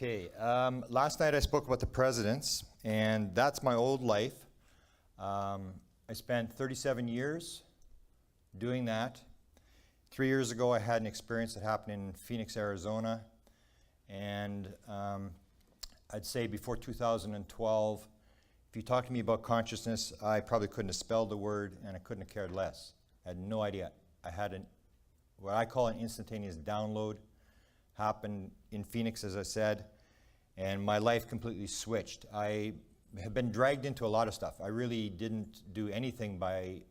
Okay, last night I spoke about the presidents, and that's my old life. I spent 37 years doing that. 3 years ago I had an experience that happened in Phoenix, Arizona, and I'd say before 2012, if you talked to me about consciousness, I probably couldn't have spelled the word, and I couldn't have cared less. I had no idea. I had what I call an instantaneous download happened in Phoenix, as I said, and my life completely switched. I have been dragged into a lot of stuff. I really didn't do anything by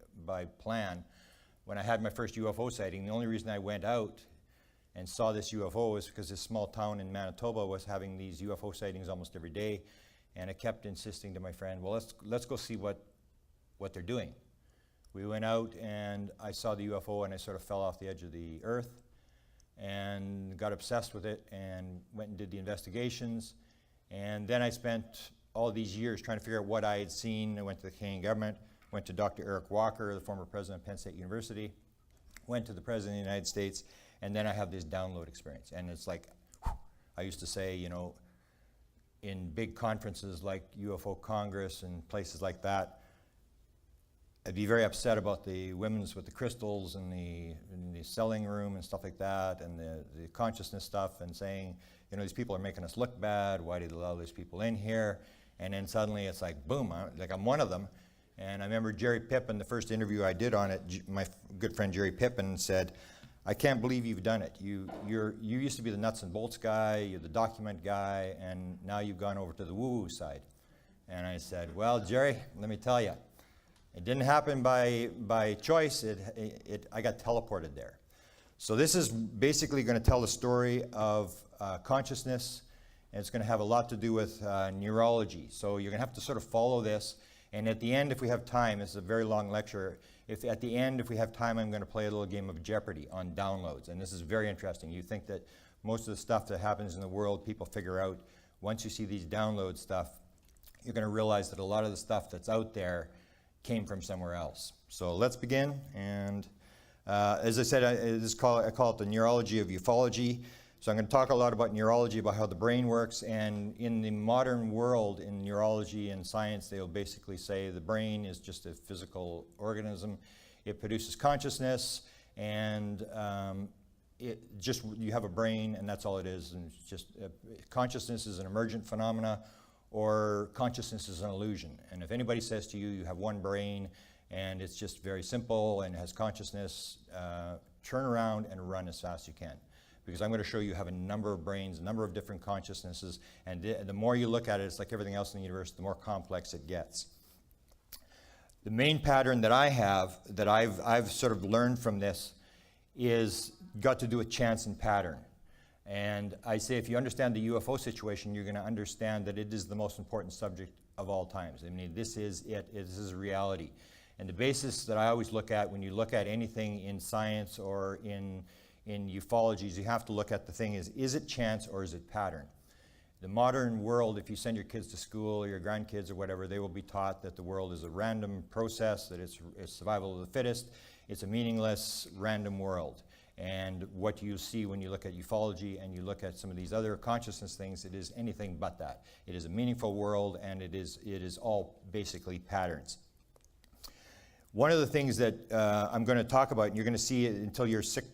plan. When I had my first UFO sighting, the only reason I went out and saw this UFO was because this small town in Manitoba was having these UFO sightings almost every day, and I kept insisting to my friend, well, let's go see what they're doing. We went out and I saw the UFO and I sort of fell off the edge of the earth and got obsessed with it and went and did the investigations. And then I spent all these years trying to figure out what I had seen. I went to the Canadian government, went to Dr. Eric Walker, the former president of Penn State University, went to the president of the United States, and then I have this download experience. And it's like, whew, I used to say, you know, in big conferences like UFO Congress and places like that, I'd be very upset about the women's with the crystals and the selling room and stuff like that, and the consciousness stuff, and saying, you know, these people are making us look bad. Why do they allow these people in here? And then suddenly it's like, boom, I'm one of them. And I remember Jerry Pippin, the first interview I did on it, my good friend Jerry Pippin said, I can't believe you've done it. You used to be the nuts and bolts guy, you're the document guy, and now you've gone over to the woo-woo side. And I said, well, Jerry, let me tell you, it didn't happen by choice. I got teleported there. So this is basically going to tell the story of consciousness, and it's going to have a lot to do with neurology. So you're going to have to sort of follow this. And at the end, if we have time, this is a very long lecture, at the end, if we have time, I'm going to play a little game of Jeopardy on downloads. And this is very interesting. You think that most of the stuff that happens in the world, people figure out. Once you see these download stuff, you're going to realize that a lot of the stuff that's out there came from somewhere else. So let's begin. And as I said, I call it the neurology of ufology. So I'm going to talk a lot about neurology, about how the brain works. And in the modern world, in neurology and science, they'll basically say the brain is just a physical organism. It produces consciousness, and you have a brain, and that's all it is. And it's just consciousness is an emergent phenomena, or consciousness is an illusion. And if anybody says to you, you have one brain and it's just very simple and has consciousness, turn around and run as fast as you can. Because I'm going to show you have a number of brains, a number of different consciousnesses, and the more you look at it, it's like everything else in the universe, the more complex it gets. The main pattern that I have, that I've sort of learned from this, is got to do with chance and pattern. And I say if you understand the UFO situation, you're going to understand that it is the most important subject of all times. I mean, this is it. This is reality. And the basis that I always look at when you look at anything in science or in ufologies, you have to look at the thing is it chance or is it pattern? The modern world, if you send your kids to school or your grandkids or whatever, they will be taught that the world is a random process, that it's survival of the fittest. It's a meaningless, random world. And what you see when you look at ufology and you look at some of these other consciousness things, it is anything but that. It is a meaningful world, and it is all basically patterns. One of the things that I'm going to talk about, and you're going to see it until you're sick,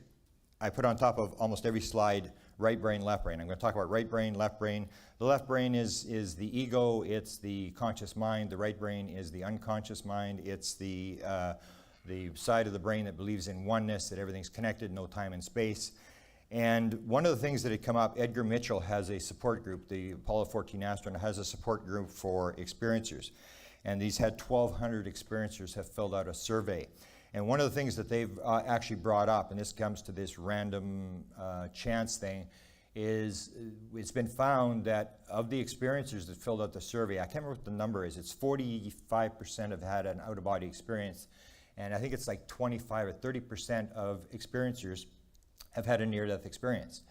I put on top of almost every slide right brain, left brain. I'm going to talk about right brain, left brain. The left brain is the ego, it's the conscious mind. The right brain is the unconscious mind. It's the side of the brain that believes in oneness, that everything's connected, no time and space. And one of the things that had come up, Edgar Mitchell has a support group, the Apollo 14 astronaut has a support group for experiencers. And these had 1,200 experiencers have filled out a survey. And one of the things that they've actually brought up, and this comes to this random chance thing, is it's been found that of the experiencers that filled out the survey, I can't remember what the number is, it's 45% have had an out-of-body experience. And I think it's like 25 or 30% of experiencers have had a near-death experience.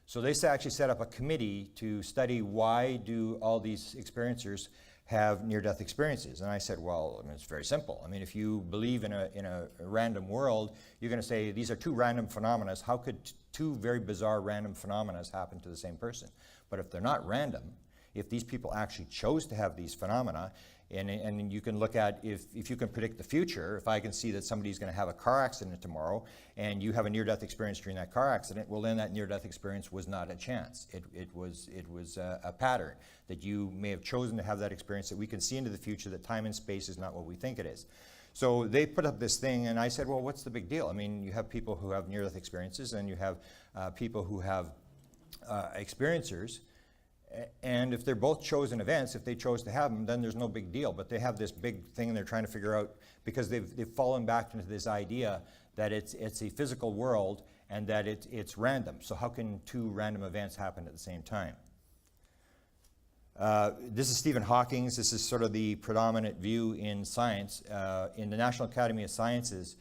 So they actually set up a committee to study why do all these experiencers have near-death experiences. And I said, well, I mean, it's very simple. I mean, if you believe in a random world, you're going to say these are two random phenomena. How could two very bizarre random phenomena happen to the same person? But if they're not random, if these people actually chose to have these phenomena, and you can look at if you can predict the future, if I can see that somebody's going to have a car accident tomorrow and you have a near-death experience during that car accident, well then that near-death experience was not a chance. It was a pattern that you may have chosen to have that experience, that we can see into the future, that time and space is not what we think it is. So they put up this thing, and I said, well, what's the big deal? I mean, you have people who have near-death experiences, and you have people who have experiencers. And if they're both chosen events, if they chose to have them, then there's no big deal. But they have this big thing and they're trying to figure out, because they've fallen back into this idea that it's a physical world and that it's random. So how can two random events happen at the same time? This is Stephen Hawking's. This is sort of the predominant view in science. In the National Academy of Sciences,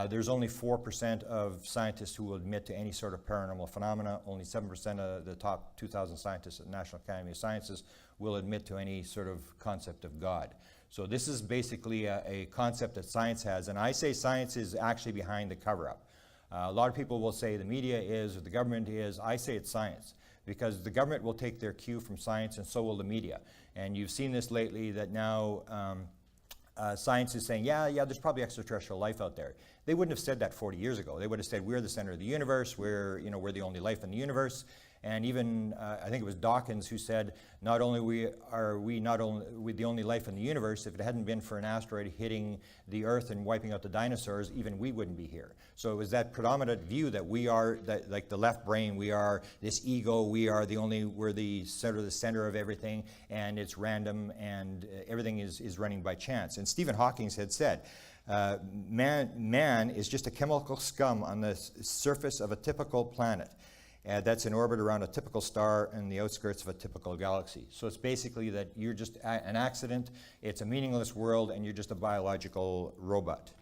there's only 4% of scientists who will admit to any sort of paranormal phenomena. Only 7% of the top 2,000 scientists at the National Academy of Sciences will admit to any sort of concept of God. So this is basically a concept that science has, and I say science is actually behind the cover-up. A lot of people will say the media is, or the government is. I say it's science, because the government will take their cue from science, and so will the media. And you've seen this lately, that now science is saying, yeah, there's probably extraterrestrial life out there. They wouldn't have said that 40 years ago. They would have said, we're the center of the universe, we're the only life in the universe. And even, I think it was Dawkins who said, not only are we the only life in the universe, if it hadn't been for an asteroid hitting the Earth and wiping out the dinosaurs, even we wouldn't be here. So it was that predominant view that we are, that, like the left brain, we are this ego, we're the center of everything, and it's random, and everything is running by chance. And Stephen Hawking had said, man is just a chemical scum on the surface of a typical planet. That's in orbit around a typical star in the outskirts of a typical galaxy. So it's basically that you're just an accident, it's a meaningless world, and you're just a biological robot.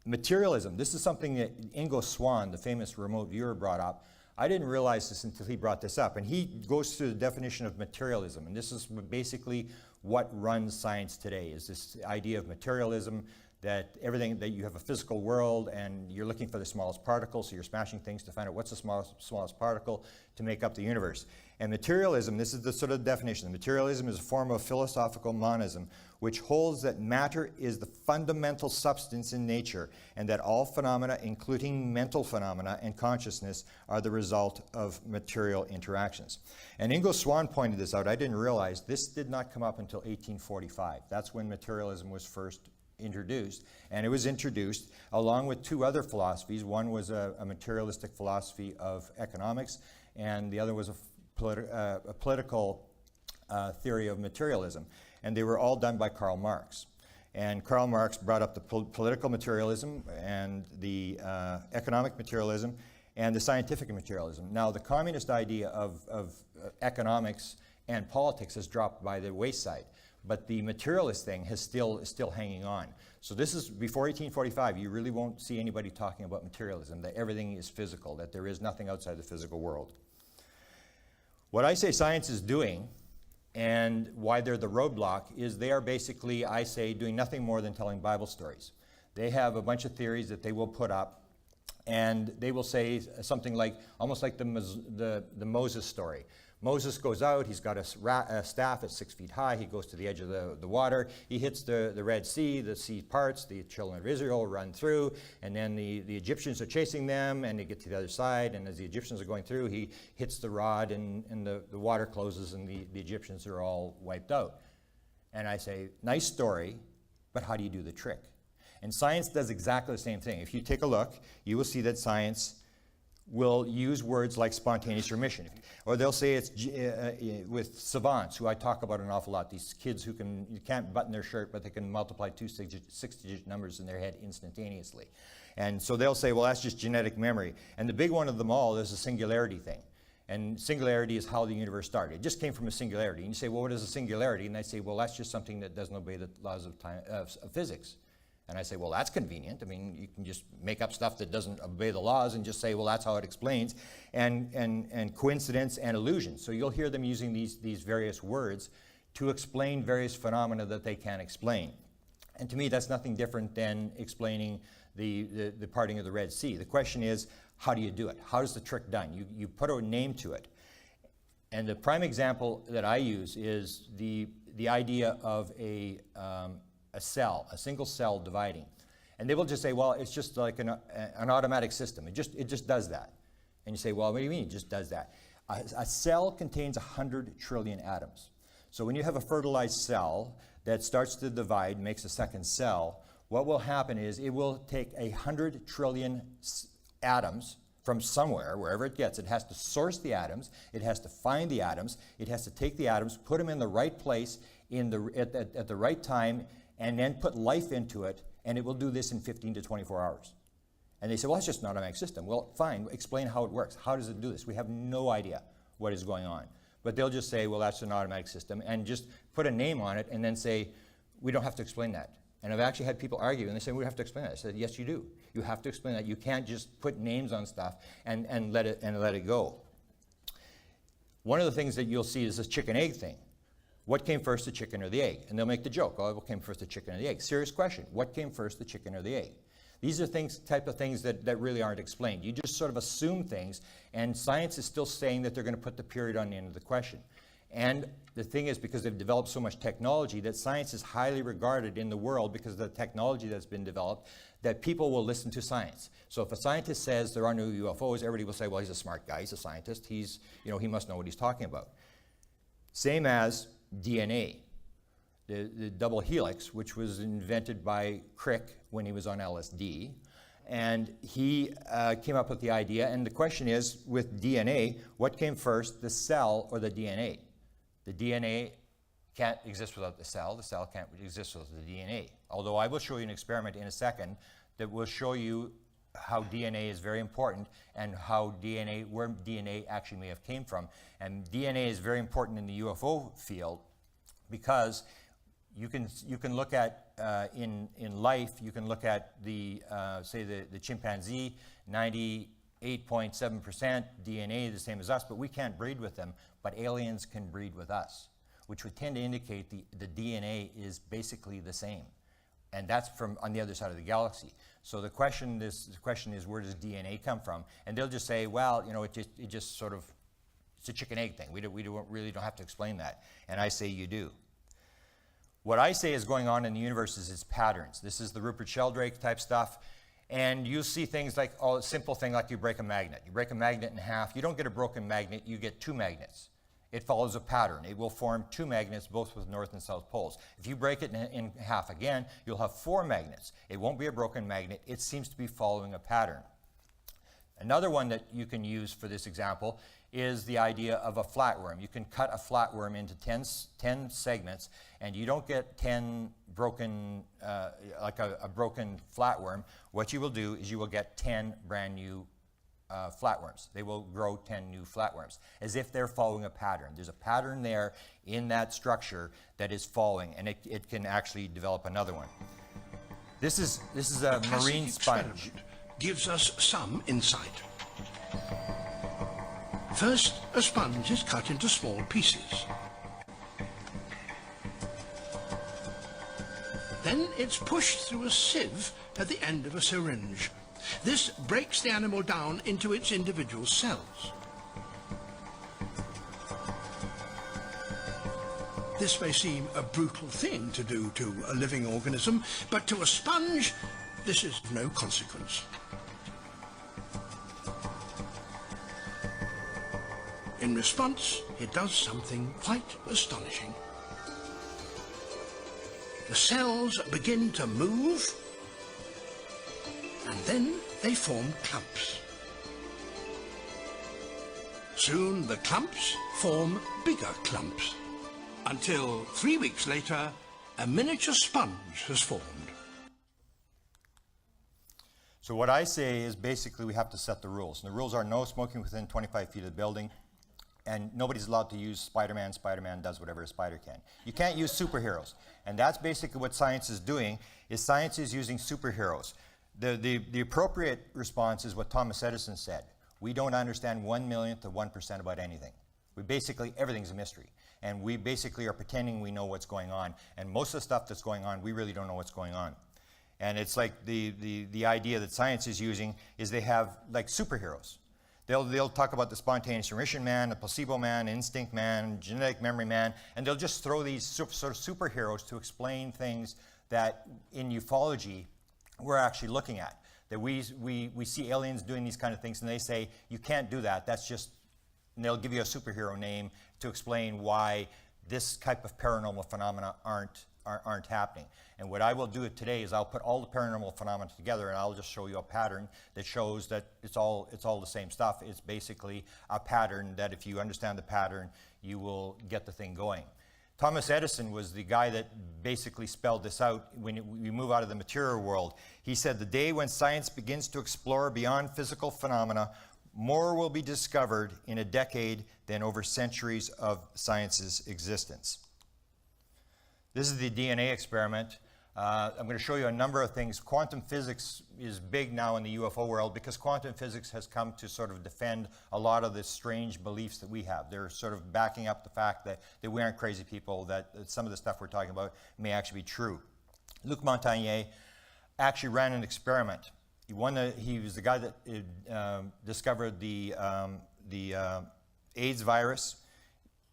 Materialism. This is something that Ingo Swann, the famous remote viewer, brought up. I didn't realize this until he brought this up. And he goes through the definition of materialism. And this is basically what runs science today, is this idea of materialism, that everything, that you have a physical world and you're looking for the smallest particle, so you're smashing things to find out what's the smallest particle to make up the universe. And materialism, this is the sort of definition. Materialism is a form of philosophical monism, which holds that matter is the fundamental substance in nature, and that all phenomena, including mental phenomena and consciousness, are the result of material interactions. And Ingo Swann pointed this out. I didn't realize this did not come up until 1845. That's when materialism was first introduced, and it was introduced along with two other philosophies. One was a materialistic philosophy of economics, and the other was a political theory of materialism, and they were all done by Karl Marx. And Karl Marx brought up the political materialism and the economic materialism and the scientific materialism. Now, the communist idea of economics and politics has dropped by the wayside, but the materialist thing is still hanging on. So this is before 1845. You really won't see anybody talking about materialism, that everything is physical, that there is nothing outside the physical world. What I say science is doing, and why they're the roadblock, is they are basically, I say, doing nothing more than telling Bible stories. They have a bunch of theories that they will put up, and they will say something like, almost like the Moses story. Moses goes out, he's got a staff that's 6 feet high, he goes to the edge of the water, he hits the Red Sea, the sea parts, the children of Israel run through, and then the Egyptians are chasing them, and they get to the other side, and as the Egyptians are going through, he hits the rod, and the water closes, and the Egyptians are all wiped out. And I say, nice story, but how do you do the trick? And science does exactly the same thing. If you take a look, you will see that science will use words like spontaneous remission. Or they'll say it's with savants, who I talk about an awful lot, these kids who can't button their shirt, but they can multiply two six-digit numbers in their head instantaneously. And so they'll say, well, that's just genetic memory. And the big one of them all is the singularity thing. And singularity is how the universe started. It just came from a singularity. And you say, well, what is a singularity? And they say, well, that's just something that doesn't obey the laws of physics. And I say, well, that's convenient. I mean, you can just make up stuff that doesn't obey the laws and just say, well, that's how it explains. And coincidence and illusion. So you'll hear them using these various words to explain various phenomena that they can't explain. And to me, that's nothing different than explaining the parting of the Red Sea. The question is, how do you do it? How is the trick done? You put a name to it. And the prime example that I use is the idea of a cell, a single cell dividing. And they will just say, well, it's just like an automatic system. It just does that. And you say, well, what do you mean it just does that? A cell contains 100 trillion atoms. So when you have a fertilized cell that starts to divide, makes a second cell, what will happen is it will take 100 trillion atoms from somewhere, wherever it gets. It has to source the atoms, it has to find the atoms, it has to take the atoms, put them in the right place at the right time, and then put life into it, and it will do this in 15 to 24 hours. And they say, well, it's just an automatic system. Well, fine, explain how it works. How does it do this? We have no idea what is going on. But they'll just say, well, that's an automatic system, and just put a name on it, and then say, we don't have to explain that. And I've actually had people argue, and they say, we have to explain that. I said, yes, you do. You have to explain that. You can't just put names on stuff and let it go. One of the things that you'll see is this chicken-egg thing. What came first, the chicken or the egg? And they'll make the joke, oh, what came first, the chicken or the egg? Serious question. What came first, the chicken or the egg? These are type of things that really aren't explained. You just sort of assume things, and science is still saying that they're going to put the period on the end of the question. And the thing is, because they've developed so much technology, that science is highly regarded in the world because of the technology that's been developed, that people will listen to science. So if a scientist says there are no UFOs, everybody will say, well, he's a smart guy, he's a scientist, he must know what he's talking about. Same as DNA. The double helix, which was invented by Crick when he was on LSD. And he came up with the idea, and the question is, with DNA, what came first, the cell or the DNA? The DNA can't exist without the cell can't exist without the DNA. Although I will show you an experiment in a second that will show you how DNA is very important and where DNA actually may have came from. And DNA is very important in the UFO field because you can look at in life, you can look at say the chimpanzee, 98.7% DNA, the same as us, but we can't breed with them, but aliens can breed with us, which would tend to indicate the DNA is basically the same. And that's from on the other side of the galaxy. So the question is, where does DNA come from? And they'll just say, well, it just sort of, it's a chicken-egg thing. We really don't have to explain that. And I say you do. What I say is going on in the universe is its patterns. This is the Rupert Sheldrake type stuff. And you'll see things like, a simple thing like you break a magnet. You break a magnet in half. You don't get a broken magnet, you get two magnets. It follows a pattern. It will form two magnets, both with north and south poles. If you break it in half again, you'll have four magnets. It won't be a broken magnet. It seems to be following a pattern. Another one that you can use for this example is the idea of a flatworm. You can cut a flatworm into 10 segments, and you don't get 10 broken, like a broken flatworm. What you will do is you will get 10 brand new flatworms. They will grow 10 new flatworms, as if they're following a pattern. There's a pattern there in that structure that is following, and it can actually develop another one. This is a marine sponge. Gives us some insight. First, a sponge is cut into small pieces. Then it's pushed through a sieve at the end of a syringe. This breaks the animal down into its individual cells. This may seem a brutal thing to do to a living organism, but to a sponge, this is of no consequence. In response, it does something quite astonishing. The cells begin to move, and then they form clumps. Soon the clumps form bigger clumps, until 3 weeks later, a miniature sponge has formed. So what I say is basically we have to set the rules. And the rules are no smoking within 25 feet of the building, and nobody's allowed to use Spider-Man. Spider-Man does whatever a spider can. You can't use superheroes. And that's basically what science is doing, is science is using superheroes. The appropriate response is what Thomas Edison said. We don't understand 1/1,000,000th of 1% about anything. Everything's a mystery. And we basically are pretending we know what's going on. And most of the stuff that's going on, we really don't know what's going on. And it's like the idea that science is using is they have like superheroes. They'll talk about the spontaneous remission man, the placebo man, instinct man, genetic memory man, and they'll just throw these sort of superheroes to explain things that in ufology we're actually looking at. That we see aliens doing these kind of things, and they say, you can't do that, that's just, and they'll give you a superhero name to explain why this type of paranormal phenomena aren't happening. And what I will do today is I'll put all the paranormal phenomena together, and I'll just show you a pattern that shows that it's all the same stuff. It's basically a pattern that if you understand the pattern, you will get the thing going. Thomas Edison was the guy that basically spelled this out when we move out of the material world. He said, the day when science begins to explore beyond physical phenomena, more will be discovered in a decade than over centuries of science's existence. This is the DNA experiment. I'm going to show you a number of things. Quantum physics is big now in the UFO world because quantum physics has come to sort of defend a lot of the strange beliefs that we have. They're sort of backing up the fact that we aren't crazy people, that some of the stuff we're talking about may actually be true. Luc Montagnier actually ran an experiment. He was the guy that discovered the AIDS virus.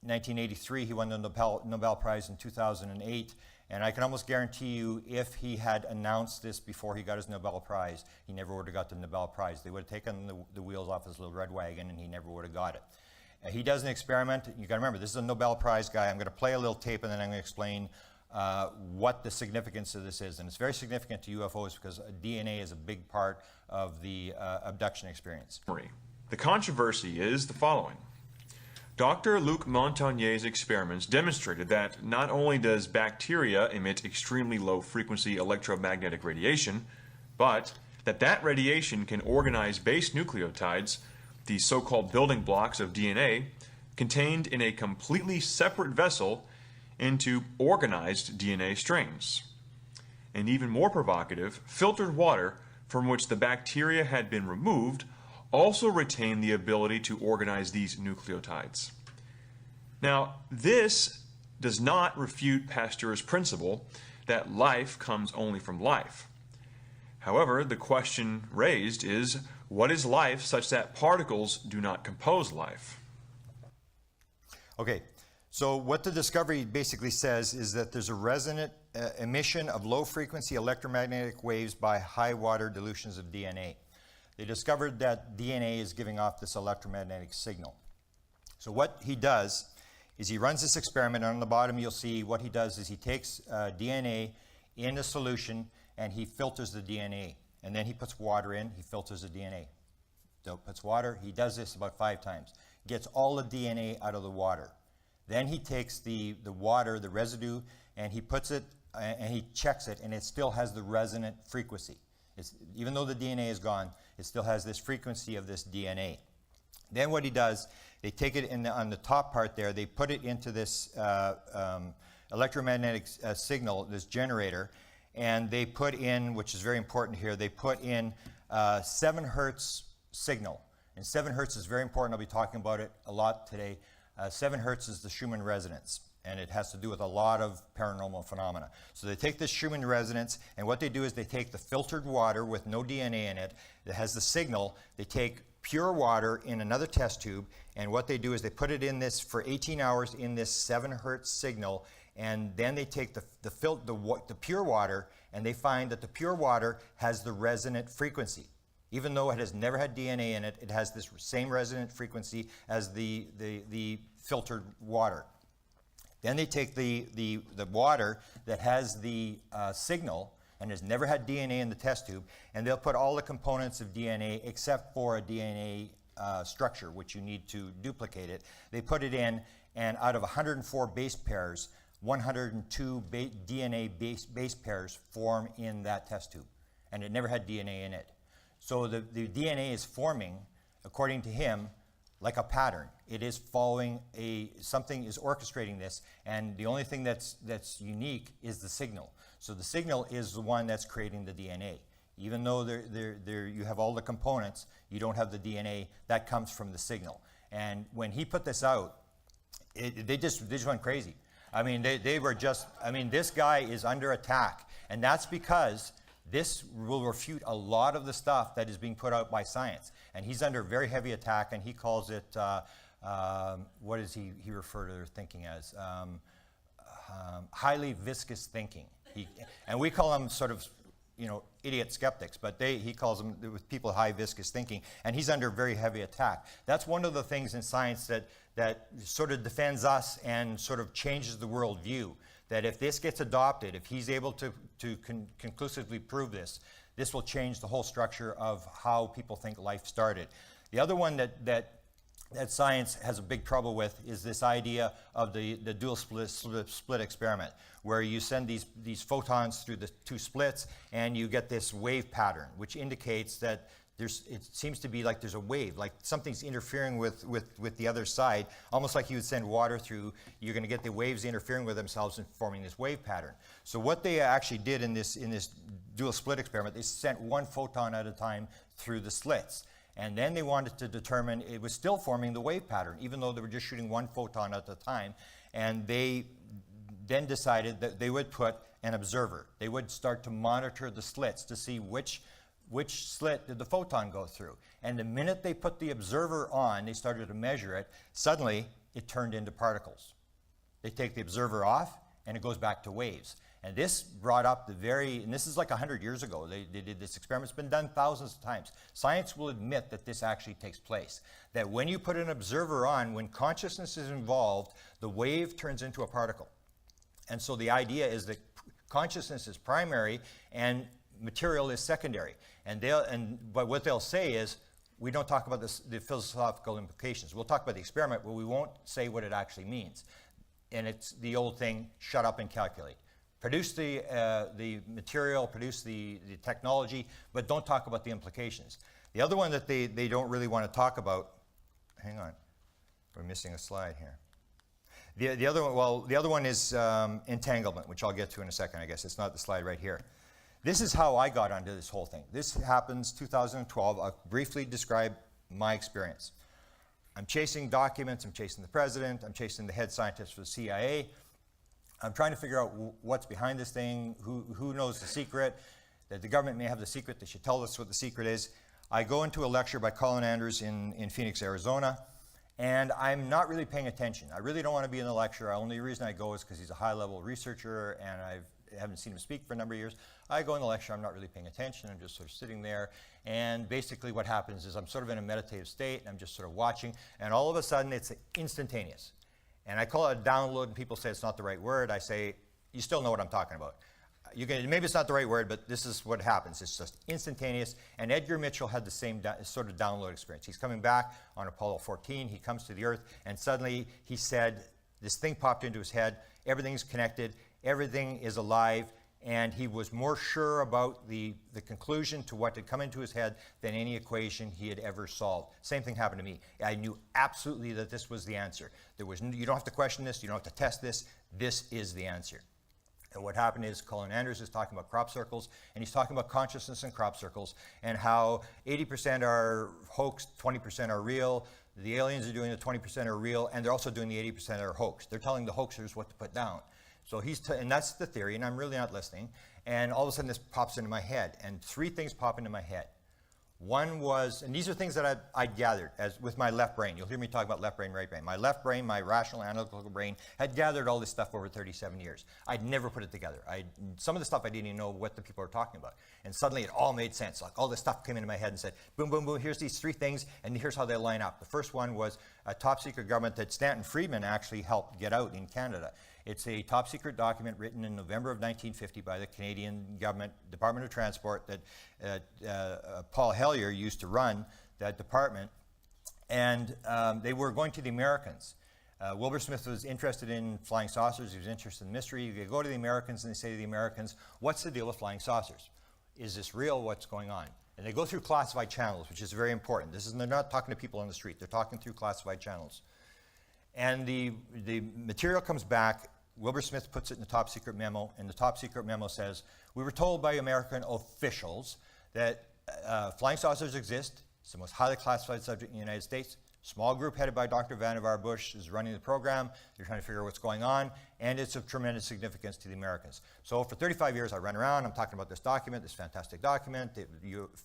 In 1983, he won the Nobel Prize in 2008. And I can almost guarantee you, if he had announced this before he got his Nobel Prize, he never would have got the Nobel Prize. They would have taken the wheels off his little red wagon, and he never would have got it. He does an experiment. You got to remember, this is a Nobel Prize guy. I'm going to play a little tape, and then I'm going to explain what the significance of this is. And it's very significant to UFOs because DNA is a big part of the abduction experience. The controversy is the following. Dr. Luc Montagnier's experiments demonstrated that not only does bacteria emit extremely low-frequency electromagnetic radiation, but that radiation can organize base nucleotides, the so-called building blocks of DNA, contained in a completely separate vessel into organized DNA strings. And even more provocative, filtered water from which the bacteria had been removed also retain the ability to organize these nucleotides. Now, this does not refute Pasteur's principle that life comes only from life. However, the question raised is, what is life such that particles do not compose life? Okay, so what the discovery basically says is that there's a resonant emission of low-frequency electromagnetic waves by high water dilutions of DNA. They discovered that DNA is giving off this electromagnetic signal. So what he does is he runs this experiment, and on the bottom you'll see what he does is he takes DNA in a solution and he filters the DNA. And then he puts water in, he filters the DNA. So puts water, he does this about 5 times. Gets all the DNA out of the water. Then he takes the water, the residue, and he puts it, and he checks it, and it still has the resonant frequency. Even though the DNA is gone, it still has this frequency of this DNA. Then what he does, they take it on the top part there, they put it into this electromagnetic signal, this generator, and they put in, which is very important here, they put in 7 hertz signal. And 7 hertz is very important. I'll be talking about it a lot today. 7 hertz is the Schumann resonance, and it has to do with a lot of paranormal phenomena. So they take this Schumann resonance, and what they do is they take the filtered water with no DNA in it that has the signal. They take pure water in another test tube, and what they do is they put it in this for 18 hours in this 7 hertz signal, and then they take the pure water, and they find that the pure water has the resonant frequency. Even though it has never had DNA in it, it has this same resonant frequency as the filtered water. Then they take the water that has the signal and has never had DNA in the test tube, and they'll put all the components of DNA except for a DNA structure, which you need to duplicate it. They put it in, and out of 104 base pairs, 102 DNA base pairs form in that test tube, and it never had DNA in it. So the DNA is forming, according to him, like a pattern. It is following something is orchestrating this, and the only thing that's unique is the signal. So the signal is the one that's creating the DNA. Even though you have all the components, you don't have the DNA. That comes from the signal. And when he put this out, they just went crazy. I mean, they were just, I mean, this guy is under attack, and that's because this will refute a lot of the stuff that is being put out by science. And he's under very heavy attack, and he calls it, what does he refer to their thinking as? Highly viscous thinking. And we call them sort of, idiot skeptics, but he calls them with people high viscous thinking, and he's under very heavy attack. That's one of the things in science that sort of defends us and sort of changes the worldview. That if this gets adopted, if he's able to conclusively prove this, this will change the whole structure of how people think life started. The other one that science has a big trouble with is this idea of the dual split experiment, where you send these photons through the two splits and you get this wave pattern, which indicates that it seems to be like there's a wave, like something's interfering with the other side, almost like you would send water through. You're going to get the waves interfering with themselves and forming this wave pattern. So what they actually did in this dual split experiment, they sent one photon at a time through the slits. And then they wanted to determine it was still forming the wave pattern, even though they were just shooting one photon at a time. And they then decided that they would put an observer. They would start to monitor the slits to see which slit did the photon go through. And the minute they put the observer on, they started to measure it, suddenly it turned into particles. They take the observer off, and it goes back to waves. And this brought up and this is like 100 years ago, they did this experiment. It's been done thousands of times. Science will admit that this actually takes place. That when you put an observer on, when consciousness is involved, the wave turns into a particle. And so the idea is that consciousness is primary and material is secondary. But what they'll say is, we don't talk about the philosophical implications. We'll talk about the experiment, but we won't say what it actually means. And it's the old thing, shut up and calculate. Produce the material, produce the technology, but don't talk about the implications. The other one that they don't really want to talk about, hang on, we're missing a slide here. The other one is entanglement, which I'll get to in a second, I guess. It's not the slide right here. This is how I got onto this whole thing. This happens 2012. I'll briefly describe my experience. I'm chasing documents, I'm chasing the president, I'm chasing the head scientist for the CIA. I'm trying to figure out what's behind this thing, who knows the secret, that the government may have the secret, they should tell us what the secret is. I go into a lecture by Colin Andrews in Phoenix, Arizona, and I'm not really paying attention. I really don't want to be in the lecture. The only reason I go is because he's a high-level researcher, and I haven't seen him speak for a number of years. I go in the lecture, I'm not really paying attention, I'm just sort of sitting there, and basically what happens is I'm sort of in a meditative state, and I'm just sort of watching, and all of a sudden it's instantaneous. And I call it a download, and people say it's not the right word. I say, you still know what I'm talking about. Maybe it's not the right word, but this is what happens. It's just instantaneous. And Edgar Mitchell had the same sort of download experience. He's coming back on Apollo 14. He comes to the Earth, and suddenly he said, this thing popped into his head. Everything's connected. Everything is alive. And he was more sure about the conclusion to what had come into his head than any equation he had ever solved. Same thing happened to me. I knew absolutely that this was the answer. You don't have to question this, you don't have to test this. This is the answer. And what happened is Colin Andrews is talking about crop circles, and he's talking about consciousness and crop circles, and how 80% are hoax, 20% are real. The aliens are doing the 20% are real, and they're also doing the 80% are hoax. They're telling the hoaxers what to put down. So and that's the theory, and I'm really not listening. And all of a sudden this pops into my head, and three things pop into my head. One was, and these are things that I gathered with my left brain. You'll hear me talk about left brain, right brain. My left brain, my rational analytical brain, had gathered all this stuff over 37 years. I'd never put it together. Some of the stuff I didn't even know what the people were talking about. And suddenly it all made sense. Like all this stuff came into my head and said, boom, boom, boom, here's these three things, and here's how they line up. The first one was a top secret government that Stanton Friedman actually helped get out in Canada. It's a top secret document written in November of 1950 by the Canadian government Department of Transport that Paul Hellyer used to run that department. And they were going to the Americans. Wilbur Smith was interested in flying saucers. He was interested in mystery. You go to the Americans and they say to the Americans, what's the deal with flying saucers? Is this real? What's going on? And they go through classified channels, which is very important. They're not talking to people on the street. They're talking through classified channels. And the material comes back. Wilbur Smith puts it in the top secret memo, and the top secret memo says, we were told by American officials that flying saucers exist. It's the most highly classified subject in the United States. Small group headed by Dr. Vannevar Bush is running the program. They're trying to figure out what's going on, and it's of tremendous significance to the Americans. So for 35 years, I run around, I'm talking about this document, this fantastic document.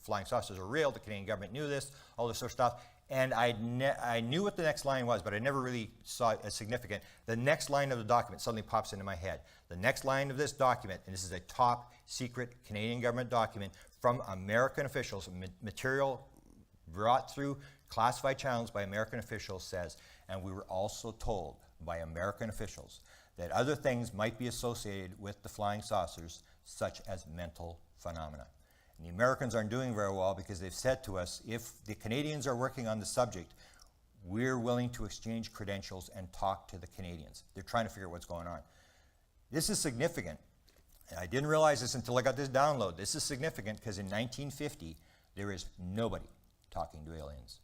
Flying saucers are real, the Canadian government knew this, all this sort of stuff. And I knew what the next line was, but I never really saw it as significant. The next line of the document suddenly pops into my head. The next line of this document, and this is a top secret Canadian government document from American officials, material brought through classified channels by American officials, says, and we were also told by American officials that other things might be associated with the flying saucers, such as mental phenomena. And the Americans aren't doing very well because they've said to us, if the Canadians are working on the subject, we're willing to exchange credentials and talk to the Canadians. They're trying to figure out what's going on. This is significant. And I didn't realize this until I got this download. This is significant because in 1950, there is nobody talking to aliens.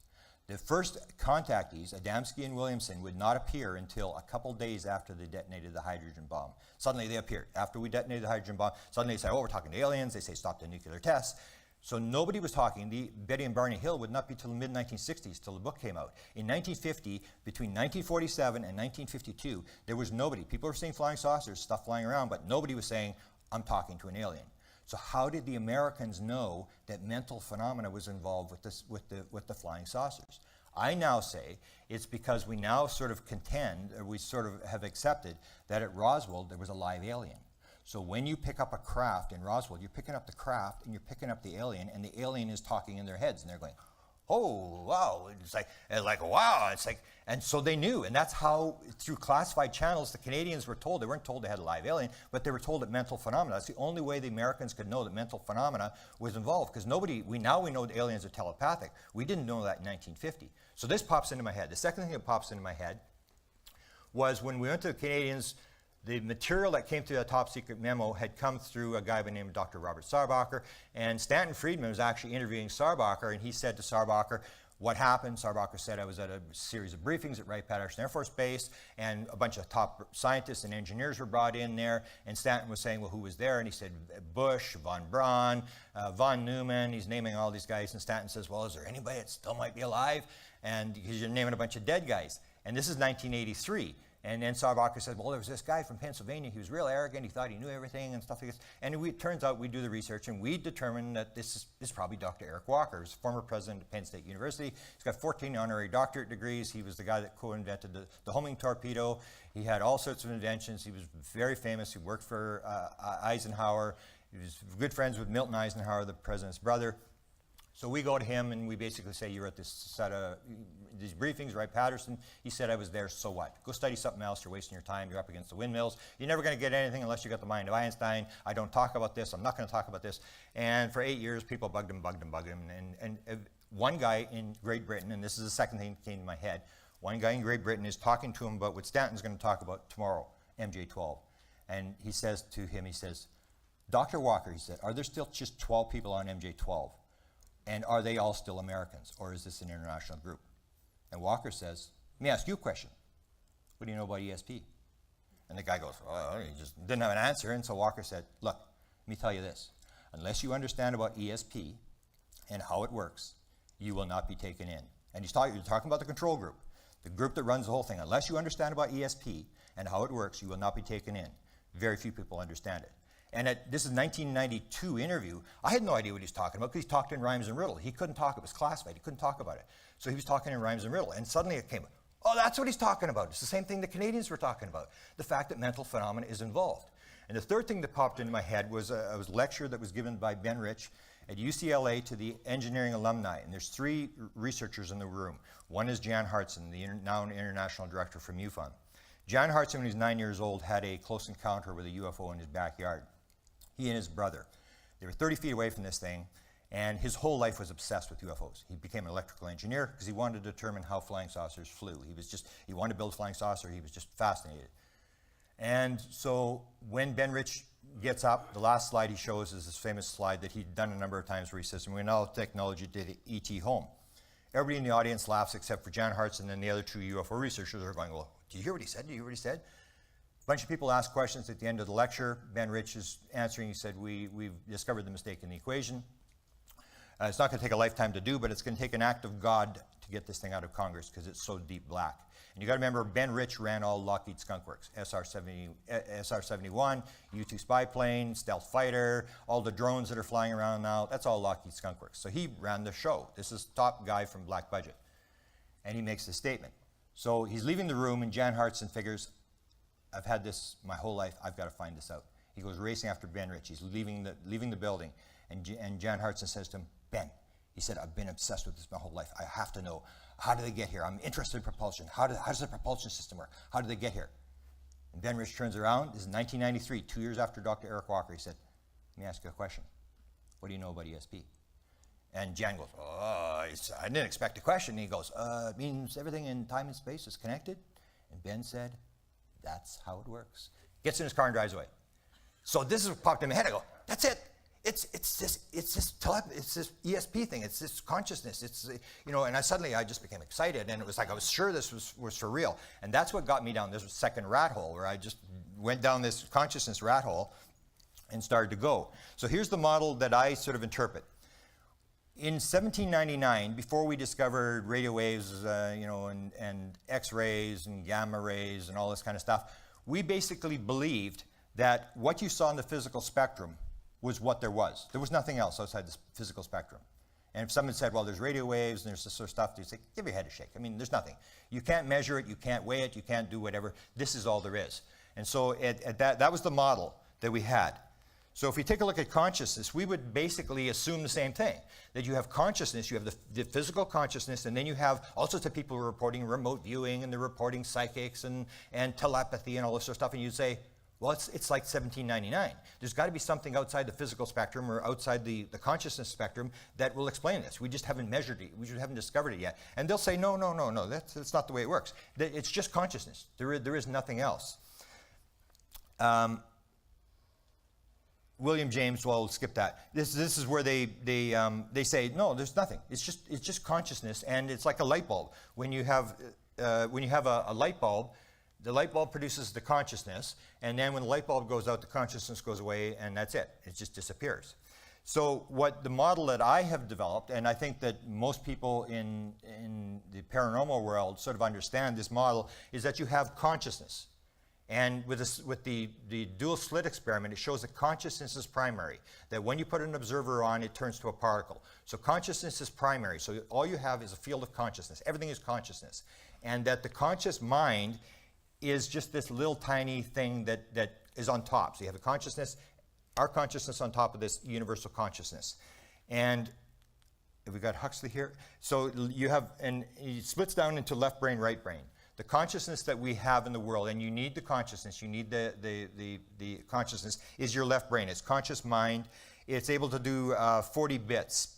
The first contactees, Adamski and Williamson, would not appear until a couple days after they detonated the hydrogen bomb. Suddenly they appeared. After we detonated the hydrogen bomb, suddenly they say, oh, we're talking to aliens. They say, stop the nuclear tests. So nobody was talking. Betty and Barney Hill would not be till the mid-1960s, till the book came out. In 1950, between 1947 and 1952, there was nobody. People were seeing flying saucers, stuff flying around, but nobody was saying, I'm talking to an alien. So how did the Americans know that mental phenomena was involved with the flying saucers? I now say it's because we now sort of contend, or we sort of have accepted, that at Roswell there was a live alien. So when you pick up a craft in Roswell, you're picking up the craft and you're picking up the alien, and the alien is talking in their heads, and they're going, oh, wow. It's like, wow. It's like, and so they knew. And that's how, through classified channels, the Canadians were told. They weren't told they had a live alien, but they were told that mental phenomena. That's the only way the Americans could know that mental phenomena was involved, because we know that aliens are telepathic. We didn't know that in 1950. So this pops into my head. The second thing that pops into my head was when we went to the Canadians, the material that came through that top secret memo had come through a guy by the name of Dr. Robert Sarbacher, and Stanton Friedman was actually interviewing Sarbacher, and he said to Sarbacher, what happened? Sarbacher said, I was at a series of briefings at Wright-Patterson Air Force Base, and a bunch of top scientists and engineers were brought in there, and Stanton was saying, well, who was there? And he said, Bush, von Braun, von Neumann. He's naming all these guys, and Stanton says, well, is there anybody that still might be alive? And because you're naming a bunch of dead guys. And this is 1983. And then Sarbacher said, well, there was this guy from Pennsylvania. He was real arrogant. He thought he knew everything and stuff like this. And it turns out we do the research, and we determined that this is probably Dr. Eric Walker. He's former president of Penn State University. He's got 14 honorary doctorate degrees. He was the guy that co-invented the homing torpedo. He had all sorts of inventions. He was very famous. He worked for Eisenhower. He was good friends with Milton Eisenhower, the president's brother. So we go to him and we basically say, you're at this set of these briefings, Wright-Patterson. He said, I was there, so what? Go study something else. You're wasting your time. You're up against the windmills. You're never going to get anything unless you got the mind of Einstein. I don't talk about this. I'm not going to talk about this. And for 8 years, people bugged him. And one guy in Great Britain, and this is the second thing that came to my head, one guy in Great Britain is talking to him about what Stanton's going to talk about tomorrow, MJ-12. And he says to him, he says, Dr. Walker, he said, are there still just 12 people on MJ-12? And are they all still Americans, or is this an international group? And Walker says, let me ask you a question. What do you know about ESP? And the guy goes, well, he just didn't have an answer. And so Walker said, look, let me tell you this. Unless you understand about ESP and how it works, you will not be taken in. And you're talking about the control group, the group that runs the whole thing. Unless you understand about ESP and how it works, you will not be taken in. Very few people understand it. And this is a 1992 interview. I had no idea what he was talking about because he talked in rhymes and riddle. He couldn't talk. It was classified. He couldn't talk about it. So he was talking in rhymes and riddle. And suddenly it came, oh, that's what he's talking about. It's the same thing the Canadians were talking about, the fact that mental phenomena is involved. And the third thing that popped into my head was a lecture that was given by Ben Rich at UCLA to the engineering alumni. And there's 3 researchers in the room. One is Jan Hartson, the now international director from MUFON. Jan Hartson, when he was 9 years old, had a close encounter with a UFO in his backyard. He and his brother, they were 30 feet away from this thing, and his whole life was obsessed with UFOs. He became an electrical engineer because he wanted to determine how flying saucers flew. He wanted to build a flying saucer. He was just fascinated. And so when Ben Rich gets up, the last slide he shows is this famous slide that he'd done a number of times where he says, and we now have technology to take ET home. Everybody in the audience laughs except for Jan Hartson, and the other 2 UFO researchers are going, well, do you hear what he said? Do you hear what he said? A bunch of people asked questions at the end of the lecture. Ben Rich is answering. He said, we've discovered the mistake in the equation. It's not going to take a lifetime to do, but it's going to take an act of God to get this thing out of Congress because it's so deep black. And you got to remember, Ben Rich ran all Lockheed Skunk Works, SR-71, U-2 spy plane, stealth fighter, all the drones that are flying around now. That's all Lockheed Skunk Works. So he ran the show. This is top guy from Black Budget. And he makes this statement. So he's leaving the room, and Jan Hartson figures, I've had this my whole life. I've got to find this out. He goes racing after Ben Rich. He's leaving the building. And Jan Hartson says to him, Ben, he said, I've been obsessed with this my whole life. I have to know, how do they get here? I'm interested in propulsion. How does the propulsion system work? How do they get here? And Ben Rich turns around. This is 1993, 2 years after Dr. Eric Walker. He said, let me ask you a question. What do you know about ESP? And Jan goes, I didn't expect a question. And he goes, it means everything in time and space is connected. And Ben said, that's how it works. Gets in his car and drives away. So this is what popped in my head. I go, that's it. It's this ESP thing. It's this consciousness. It's, and I just became excited, and it was like I was sure this was for real. And that's what got me down this second rat hole, where I just went down this consciousness rat hole and started to go. So here's the model that I sort of interpret. In 1799, before we discovered radio waves, and X-rays and gamma rays and all this kind of stuff, we basically believed that what you saw in the physical spectrum was what there was. There was nothing else outside the physical spectrum. And if someone said, well, there's radio waves and there's this sort of stuff, you'd say, give your head a shake. I mean, there's nothing. You can't measure it, you can't weigh it, you can't do whatever. This is all there is. And so that was the model that we had. So if we take a look at consciousness, we would basically assume the same thing, that you have consciousness, you have the physical consciousness, and then you have all sorts of people reporting remote viewing, and they're reporting psychics and telepathy and all this sort of stuff, and you'd say, well, it's like 1799. There's got to be something outside the physical spectrum or outside the consciousness spectrum that will explain this. We just haven't measured it. We just haven't discovered it yet. And they'll say, no, that's not the way it works. It's just consciousness. There is nothing else. William James, well, we'll skip that. This is where they say, no, there's nothing. It's just consciousness, and it's like a light bulb. When you have a light bulb, the light bulb produces the consciousness, and then when the light bulb goes out, the consciousness goes away, and that's it. It just disappears. So what the model that I have developed, and I think that most people in the paranormal world sort of understand this model, is that you have consciousness. And with the dual slit experiment, it shows that consciousness is primary, that when you put an observer on, it turns to a particle. So consciousness is primary, so all you have is a field of consciousness. Everything is consciousness. And that the conscious mind is just this little tiny thing that is on top. So you have the consciousness, our consciousness on top of this universal consciousness. And have we got Huxley here? So you have, and it splits down into left brain, right brain. The consciousness that we have in the world, and you need the consciousness, you need the consciousness, is your left brain. It's conscious mind. It's able to do 40 bits.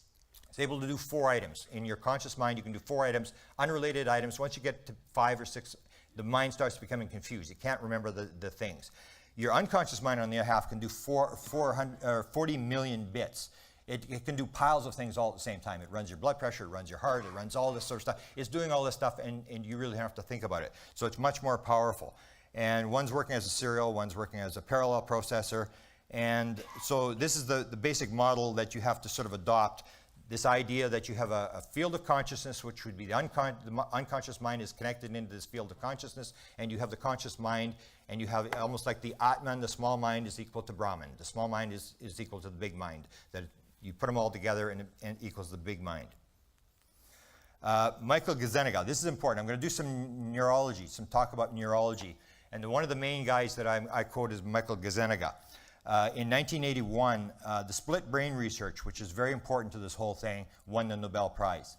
It's able to do 4 items. In your conscious mind, you can do 4 items, unrelated items. Once you get to 5 or 6, the mind starts becoming confused. You can't remember the things. Your unconscious mind, on the other half, can do 40 million bits. It can do piles of things all at the same time. It runs your blood pressure, it runs your heart, it runs all this sort of stuff. It's doing all this stuff, and you really have to think about it. So it's much more powerful. And one's working as a serial, one's working as a parallel processor. And so this is the basic model that you have to sort of adopt. This idea that you have a field of consciousness, which would be the unconscious mind is connected into this field of consciousness, and you have the conscious mind, and you have almost like the Atman, the small mind is equal to Brahman. The small mind is equal to the big mind. That you put them all together and it equals the big mind. Michael Gazzaniga, this is important. I'm going to do some neurology, some talk about neurology. And one of the main guys that I quote is Michael Gazzaniga. In 1981, the split brain research, which is very important to this whole thing, won the Nobel Prize.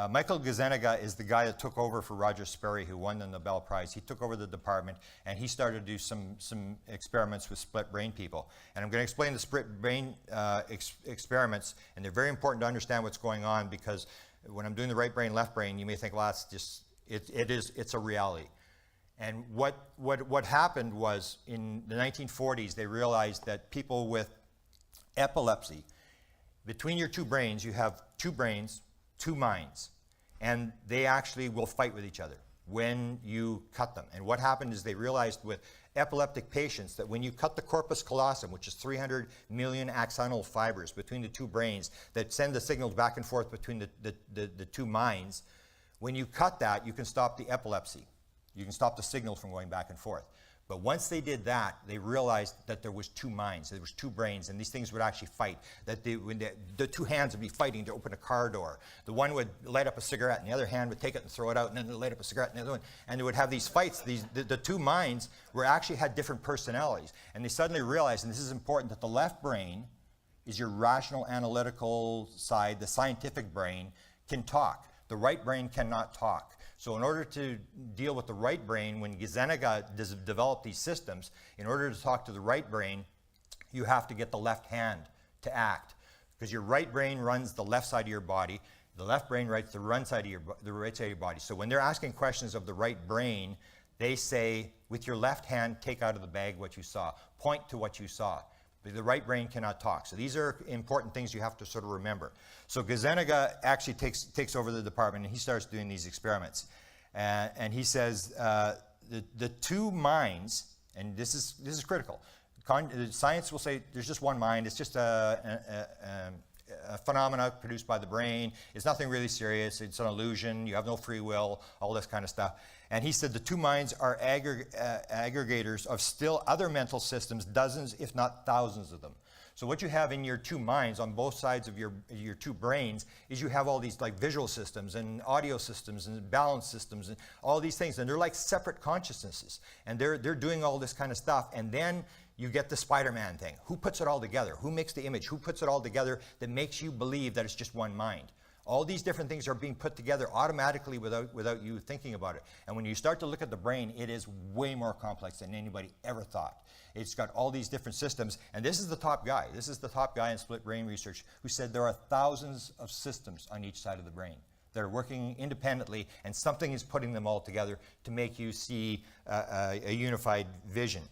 Michael Gazzaniga is the guy that took over for Roger Sperry, who won the Nobel Prize. He took over the department, and he started to do some experiments with split brain people. And I'm going to explain the split brain experiments, and they're very important to understand what's going on, because when I'm doing the right brain, left brain, you may think, well, it's a reality. And what happened was, in the 1940s, they realized that people with epilepsy, between your 2 brains, you have 2 brains, 2 minds, and they actually will fight with each other when you cut them. And what happened is they realized with epileptic patients that when you cut the corpus callosum, which is 300 million axonal fibers between the two brains that send the signals back and forth between the two minds, when you cut that, you can stop the epilepsy. You can stop the signal from going back and forth. But once they did that, they realized that there was two minds, there was two brains, and these things would actually fight. That when the two hands would be fighting to open a car door. The one would light up a cigarette, and the other hand would take it and throw it out, and then they'd light up a cigarette, and the other one. And they would have these fights. The two minds actually had different personalities. And they suddenly realized, and this is important, that the left brain is your rational, analytical side. The scientific brain can talk. The right brain cannot talk. So in order to deal with the right brain, when Gazzaniga developed these systems, in order to talk to the right brain, you have to get the left hand to act. Because your right brain runs the left side of your body, the left brain runs the right side of your body. So when they're asking questions of the right brain, they say, with your left hand, take out of the bag what you saw. Point to what you saw. The right brain cannot talk. So these are important things you have to sort of remember. So Gazzaniga actually takes over the department, and he starts doing these experiments. And he says the two minds, and this is critical. Science will say there's just one mind. It's just a phenomena produced by the brain. It's nothing really serious. It's an illusion. You have no free will, all this kind of stuff. And he said the two minds are aggregators of still other mental systems, dozens, if not thousands of them. So what you have in your two minds on both sides of your two brains is you have all these like visual systems and audio systems and balance systems and all these things. And they're like separate consciousnesses. And they're doing all this kind of stuff. And then you get the Spider-Man thing. Who puts it all together? Who makes the image? Who puts it all together that makes you believe that it's just one mind? All these different things are being put together automatically without you thinking about it. And when you start to look at the brain, it is way more complex than anybody ever thought. It's got all these different systems. And this is the top guy. This is the top guy in split brain research who said there are thousands of systems on each side of the brain that are working independently, and something is putting them all together to make you see a unified vision.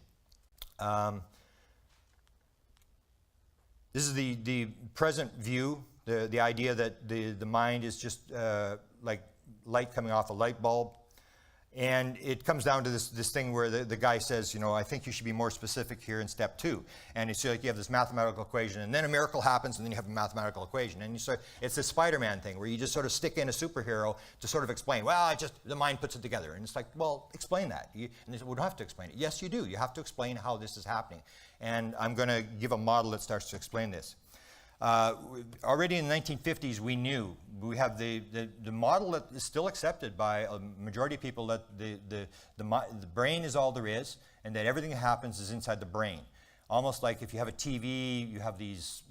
This is the present view. The idea that the mind is just like light coming off a light bulb. And it comes down to this thing where the guy says, you know, I think you should be more specific here in step 2. And it's like you have this mathematical equation, and then a miracle happens, and then you have a mathematical equation. And it's this Spider-Man thing where you just sort of stick in a superhero to sort of explain, well, the mind puts it together. And it's like, well, explain that. And they say, we don't have to explain it. Yes, you do. You have to explain how this is happening. And I'm going to give a model that starts to explain this. Already in the 1950s, we have the model that is still accepted by a majority of people, that the brain is all there is, and that everything that happens is inside the brain. Almost like if you have a TV, you have these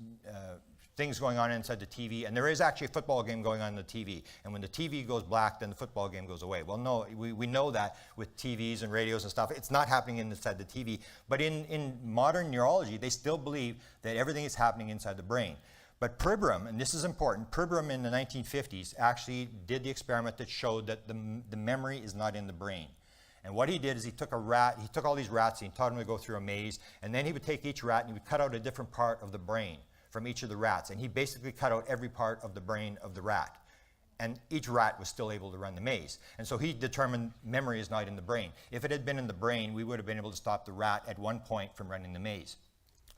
things going on inside the TV, and there is actually a football game going on in the TV. And when the TV goes black, then the football game goes away. Well, no, we know that with TVs and radios and stuff. It's not happening inside the TV. But in modern neurology, they still believe that everything is happening inside the brain. But Pribram, and this is important, Pribram in the 1950s actually did the experiment that showed that the memory is not in the brain. And what he did is he took all these rats, and he taught them to go through a maze, and then he would take each rat and he would cut out a different part of the brain from each of the rats. And he basically cut out every part of the brain of the rat. And each rat was still able to run the maze. And so he determined memory is not in the brain. If it had been in the brain, we would have been able to stop the rat at one point from running the maze.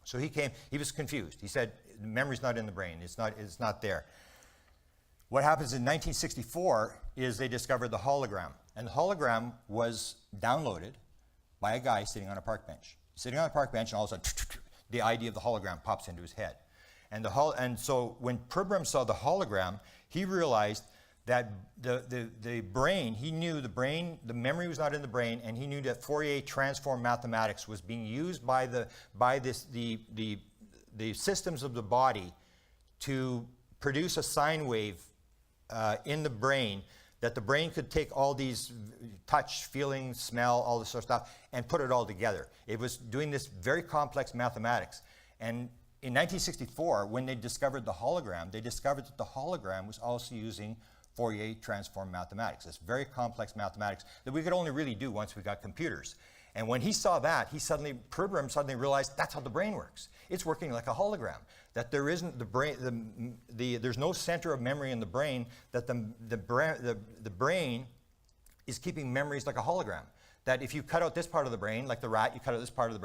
So he was confused. He said, memory's not in the brain. It's not there. What happens in 1964 is they discovered the hologram. And the hologram was downloaded by a guy sitting on a park bench. Sitting on a park bench, and all of a sudden, the idea of the hologram pops into his head. And so when Pribram saw the hologram, he realized that the brain, he knew the memory was not in the brain, and he knew that Fourier transform mathematics was being used by the systems of the body to produce a sine wave in the brain, that the brain could take all these touch, feeling, smell, all this sort of stuff, and put it all together. It was doing this very complex mathematics. And in 1964, when they discovered the hologram, they discovered that the hologram was also using Fourier transform mathematics. It's very complex mathematics that we could only really do once we got computers. And when he saw that, Pribram suddenly realized that's how the brain works. It's working like a hologram. That there isn't there's no center of memory in the brain. That the brain is keeping memories like a hologram. that if you cut out this part of the brain, like the rat, you cut out this part of the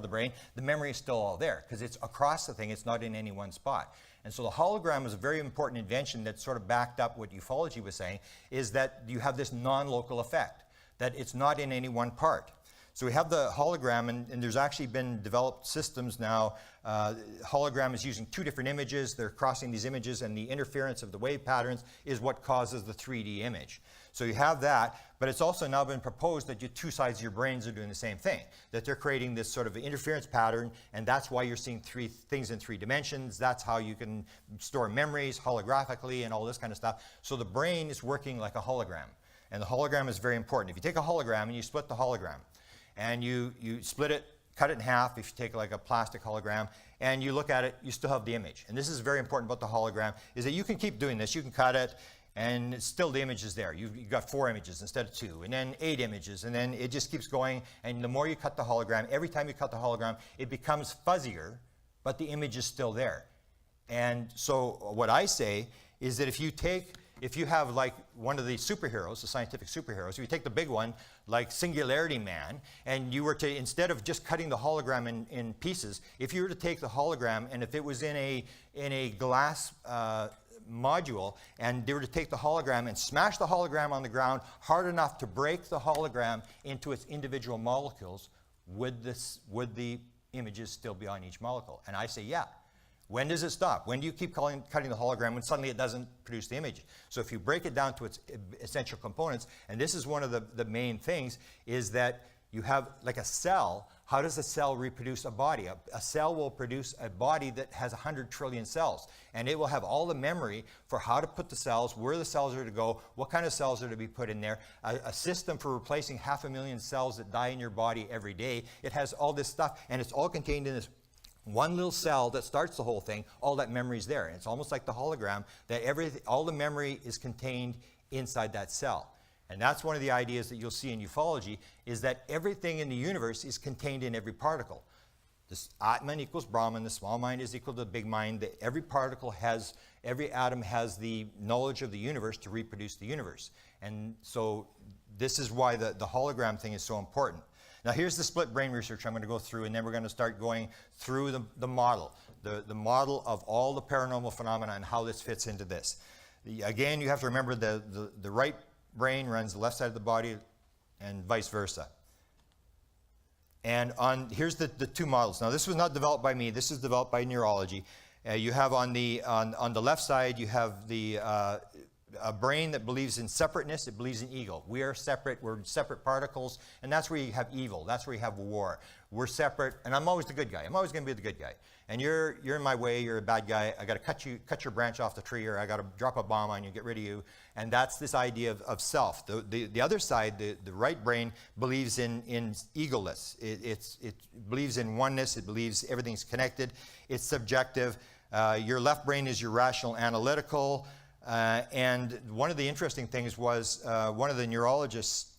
brain, the memory is still all there because it's across the thing, it's not in any one spot. And so the hologram was a very important invention that sort of backed up what ufology was saying, is that you have this non-local effect, that it's not in any one part. So we have the hologram, and there's actually been developed systems now. Hologram is using two different images. They're crossing these images, and the interference of the wave patterns is what causes the 3D image. So you have that, but it's also now been proposed that two sides of your brains are doing the same thing, that they're creating this sort of interference pattern, and that's why you're seeing things in 3 dimensions. That's how you can store memories holographically and all this kind of stuff. So the brain is working like a hologram, and the hologram is very important. If you take a hologram and you split the hologram, and you split it, cut it in half, if you take like a plastic hologram, and you look at it, you still have the image. And this is very important about the hologram, is that you can keep doing this. You can cut it, and still the image is there. You've got 4 images instead of 2, and then 8 images, and then it just keeps going. And the more you cut the hologram, every time you cut the hologram, it becomes fuzzier, but the image is still there. And so what I say is that if you have like one of the superheroes, the scientific superheroes, if you take the big one, like Singularity Man, and you were to, instead of just cutting the hologram in pieces, if you were to take the hologram, and if it was in a glass module, and they were to take the hologram and smash the hologram on the ground hard enough to break the hologram into its individual molecules, would the images still be on each molecule? And I say, yeah. When does it stop? When do you keep cutting the hologram when suddenly it doesn't produce the image? So if you break it down to its essential components, and this is one of the main things, is that you have like a cell. How does a cell reproduce a body? A cell will produce a body that has 100 trillion cells, and it will have all the memory for how to put the cells, where the cells are to go, what kind of cells are to be put in there, a system for replacing 500,000 cells that die in your body every day. It has all this stuff, and it's all contained in this one little cell that starts the whole thing. All that memory is there. And it's almost like the hologram, that all the memory is contained inside that cell. And that's one of the ideas that you'll see in ufology, is that everything in the universe is contained in every particle. This Atman equals Brahman, the small mind is equal to the big mind. Every atom has the knowledge of the universe to reproduce the universe. And so this is why the hologram thing is so important. Now here's the split brain research I'm going to go through, and then we're going to start going through the model, the model of all the paranormal phenomena and how this fits into this. Again, you have to remember the right brain runs the left side of the body and vice versa. And here's the 2 models. Now this was not developed by me, this is developed by neurology. You have on the left side, you have a brain that believes in separateness, it believes in ego. We are separate, we're separate particles, and that's where you have evil, that's where you have war. We're separate, and I'm always the good guy. I'm always going to be the good guy. And you're in my way, you're a bad guy, I got to cut your branch off the tree, or I got to drop a bomb on you, get rid of you. And that's this idea of self. The other side, the right brain, believes in egoless. It believes in oneness, it believes everything's connected, it's subjective. Your left brain is your rational, analytical. And one of the interesting things was one of the neurologists,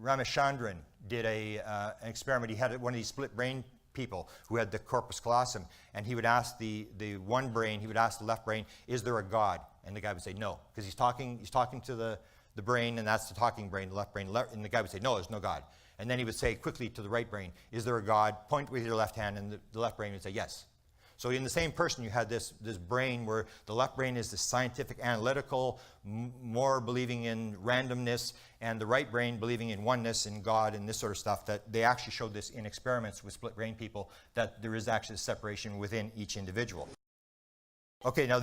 Ramachandran, did an experiment. He had one of these split brain people who had the corpus callosum, and he would ask the one brain, he would ask the left brain, is there a God? And the guy would say no, because he's talking to the brain, and that's the talking brain, the left brain, and the guy would say no, there's no God. And then he would say quickly to the right brain, is there a God? Point with your left hand, and the left brain would say yes. So in the same person, you had this brain where the left brain is the scientific, analytical, more believing in randomness, and the right brain believing in oneness and God and this sort of stuff. That they actually showed this in experiments with split brain people, that there is actually a separation within each individual. Okay, now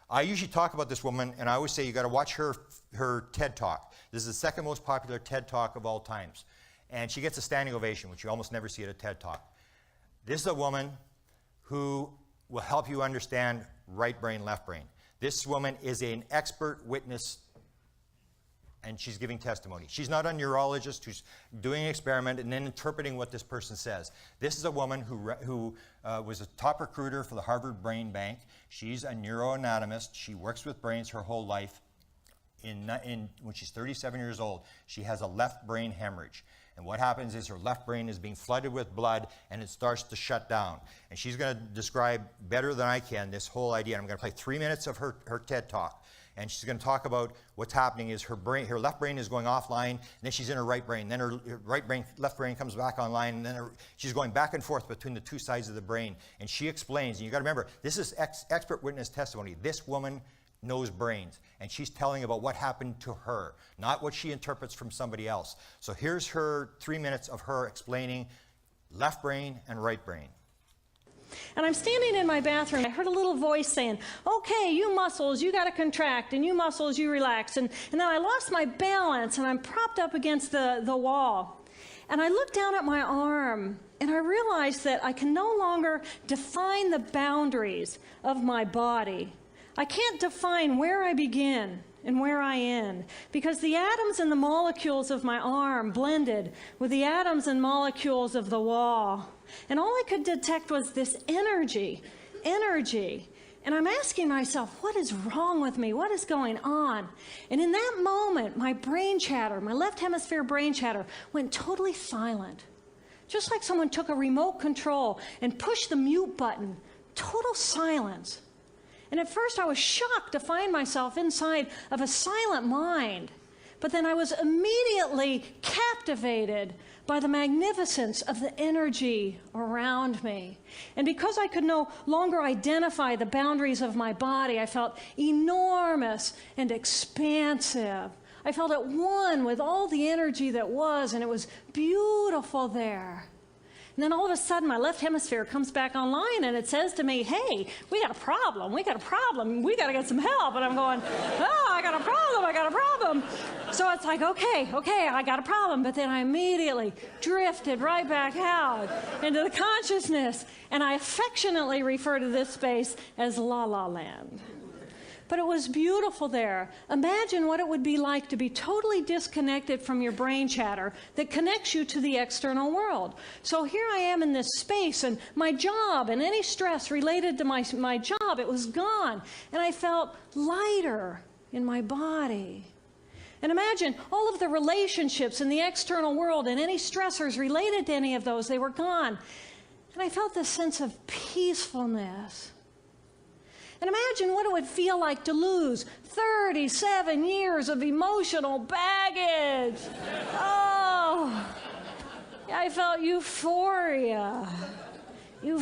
I usually talk about this woman, and I always say you got to watch her TED Talk. This is the second most popular TED Talk of all times, and she gets a standing ovation, which you almost never see at a TED Talk. This is a woman who will help you understand right brain, left brain. This woman is an expert witness, and she's giving testimony. She's not a neurologist who's doing an experiment and then interpreting what this person says. This is a woman who was a top recruiter for the Harvard Brain Bank. She's a neuroanatomist. She works with brains her whole life. When she's 37 years old, she has a left brain hemorrhage. And what happens is her left brain is being flooded with blood, and it starts to shut down. And she's going to describe better than I can this whole idea. I'm going to play 3 minutes of her TED Talk. And she's going to talk about what's happening is her left brain is going offline, and then she's in her right brain. Then her left brain comes back online, and then she's going back and forth between the two sides of the brain. And she explains, and you got to remember, this is expert witness testimony. This woman knows brains, and she's telling about what happened to her, not what she interprets from somebody else. So here's her 3 minutes of her explaining left brain and right brain. And I'm standing in my bathroom. I heard a little voice saying, okay, you muscles, you got to contract, and you muscles, you relax. And then I lost my balance, and I'm propped up against the wall. And I looked down at my arm, and I realized that I can no longer define the boundaries of my body. I can't define where I begin and where I end, because the atoms and the molecules of my arm blended with the atoms and molecules of the wall. And all I could detect was this energy. And I'm asking myself, what is wrong with me? What is going on? And in that moment, my brain chatter, my left hemisphere brain chatter, went totally silent. Just like someone took a remote control and pushed the mute button. Total silence. And at first I was shocked to find myself inside of a silent mind. But then I was immediately captivated by the magnificence of the energy around me. And because I could no longer identify the boundaries of my body, I felt enormous and expansive. I felt at one with all the energy that was, and it was beautiful there. And then all of a sudden, my left hemisphere comes back online, and it says to me, hey, we got a problem, we got to get some help. And I'm going, oh, I got a problem. So it's like, okay, I got a problem. But then I immediately drifted right back out into the consciousness, and I affectionately refer to this space as La La Land. But it was beautiful there. Imagine what it would be like to be totally disconnected from your brain chatter that connects you to the external world. So here I am in this space, and my job and any stress related to my job, it was gone. And I felt lighter in my body. And imagine all of the relationships in the external world and any stressors related to any of those, they were gone. And I felt this sense of peacefulness. And imagine what it would feel like to lose 37 years of emotional baggage. Oh, I felt euphoria. It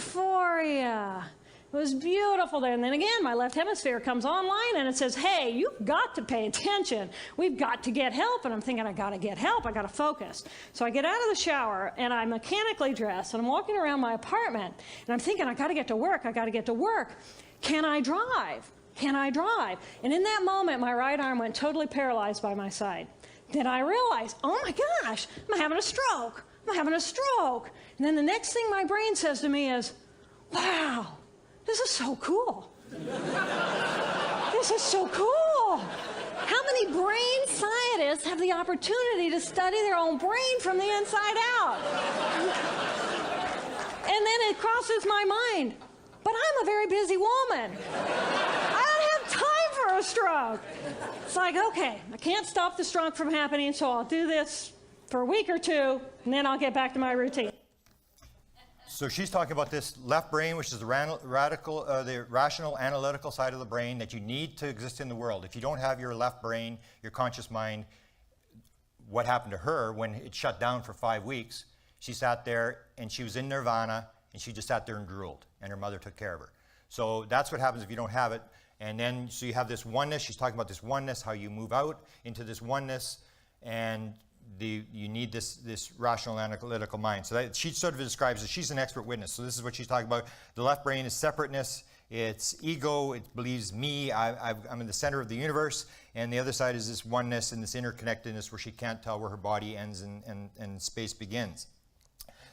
was beautiful there. And then again, my left hemisphere comes online, and it says, hey, you've got to pay attention. We've got to get help. And I'm thinking, I got to get help. I got to focus. So I get out of the shower, and I'm mechanically dressed, and I'm walking around my apartment, and I'm thinking, I got to get to work. Can I drive? And in that moment, my right arm went totally paralyzed by my side. Then I realized, oh my gosh, I'm having a stroke. And then the next thing my brain says to me is, wow, this is so cool. How many brain scientists have the opportunity to study their own brain from the inside out? And then it crosses my mind, but I'm a very busy woman. I don't have time for a stroke. It's like, okay, I can't stop the stroke from happening, so I'll do this for a week or two, and then I'll get back to my routine. So she's talking about this left brain, which is the rational analytical side of the brain that you need to exist in the world. If you don't have your left brain, your conscious mind, what happened to her when it shut down for 5 weeks, she sat there and she was in nirvana, and she just sat there and drooled, and her mother took care of her. So that's what happens if you don't have it. And then, so you have this oneness. She's talking about this oneness, how you move out into this oneness, and you need this rational analytical mind. So that, she sort of describes it. She's an expert witness. So this is what she's talking about. The left brain is separateness. It's ego. It believes me. I'm in the center of the universe. And the other side is this oneness and this interconnectedness where she can't tell where her body ends and space begins.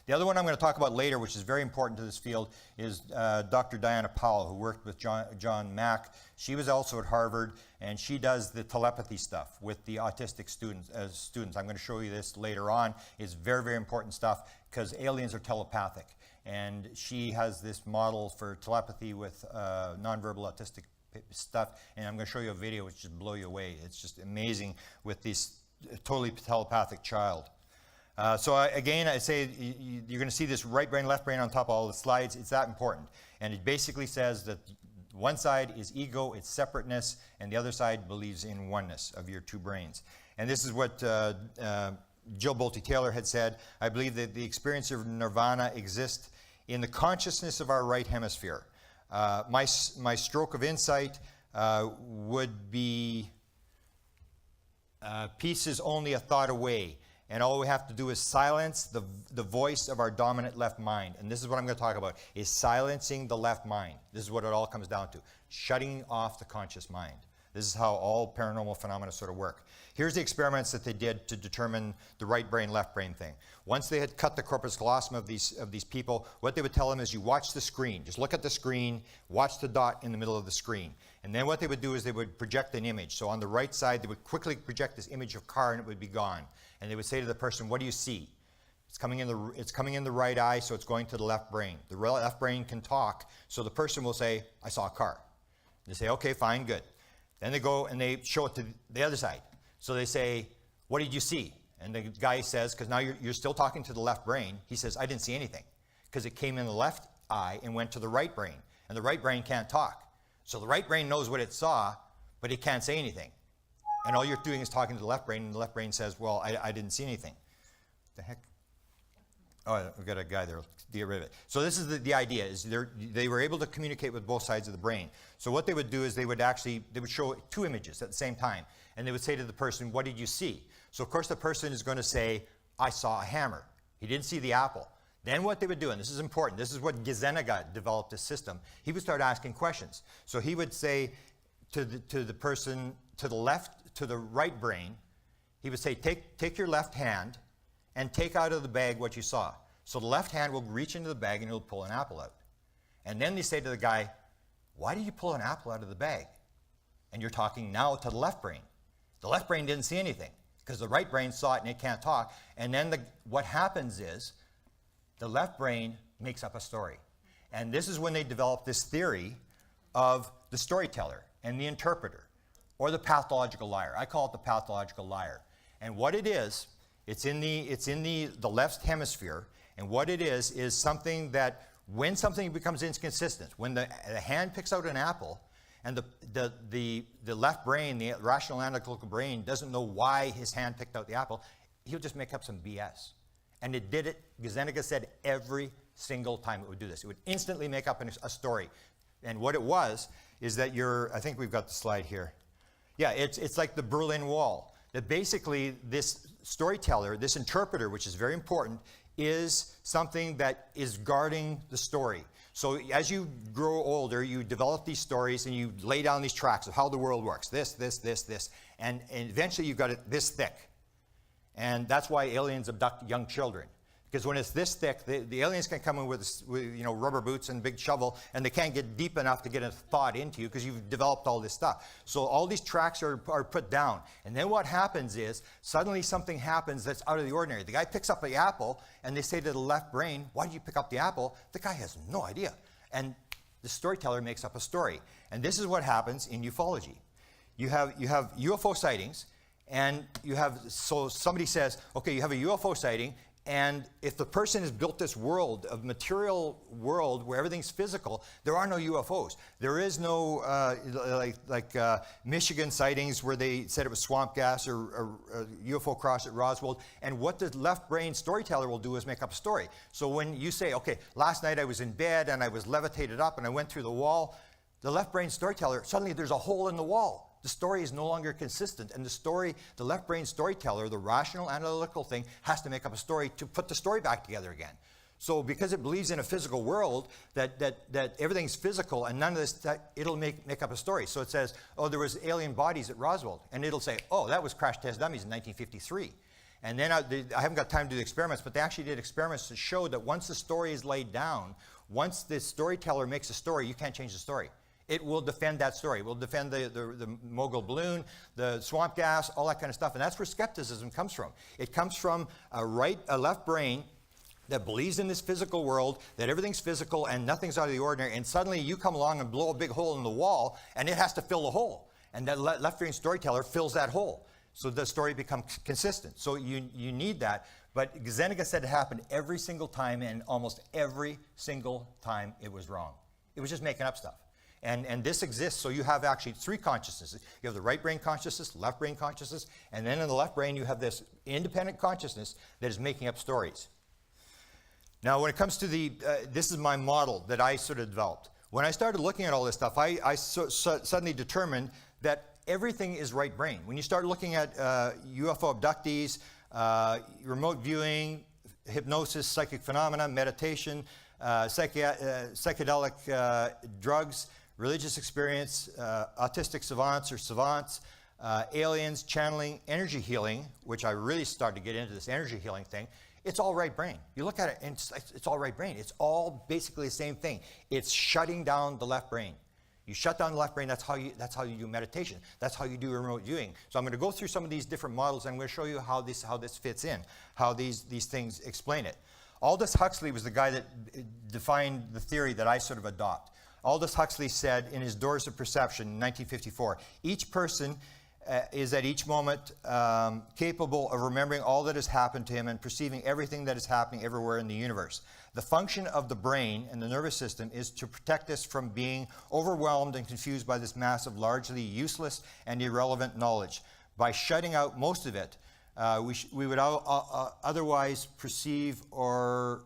The other one I'm going to talk about later, which is very important to this field, is Dr. Diana Powell, who worked with John Mack. She was also at Harvard, and she does the telepathy stuff with the autistic students. I'm going to show you this later on. It's very, very important stuff because aliens are telepathic. And she has this model for telepathy with nonverbal autistic stuff, and I'm going to show you a video which just blow you away. It's just amazing with this totally telepathic child. So again, I say you're going to see this right brain, left brain on top of all the slides. It's that important. And it basically says that one side is ego, it's separateness, and the other side believes in oneness of your two brains. And this is what Jill Bolte Taylor had said. I believe that the experience of nirvana exists in the consciousness of our right hemisphere. My stroke of insight would be peace is only a thought away, and all we have to do is silence the voice of our dominant left mind. And this is what I'm going to talk about, is silencing the left mind. This is what it all comes down to, shutting off the conscious mind. This is how all paranormal phenomena sort of work. Here's the experiments that they did to determine the right brain, left brain thing. Once they had cut the corpus callosum of these people, what they would tell them is you watch the screen. Just look at the screen, watch the dot in the middle of the screen. And then what they would do is they would project an image. So on the right side, they would quickly project this image of a car and it would be gone. And they would say to the person, what do you see? It's coming in the right eye, so it's going to the left brain. The left brain can talk, so the person will say, I saw a car. They say, okay, fine, good. Then they go and they show it to the other side. So they say, what did you see? And the guy says, because now you're still talking to the left brain, he says, I didn't see anything. Because it came in the left eye and went to the right brain. And the right brain can't talk. So the right brain knows what it saw, but it can't say anything. And all you're doing is talking to the left brain, and the left brain says, well, I didn't see anything. What the heck? Oh, we've got a guy there. Get rid of it. So this is the idea, is they were able to communicate with both sides of the brain. So what they would do is they would show two images at the same time. And they would say to the person, what did you see? So of course the person is going to say, I saw a hammer. He didn't see the apple. Then what they would do, and this is important, this is what Gizenega developed this system. He would start asking questions. So he would say to the person to the left, to the right brain, he would say, take your left hand and take out of the bag what you saw. So the left hand will reach into the bag and it'll pull an apple out. And then they say to the guy, why did you pull an apple out of the bag? And you're talking now to the left brain. The left brain didn't see anything because the right brain saw it and it can't talk. And then what happens is the left brain makes up a story. And this is when they developed this theory of the storyteller and the interpreter, or the pathological liar. I call it the pathological liar. And what it is, it's in the left hemisphere. And what it is something that when something becomes inconsistent, when the hand picks out an apple and the left brain, the rational analytical brain, doesn't know why his hand picked out the apple, he'll just make up some BS. And it did it, Gizenega said, every single time it would do this. It would instantly make up a story. And what it was is that I think we've got the slide here. Yeah, it's like the Berlin Wall. That basically this storyteller, this interpreter, which is very important, is something that is guarding the story. So as you grow older, you develop these stories and you lay down these tracks of how the world works. This. And eventually you've got it this thick. And that's why aliens abduct young children. Because when it's this thick, the aliens can come in with rubber boots and a big shovel, and they can't get deep enough to get a thought into you because you've developed all this stuff. So all these tracks are put down. And then what happens is, suddenly something happens that's out of the ordinary. The guy picks up the apple, and they say to the left brain, why did you pick up the apple? The guy has no idea. And the storyteller makes up a story. And this is what happens in ufology. You have UFO sightings, and so somebody says, okay, you have a UFO sighting, and if the person has built this world, of material world where everything's physical, there are no UFOs. There is no, Michigan sightings where they said it was swamp gas or UFO crash at Roswell. And what the left brain storyteller will do is make up a story. So when you say, okay, last night I was in bed and I was levitated up and I went through the wall, the left brain storyteller, suddenly there's a hole in the wall. The story is no longer consistent, and the left brain storyteller, the rational analytical thing, has to make up a story to put the story back together again. So because it believes in a physical world, that everything's physical and none of this, it'll make up a story. So it says, oh, there was alien bodies at Roswell, and it'll say, oh, that was crash test dummies in 1953. And then I haven't got time to do the experiments, but they actually did experiments to show that once the story is laid down, once the storyteller makes a story, you can't change the story. It will defend that story. It will defend the mogul balloon, the swamp gas, all that kind of stuff. And that's where skepticism comes from. It comes from a left brain that believes in this physical world, that everything's physical and nothing's out of the ordinary, and suddenly you come along and blow a big hole in the wall, and it has to fill the hole. And that left brain storyteller fills that hole. So the story becomes consistent. So you need that. But Gizenega said it happened every single time, and almost every single time it was wrong. It was just making up stuff. And this exists, so you have actually three consciousnesses. You have the right brain consciousness, left brain consciousness, and then in the left brain you have this independent consciousness that is making up stories. Now when it comes to this is my model that I sort of developed. When I started looking at all this stuff, I suddenly determined that everything is right brain. When you start looking at UFO abductees, remote viewing, hypnosis, psychic phenomena, meditation, psychedelic drugs, religious experience, autistic savants or savants, aliens, channeling, energy healing, which I really started to get into this energy healing thing. It's all right brain. You look at it and it's all right brain. It's all basically the same thing. It's shutting down the left brain. You shut down the left brain, that's how you do meditation. That's how you do remote viewing. So I'm going to go through some of these different models and I'm going to show you how this fits in, how these things explain it. Aldous Huxley was the guy that defined the theory that I sort of adopt. Aldous Huxley said in his Doors of Perception in 1954, each person is at each moment capable of remembering all that has happened to him and perceiving everything that is happening everywhere in the universe. The function of the brain and the nervous system is to protect us from being overwhelmed and confused by this mass of largely useless and irrelevant knowledge. By shutting out most of it, we would otherwise perceive or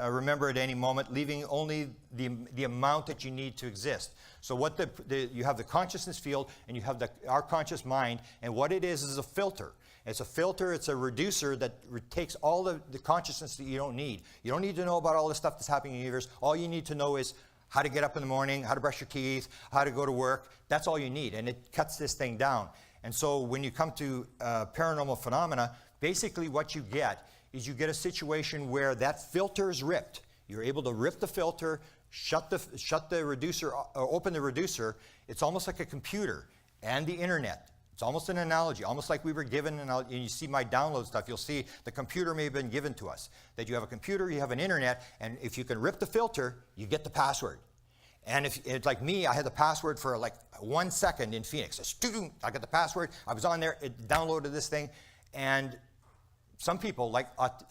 remember at any moment, leaving only the amount that you need to exist. So what you have the consciousness field and you have our conscious mind, and what it is a filter. It's a filter, it's a reducer that takes all the consciousness that you don't need. You don't need to know about all the stuff that's happening in the universe. All you need to know is how to get up in the morning, how to brush your teeth, how to go to work. That's all you need, and it cuts this thing down. And so when you come to paranormal phenomena, basically what you get is you get a situation where that filter is ripped. You're able to rip the filter, shut the reducer, or open the reducer. It's almost like a computer and the internet. It's almost an analogy, almost like we were given, and you see my download stuff, you'll see the computer may have been given to us. That you have a computer, you have an internet, and if you can rip the filter, you get the password. And if it's like me, I had the password for like 1 second in Phoenix. I got the password, I was on there, it downloaded this thing, and some people, like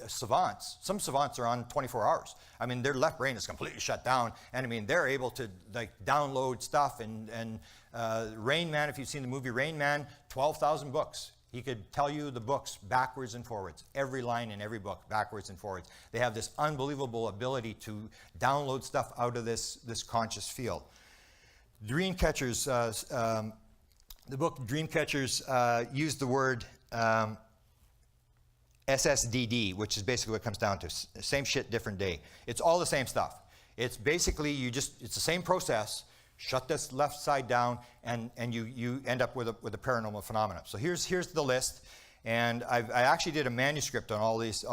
savants, some savants are on 24 hours. I mean, their left brain is completely shut down, and I mean, they're able to like download stuff. And Rain Man, if you've seen the movie Rain Man, 12,000 books. He could tell you the books backwards and forwards, every line in every book backwards and forwards. They have this unbelievable ability to download stuff out of this conscious field. Dreamcatchers, the book Dreamcatchers used the word SSDD, which is basically what it comes down to. Same shit, different day. It's all the same stuff. It's basically, it's the same process. Shut this left side down, and you end up with a paranormal phenomenon. So here's the list, and I actually did a manuscript on all these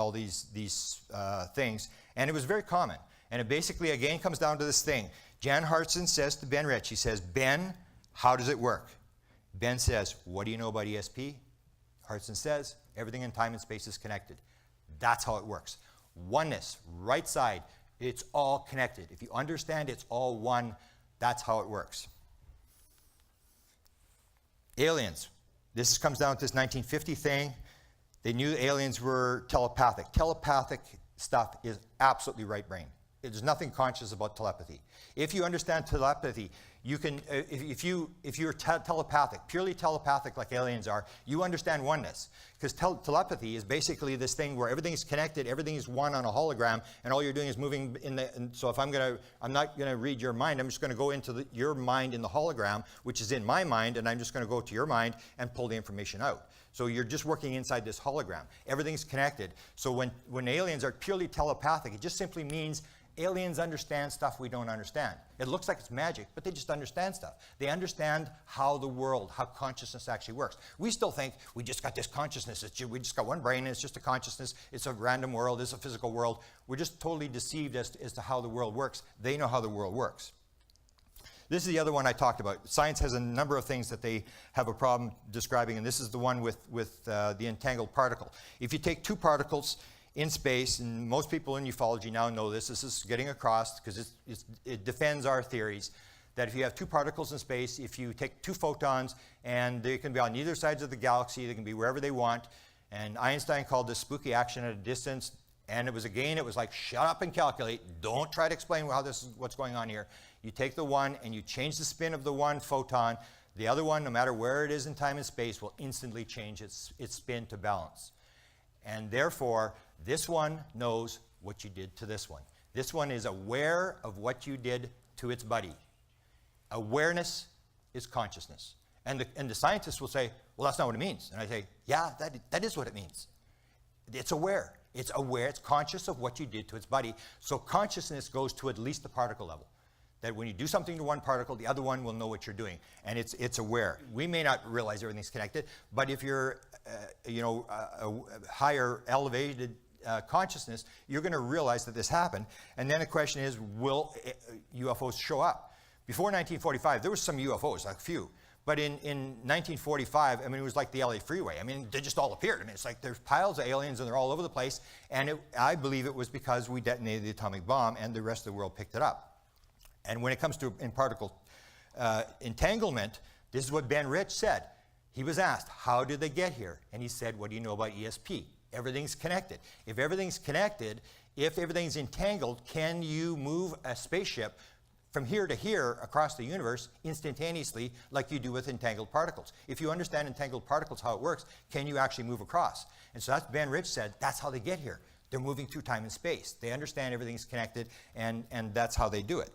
things, and it was very common. And it basically, again, comes down to this thing. Jan Hartson says to Ben Rich, he says, Ben, how does it work? Ben says, what do you know about ESP? Hartson says, everything in time and space is connected. That's how it works. Oneness, right side, it's all connected. If you understand it's all one, that's how it works. Aliens. This comes down to this 1950 thing. They knew aliens were telepathic. Telepathic stuff is absolutely right brain. There's nothing conscious about telepathy. If you understand telepathy, you can, if you're telepathic, purely telepathic like aliens are, you understand oneness. Because telepathy is basically this thing where everything is connected, everything is one on a hologram, and all you're doing is moving so if I'm not gonna read your mind, I'm just gonna go into your mind in the hologram, which is in my mind, and I'm just gonna go to your mind and pull the information out. So you're just working inside this hologram. Everything's connected. So when aliens are purely telepathic, it just simply means aliens understand stuff we don't understand. It looks like it's magic, but they just understand stuff. They understand how consciousness actually works. We still think we just got this consciousness. We just got one brain, and it's just a consciousness. It's a random world. It's a physical world. We're just totally deceived as to how the world works. They know how the world works. This is the other one I talked about. Science has a number of things that they have a problem describing, and this is the one with the entangled particle. If you take two particles in space, and most people in ufology now know this is getting across because it defends our theories, that if you have two particles in space, if you take two photons, and they can be on either sides of the galaxy, they can be wherever they want, and Einstein called this spooky action at a distance. And it was like, shut up and calculate. Don't try to explain how this is what's going on here. You take the one and you change the spin of the one photon. The other one, no matter where it is in time and space, will instantly change its spin to balance. And therefore, this one knows what you did to this one. This one is aware of what you did to its buddy. Awareness is consciousness. And the scientists will say, well, that's not what it means. And I say, yeah, that is what it means. It's aware. It's aware. It's conscious of what you did to its buddy. So consciousness goes to at least the particle level. That when you do something to one particle, the other one will know what you're doing. And it's aware. We may not realize everything's connected, but if you're a higher elevated consciousness, you're going to realize that this happened. And then the question is, will UFOs show up? Before 1945, there was some UFOs, like a few. But in 1945, I mean, it was like the LA freeway. I mean, they just all appeared. I mean, it's like there's piles of aliens and they're all over the place. And I believe it was because we detonated the atomic bomb and the rest of the world picked it up. And when it comes to particle entanglement, this is what Ben Rich said. He was asked, how did they get here? And he said, what do you know about ESP? Everything's connected. If everything's connected, if everything's entangled, can you move a spaceship from here to here across the universe instantaneously like you do with entangled particles? If you understand entangled particles, how it works, can you actually move across? And so that's Ben Rich said, that's how they get here. They're moving through time and space. They understand everything's connected, and that's how they do it.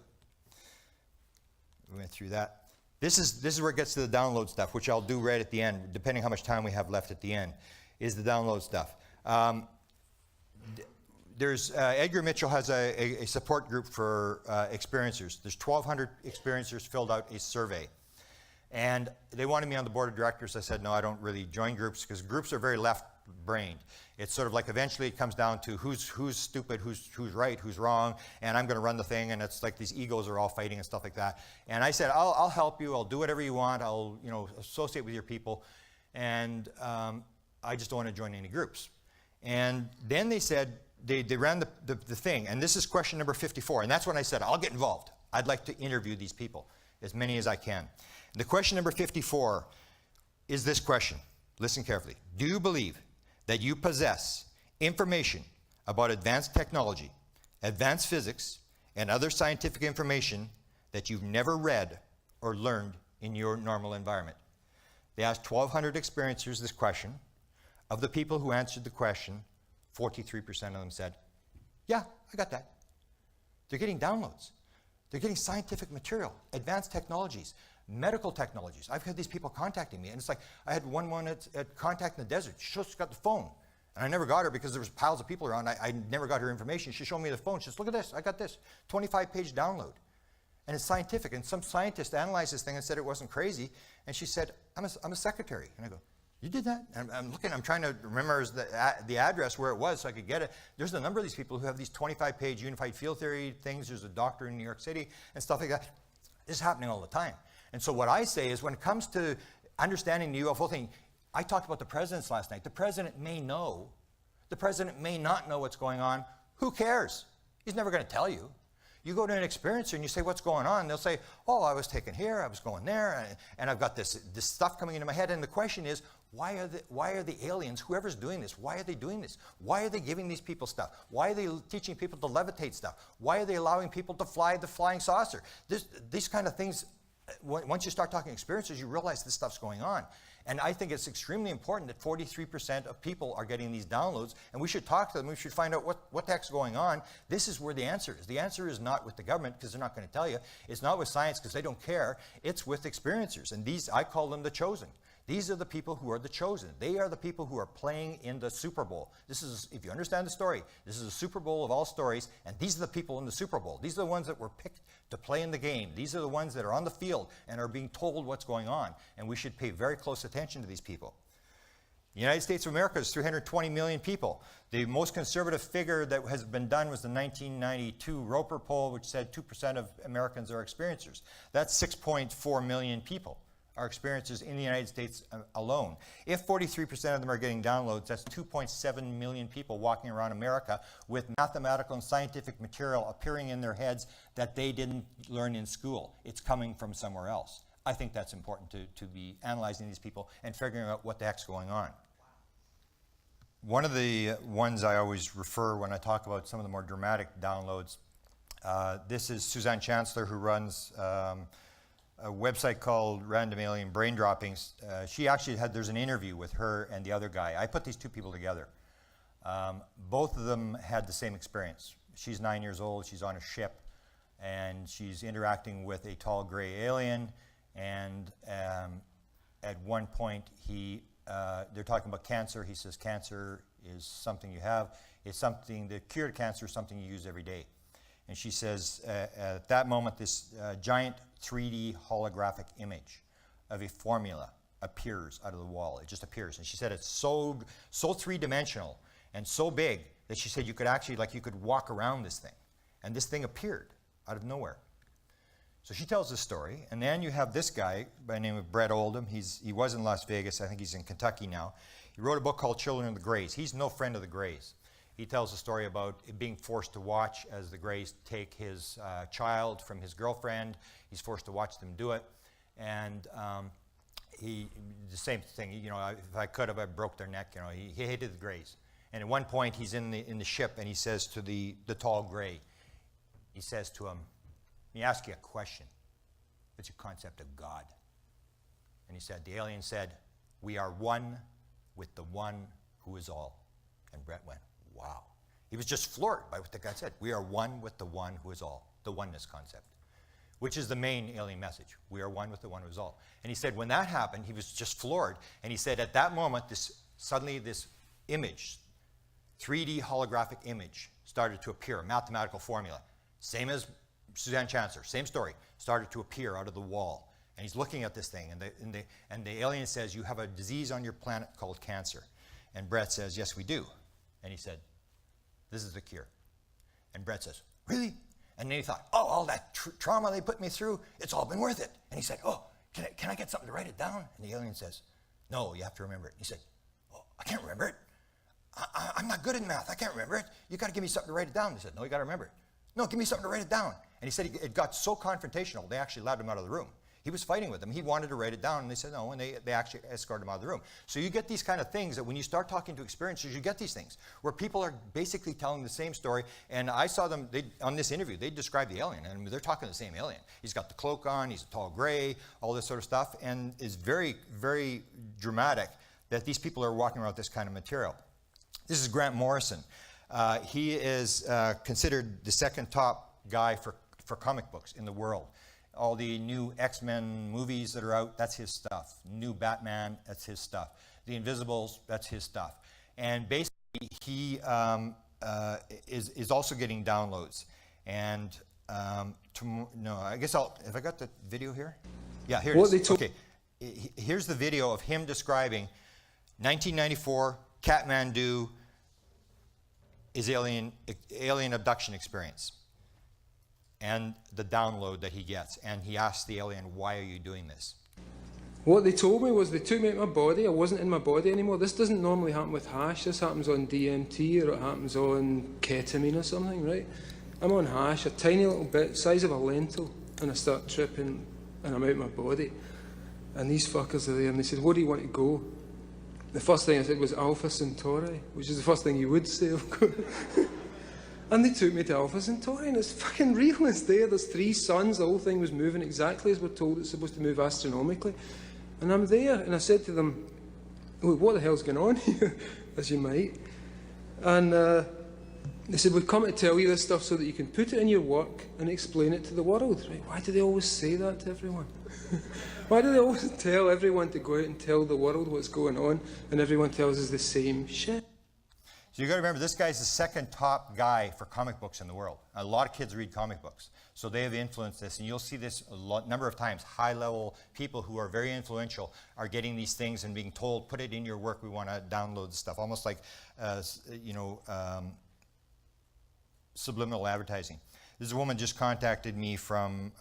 We went through that. This is where it gets to the download stuff, which I'll do right at the end, depending how much time we have left at the end, is the download stuff. Edgar Mitchell has a support group for experiencers. There's 1,200 experiencers filled out a survey. And they wanted me on the board of directors. I said, no, I don't really join groups, because groups are very left-brained. It's sort of like eventually it comes down to who's stupid, who's right, who's wrong, and I'm going to run the thing, and it's like these egos are all fighting and stuff like that. And I said, I'll help you. I'll do whatever you want. I'll associate with your people. And I just don't want to join any groups. And then they said, they ran the thing, and this is question number 54, and that's when I said, I'll get involved. I'd like to interview these people, as many as I can. The question number 54 is this question. Listen carefully. Do you believe that you possess information about advanced technology, advanced physics, and other scientific information that you've never read or learned in your normal environment? They asked 1,200 experiencers this question. Of the people who answered the question, 43% of them said, yeah, I got that. They're getting downloads. They're getting scientific material, advanced technologies, medical technologies. I've had these people contacting me, and it's like, I had one at Contact in the Desert. She just got the phone. And I never got her because there was piles of people around. I never got her information. She showed me the phone. She says, look at this, I got this. 25-page download. And it's scientific. And some scientist analyzed this thing and said it wasn't crazy. And she said, I'm a secretary. And I go, you did that? And I'm looking, I'm trying to remember the address where it was so I could get it. There's a number of these people who have these 25-page unified field theory things. There's a doctor in New York City and stuff like that. This is happening all the time. And so what I say is, when it comes to understanding the UFO thing, I talked about the presidents last night. The president may know. The president may not know what's going on. Who cares? He's never going to tell you. You go to an experiencer and you say, what's going on? They'll say, oh, I was taken here, I was going there, and I've got this stuff coming into my head. And the question is, why are the aliens, whoever's doing this, why are they doing this? Why are they giving these people stuff? Why are they teaching people to levitate stuff? Why are they allowing people to fly the flying saucer? These kind of things, once you start talking experiences, you realize this stuff's going on. And I think it's extremely important that 43% of people are getting these downloads, and we should talk to them. We should find out what the heck's going on. This is where the answer is. The answer is not with the government, because they're not going to tell you. It's not with science, because they don't care. It's with experiencers, and these, I call them the chosen. These are the people who are the chosen. They are the people who are playing in the Super Bowl. This is, if you understand the story, this is a Super Bowl of all stories, and these are the people in the Super Bowl. These are the ones that were picked to play in the game. These are the ones that are on the field and are being told what's going on, and we should pay very close attention to these people. The United States of America is 320 million people. The most conservative figure that has been done was the 1992 Roper poll, which said 2% of Americans are experiencers. That's 6.4 million people are experiencers in the United States alone. If 43% of them are getting downloads, that's 2.7 million people walking around America with mathematical and scientific material appearing in their heads that they didn't learn in school. It's coming from somewhere else. I think that's important to be analyzing these people and figuring out what the heck's going on. One of the ones I always refer when I talk about some of the more dramatic downloads, this is Suzanne Chancellor, who runs a website called Random Alien Brain Droppings. She actually there's an interview with her and the other guy. I put these two people together. Both of them had the same experience. She's 9 years old, she's on a ship, and she's interacting with a tall gray alien, and at one point they're talking about cancer. He says cancer is something you have. It's something, the cure to cancer is something you use every day. And she says at that moment this giant 3D holographic image of a formula appears out of the wall. It just appears. And she said it's so three-dimensional and so big that she said you could actually, like, you could walk around this thing. And this thing appeared out of nowhere. So she tells this story, and then you have this guy by the name of Brett Oldham. He was in Las Vegas. I think he's in Kentucky now. He wrote a book called Children of the Greys. He's no friend of the Greys. He tells a story about being forced to watch as the Greys take his child from his girlfriend. He's forced to watch them do it. And the same thing, you know, if I could have, I broke their neck. You know, he hated the Greys. And at one point, he's in the ship, and he says to the tall Grey, he says to him, "Let me ask you a question. What's your concept of God?" And he said, the alien said, "We are one with the one who is all." And Brett went, wow. He was just floored by what the guy said. We are one with the one who is all, the oneness concept, which is the main alien message. We are one with the one who is all. And he said when that happened, he was just floored. And he said at that moment, suddenly this image, 3D holographic image, started to appear, a mathematical formula. Same as Suzanne Chancellor, same story, started to appear out of the wall. And he's looking at this thing, and the alien says, "You have a disease on your planet called cancer." And Brett says, "Yes, we do." And he said, "This is the cure." And Brett says, "Really?" And then he thought, "Oh, all that trauma they put me through, it's all been worth it." And he said, "Oh, can I get something to write it down?" And the alien says, "No, you have to remember it." He said, "Oh, I can't remember it. I'm not good in math. I can't remember it. You got to give me something to write it down." He said, "No, you got to remember it." "No, give me something to write it down." And he said it got so confrontational, they actually allowed him out of the room. He was fighting with them. He wanted to write it down, and they said no, and they actually escorted him out of the room. So you get these kind of things that when you start talking to experiencers, you get these things where people are basically telling the same story. And I saw them, on this interview, they describe the alien, and they're talking the same alien. He's got the cloak on, he's a tall gray, all this sort of stuff, and it's very, very dramatic that these people are walking around with this kind of material. This is Grant Morrison. He is considered the second top guy for comic books in the world. All the new X-Men movies that are out, that's his stuff. New Batman, that's his stuff. The Invisibles, that's his stuff. And basically, he is also getting downloads. And I guess if I got the video here? Yeah, here it is. Okay, here's the video of him describing 1994, Kathmandu, his alien abduction experience, and the download that he gets. And he asks the alien, "Why are you doing this?" What they told me was they took me out of my body. I wasn't in my body anymore. This doesn't normally happen with hash. This happens on DMT, or it happens on ketamine or something, right? I'm on hash, a tiny little bit, size of a lentil, and I start tripping, and I'm out of my body. And these fuckers are there, and they said, "Where do you want to go?" The first thing I said was Alpha Centauri, which is the first thing you would say, of course. And they took me to Alpha Centauri, and it's fucking real. It's there. There's 3 suns. The whole thing was moving exactly as we're told it's supposed to move astronomically. And I'm there, and I said to them, "Look, what the hell's going on here?" As you might. And they said, "We've come to tell you this stuff so that you can put it in your work and explain it to the world." Right? Why do they always say that to everyone? Why do they always tell everyone to go out and tell the world what's going on, and everyone tells us the same shit? So you got to remember, this guy's the second top guy for comic books in the world. A lot of kids read comic books, so they have influenced this, and you'll see this a number of times. High-level people who are very influential are getting these things and being told, "Put it in your work. We want to download stuff," almost like subliminal advertising. This woman just contacted me from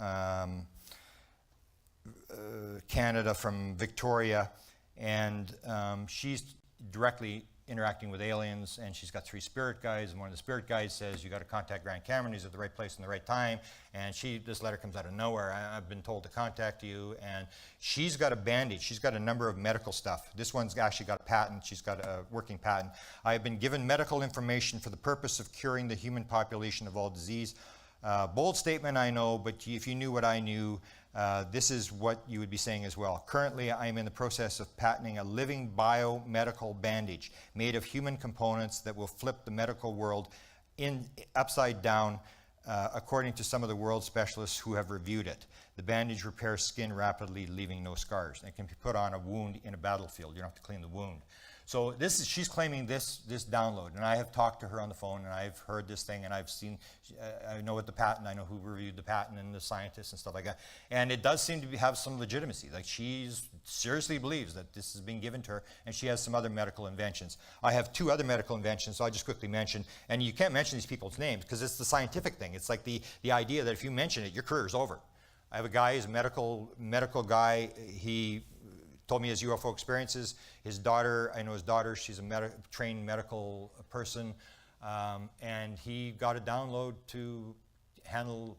Canada, from Victoria, and she's directly interacting with aliens, and she's got 3 spirit guides, and one of the spirit guides says, you got to contact Grant Cameron, he's at the right place in the right time, and this letter comes out of nowhere, I've been told to contact you, and she's got a bandage, she's got a number of medical stuff. This one's actually got a patent, she's got a working patent. I have been given medical information for the purpose of curing the human population of all disease. Bold statement, I know, but if you knew what I knew, this is what you would be saying as well. Currently, I am in the process of patenting a living biomedical bandage made of human components that will flip the medical world upside down, according to some of the world specialists who have reviewed it. The bandage repairs skin rapidly, leaving no scars. And it can be put on a wound in a battlefield. You don't have to clean the wound. So she's claiming this download, and I have talked to her on the phone, and I've heard this thing, and I've seen, I know what the patent, I know who reviewed the patent, and the scientists and stuff like that. And it does seem to have some legitimacy. Like, she seriously believes that this is being given to her, and she has some other medical inventions. I have 2 other medical inventions, so I'll just quickly mention, and you can't mention these people's names, because it's the scientific thing. It's like the idea that if you mention it, your career's over. I have a guy, he's a medical guy, he told me his UFO experiences. His daughter, I know his daughter, she's a trained medical person, and he got a download to handle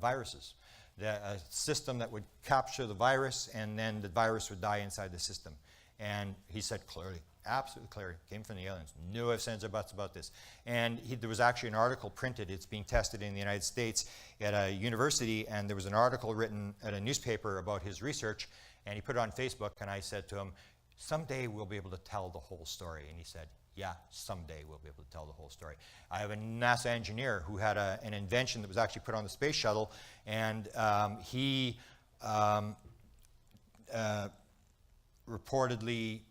viruses. A system that would capture the virus, and then the virus would die inside the system. And he said clearly, absolutely clear, came from the aliens, no ifs, ands, or buts about this. And there was actually an article printed, it's being tested in the United States at a university, and there was an article written at a newspaper about his research, and he put it on Facebook, and I said to him, someday we'll be able to tell the whole story. And he said, yeah, someday we'll be able to tell the whole story. I have a NASA engineer who had an invention that was actually put on the space shuttle, and he reportedly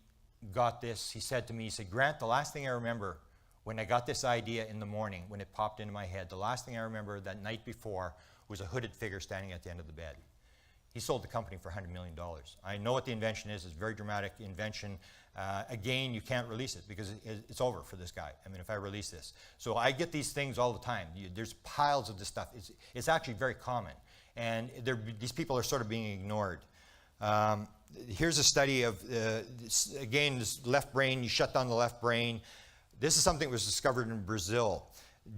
got this. He said to me, he said, Grant, the last thing I remember when I got this idea in the morning, when it popped into my head, the last thing I remember that night before was a hooded figure standing at the end of the bed. He sold the company for $100 million. I know what the invention is. It's a very dramatic invention. Again, you can't release it because it's over for this guy. I mean, if I release this. So I get these things all the time. There's piles of this stuff. It's actually very common. And these people are sort of being ignored. Here's a study of, again, this left brain. You shut down the left brain. This is something that was discovered in Brazil,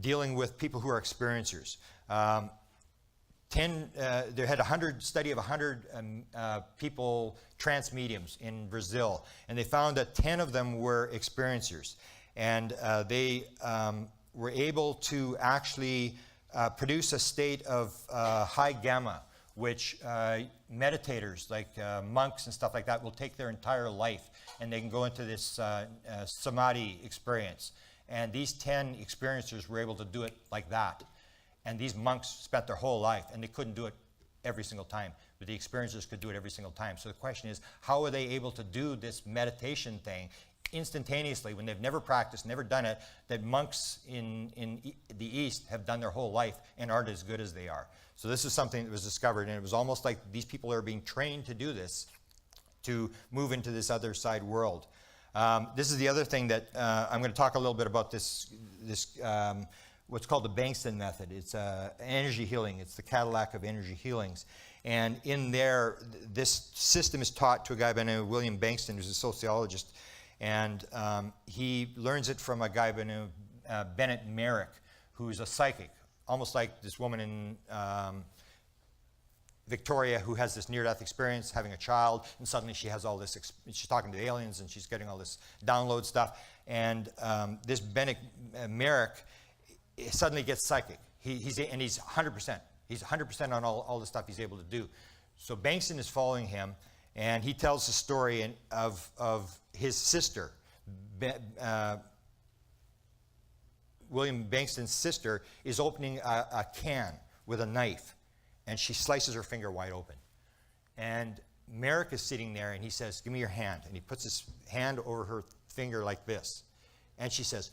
dealing with people who are experiencers. They had a study of 100 people, trance mediums in Brazil, and they found that 10 of them were experiencers. And they were able to actually produce a state of high gamma, which meditators like monks and stuff like that will take their entire life, and they can go into this samadhi experience. And these 10 experiencers were able to do it like that. And these monks spent their whole life, and they couldn't do it every single time, but the experiencers could do it every single time. So the question is, how are they able to do this meditation thing instantaneously when they've never practiced, never done it, that monks in the East have done their whole life and aren't as good as they are? So this is something that was discovered, and it was almost like these people are being trained to do this, to move into this other side world. This is the other thing that I'm going to talk a little bit about this what's called the Bankston method. It's energy healing. It's the Cadillac of energy healings. And in there, this system is taught to a guy by the name of William Bankston, who's a sociologist. And he learns it from a guy by the name of Bennett Merrick, who's a psychic, almost like this woman in Victoria who has this near-death experience, having a child, and suddenly she has all this, she's talking to the aliens, and she's getting all this download stuff. And this Bennett Merrick suddenly gets psychic. He's 100%. He's 100% on all the stuff he's able to do. So Bankston is following him, and he tells the story of his sister. William Bankston's sister is opening a can with a knife, and she slices her finger wide open. And Merrick is sitting there, and he says, "Give me your hand." And he puts his hand over her finger like this. And she says,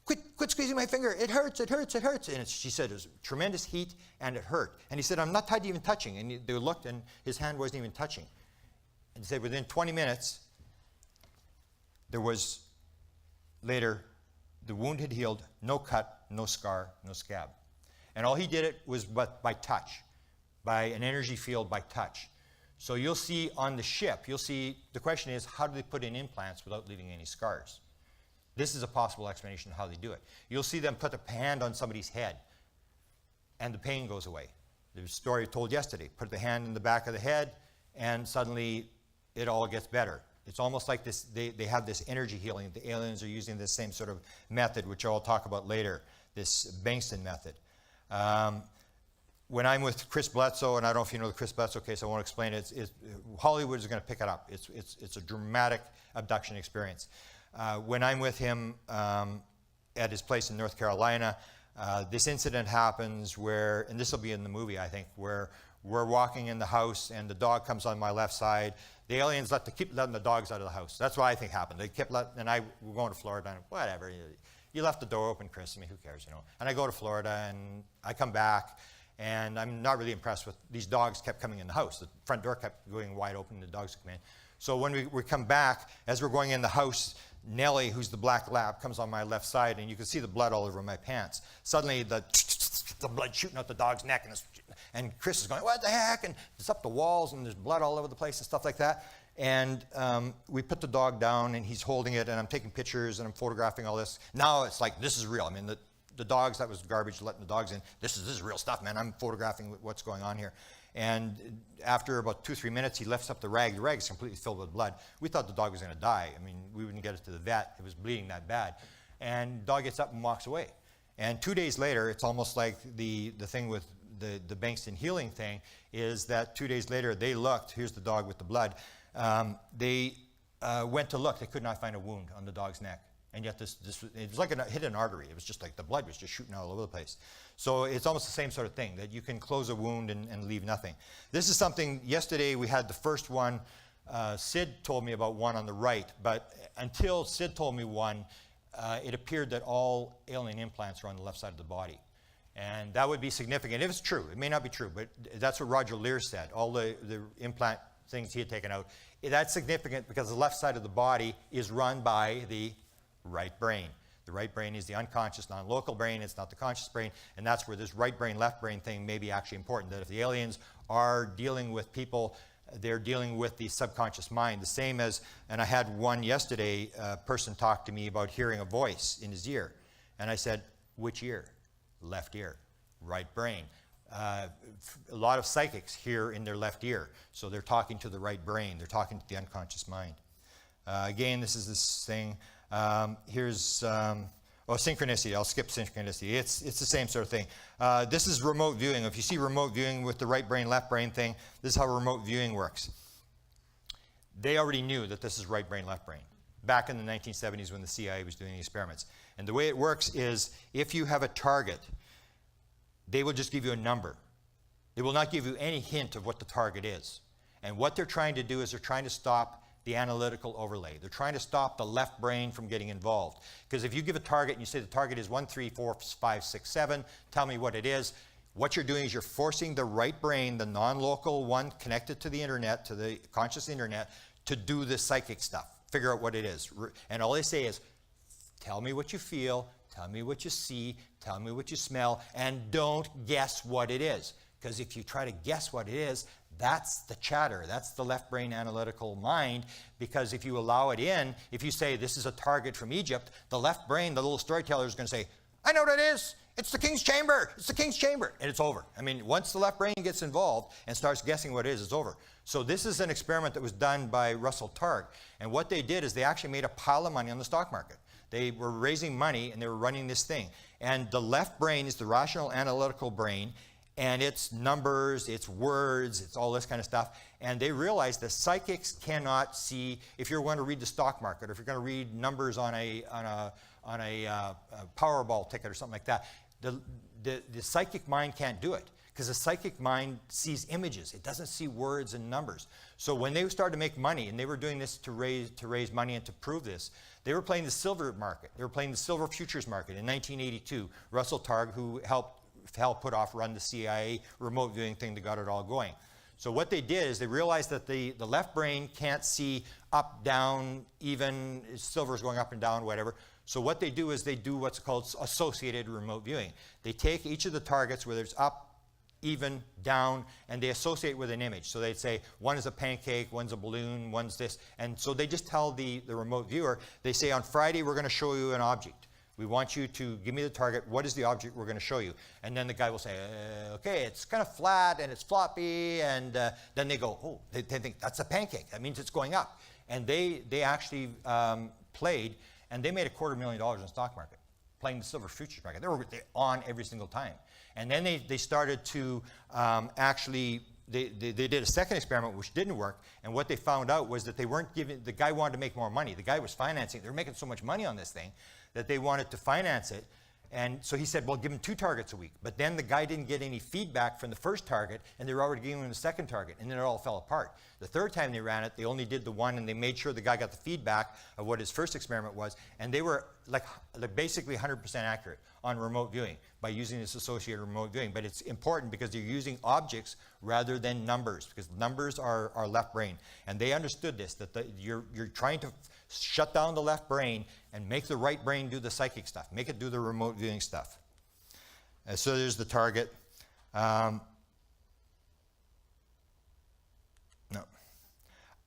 Quit squeezing my finger. It hurts, it hurts, it hurts. And she said it was tremendous heat, and it hurt. And he said, "I'm not even touching." And they looked, and his hand wasn't even touching. And he said within 20 minutes, there was, later, the wound had healed, no cut, no scar, no scab. And all he did it was by touch, by an energy field, by touch. So you'll see on the ship, the question is, how do they put in implants without leaving any scars? This is a possible explanation of how they do it. You'll see them put a hand on somebody's head, and the pain goes away. There's a story told yesterday. Put the hand in the back of the head, and suddenly it all gets better. It's almost like this, they have this energy healing. The aliens are using this same sort of method, which I'll talk about later, this Bankston method. When I'm with Chris Bledsoe, and I don't know if you know the Chris Bledsoe case, I won't explain it. Hollywood is going to pick it up. It's a dramatic abduction experience. When I'm with him at his place in North Carolina, this incident happens where, and this will be in the movie, I think, where we're walking in the house and the dog comes on my left side. The aliens keep letting the dogs out of the house. That's what I think happened. They kept letting, and we're going to Florida, and whatever. You left the door open, Chris. I mean, who cares, you know? And I go to Florida, and I come back, and I'm not really impressed with these dogs kept coming in the house. The front door kept going wide open, and the dogs would come in. So when we come back, as we're going in the house, Nellie, who's the black lab, comes on my left side, and you can see the blood all over my pants. Suddenly, the blood shooting out the dog's neck, and Chris is going, what the heck? And it's up the walls, and there's blood all over the place and stuff like that. And we put the dog down, and he's holding it, and I'm taking pictures, and I'm photographing all this. Now it's like, this is real. I mean, the dogs, that was garbage, letting the dogs in. This is real stuff, man. I'm photographing what's going on here. And after about 2-3 minutes, he lifts up the rag. The rag is completely filled with blood. We thought the dog was going to die. I mean, we wouldn't get it to the vet. It was bleeding that bad. And the dog gets up and walks away. And 2 days later, it's almost like the thing with the Bankston healing thing is that 2 days later, they looked. Here's the dog with the blood. They went to look. They could not find a wound on the dog's neck. And yet it was like it hit an artery. It was just like the blood was just shooting all over the place. So it's almost the same sort of thing, that you can close a wound and leave nothing. This is something, yesterday we had the first one. Sid told me about one on the right, but until Sid told me one, it appeared that all alien implants are on the left side of the body. And that would be significant. If it's true, it may not be true, but that's what Roger Lear said. All the implant things he had taken out. That's significant because the left side of the body is run by the right brain. The right brain is the unconscious, non-local brain. It's not the conscious brain. And that's where this right brain, left brain thing may be actually important. That if the aliens are dealing with people, they're dealing with the subconscious mind. The same as, and I had one yesterday, a person talked to me about hearing a voice in his ear. And I said, which ear? Left ear. Right brain. A lot of psychics hear in their left ear. So they're talking to the right brain. They're talking to the unconscious mind. Again, this is this thing. Here's synchronicity. I'll skip synchronicity. It's the same sort of thing. This is remote viewing. If you see remote viewing with the right brain, left brain thing, this is how remote viewing works. They already knew that this is right brain, left brain, back in the 1970s when the CIA was doing the experiments. And the way it works is if you have a target, they will just give you a number. They will not give you any hint of what the target is. And what they're trying to do is they're trying to stop the analytical overlay. They're trying to stop the left brain from getting involved. Because if you give a target and you say the target is 1, 3, 4, 5, 6, 7, tell me what it is. What you're doing is you're forcing the right brain, the non-local one connected to the internet, to the conscious internet, to do the psychic stuff. Figure out what it is. And all they say is, tell me what you feel, tell me what you see, tell me what you smell, and don't guess what it is. Because if you try to guess what it is, that's the chatter. That's the left brain analytical mind. Because if you allow it in, if you say this is a target from Egypt, the left brain, the little storyteller, is going to say, I know what it is. It's the king's chamber. It's the king's chamber. And it's over. I mean, once the left brain gets involved and starts guessing what it is, it's over. So this is an experiment that was done by Russell Targ. And what they did is they actually made a pile of money on the stock market. They were raising money and they were running this thing. And the left brain is the rational analytical brain. And it's numbers, it's words, it's all this kind of stuff. And they realized that psychics cannot see, if you're going to read the stock market, or if you're going to read numbers on a Powerball ticket or something like that, the psychic mind can't do it. Because the psychic mind sees images. It doesn't see words and numbers. So when they started to make money, and they were doing this to raise money and to prove this, they were playing the silver market. They were playing the silver futures market in 1982. Russell Targ, who helped run the CIA remote viewing thing that got it all going. So what they did is they realized that the left brain can't see up, down, even, silver's going up and down, whatever. So what they do is they do what's called associated remote viewing. They take each of the targets, whether it's up, even, down, and they associate with an image. So they'd say, one is a pancake, one's a balloon, one's this. And so they just tell the remote viewer, they say, on Friday, we're going to show you an object. We want you to give me the target. What is the object we're going to show you? And then the guy will say, okay, it's kind of flat and it's floppy. And then they go, oh, they think that's a pancake. That means it's going up. And they actually played, and they made $250,000 in the stock market, playing the silver futures market. They were on every single time. And then they started to actually, they did a second experiment which didn't work, and what they found out was that they weren't giving, the guy wanted to make more money. The guy was financing it. They were making so much money on this thing that they wanted to finance it. And so he said, well, give him 2 targets a week. But then the guy didn't get any feedback from the first target, and they were already giving him the second target, and then it all fell apart. The third time they ran it, they only did the one, and they made sure the guy got the feedback of what his first experiment was, and they were like basically 100% accurate on remote viewing by using this associated remote viewing. But it's important because they're using objects rather than numbers, because numbers are left brain. And they understood this, that you're trying to shut down the left brain and make the right brain do the psychic stuff, make it do the remote viewing stuff. So there's the target. No.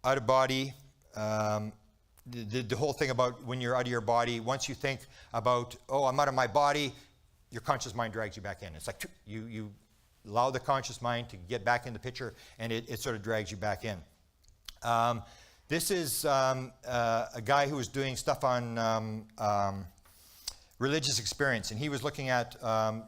Out of body. The whole thing about when you're out of your body, once you think about, oh, I'm out of my body, your conscious mind drags you back in. It's like you allow the conscious mind to get back in the picture, and it sort of drags you back in. This is a guy who was doing stuff on religious experience, and he was looking at,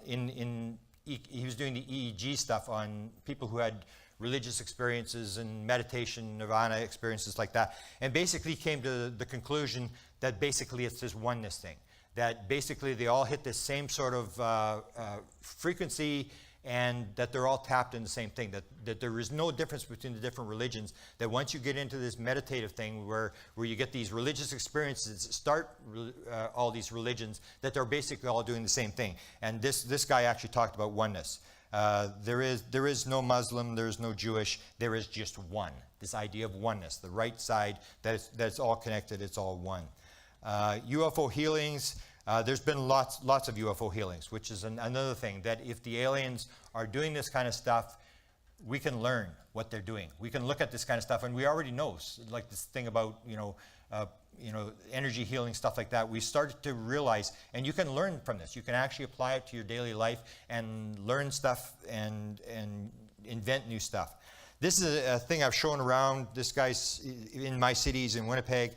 he was doing the EEG stuff on people who had religious experiences and meditation, nirvana experiences like that, and basically came to the conclusion that basically it's this oneness thing, that basically they all hit this same sort of frequency, and that they're all tapped in the same thing, that there is no difference between the different religions, that once you get into this meditative thing where you get these religious experiences that start all these religions, that they're basically all doing the same thing. And this guy actually talked about oneness. There is no Muslim, there is no Jewish, there is just one. This idea of oneness, the right side, that it's all connected, it's all one. UFO healings. There's been lots of UFO healings, which is another thing, that if the aliens are doing this kind of stuff, we can learn what they're doing. We can look at this kind of stuff, and we already know, like this thing about, energy healing, stuff like that. We started to realize, and you can learn from this. You can actually apply it to your daily life and learn stuff and invent new stuff. This is a thing I've shown around. This guy's in my cities in Winnipeg.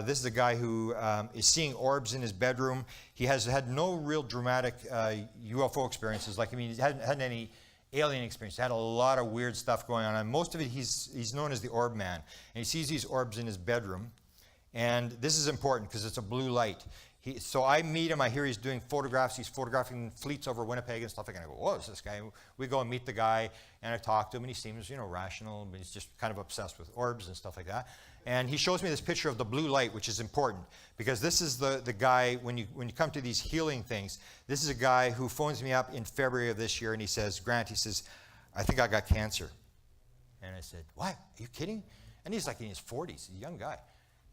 This is a guy who is seeing orbs in his bedroom. He has had no real dramatic UFO experiences. He hadn't had any alien experience. He had a lot of weird stuff going on. And most of it, he's known as the orb man. And he sees these orbs in his bedroom. And this is important because it's a blue light. So I meet him. I hear he's doing photographs. He's photographing fleets over Winnipeg and stuff like that. And I go, whoa, is this guy? We go and meet the guy, and I talk to him, and he seems, rational, but he's just kind of obsessed with orbs and stuff like that. And he shows me this picture of the blue light, which is important, because this is the guy, when you come to these healing things, this is a guy who phones me up in February of this year, and he says, Grant, he says, I think I got cancer. And I said, what? Are you kidding? And he's like in his 40s, he's a young guy.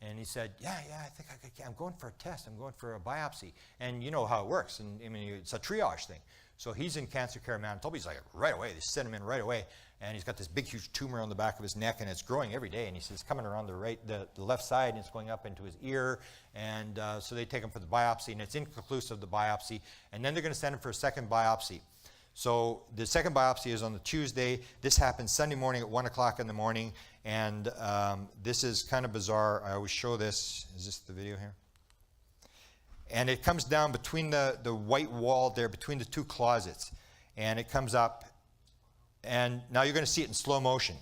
And he said, yeah, I think I'm going for a test. I'm going for a biopsy. And you know how it works. And I mean, it's a triage thing. So he's in cancer care in Manitoba. He's like, right away. They send him in right away. And he's got this big, huge tumor on the back of his neck, and it's growing every day. And he says it's coming around the left side, and it's going up into his ear. And so they take him for the biopsy, and it's inconclusive, the biopsy. And then they're going to send him for a second biopsy. So the second biopsy is on the Tuesday. This happens Sunday morning at 1 o'clock in the morning. And this is kind of bizarre. I always show this. Is this the video here? And it comes down between the white wall there, between the two closets. And it comes up. And now you're going to see it in slow motion.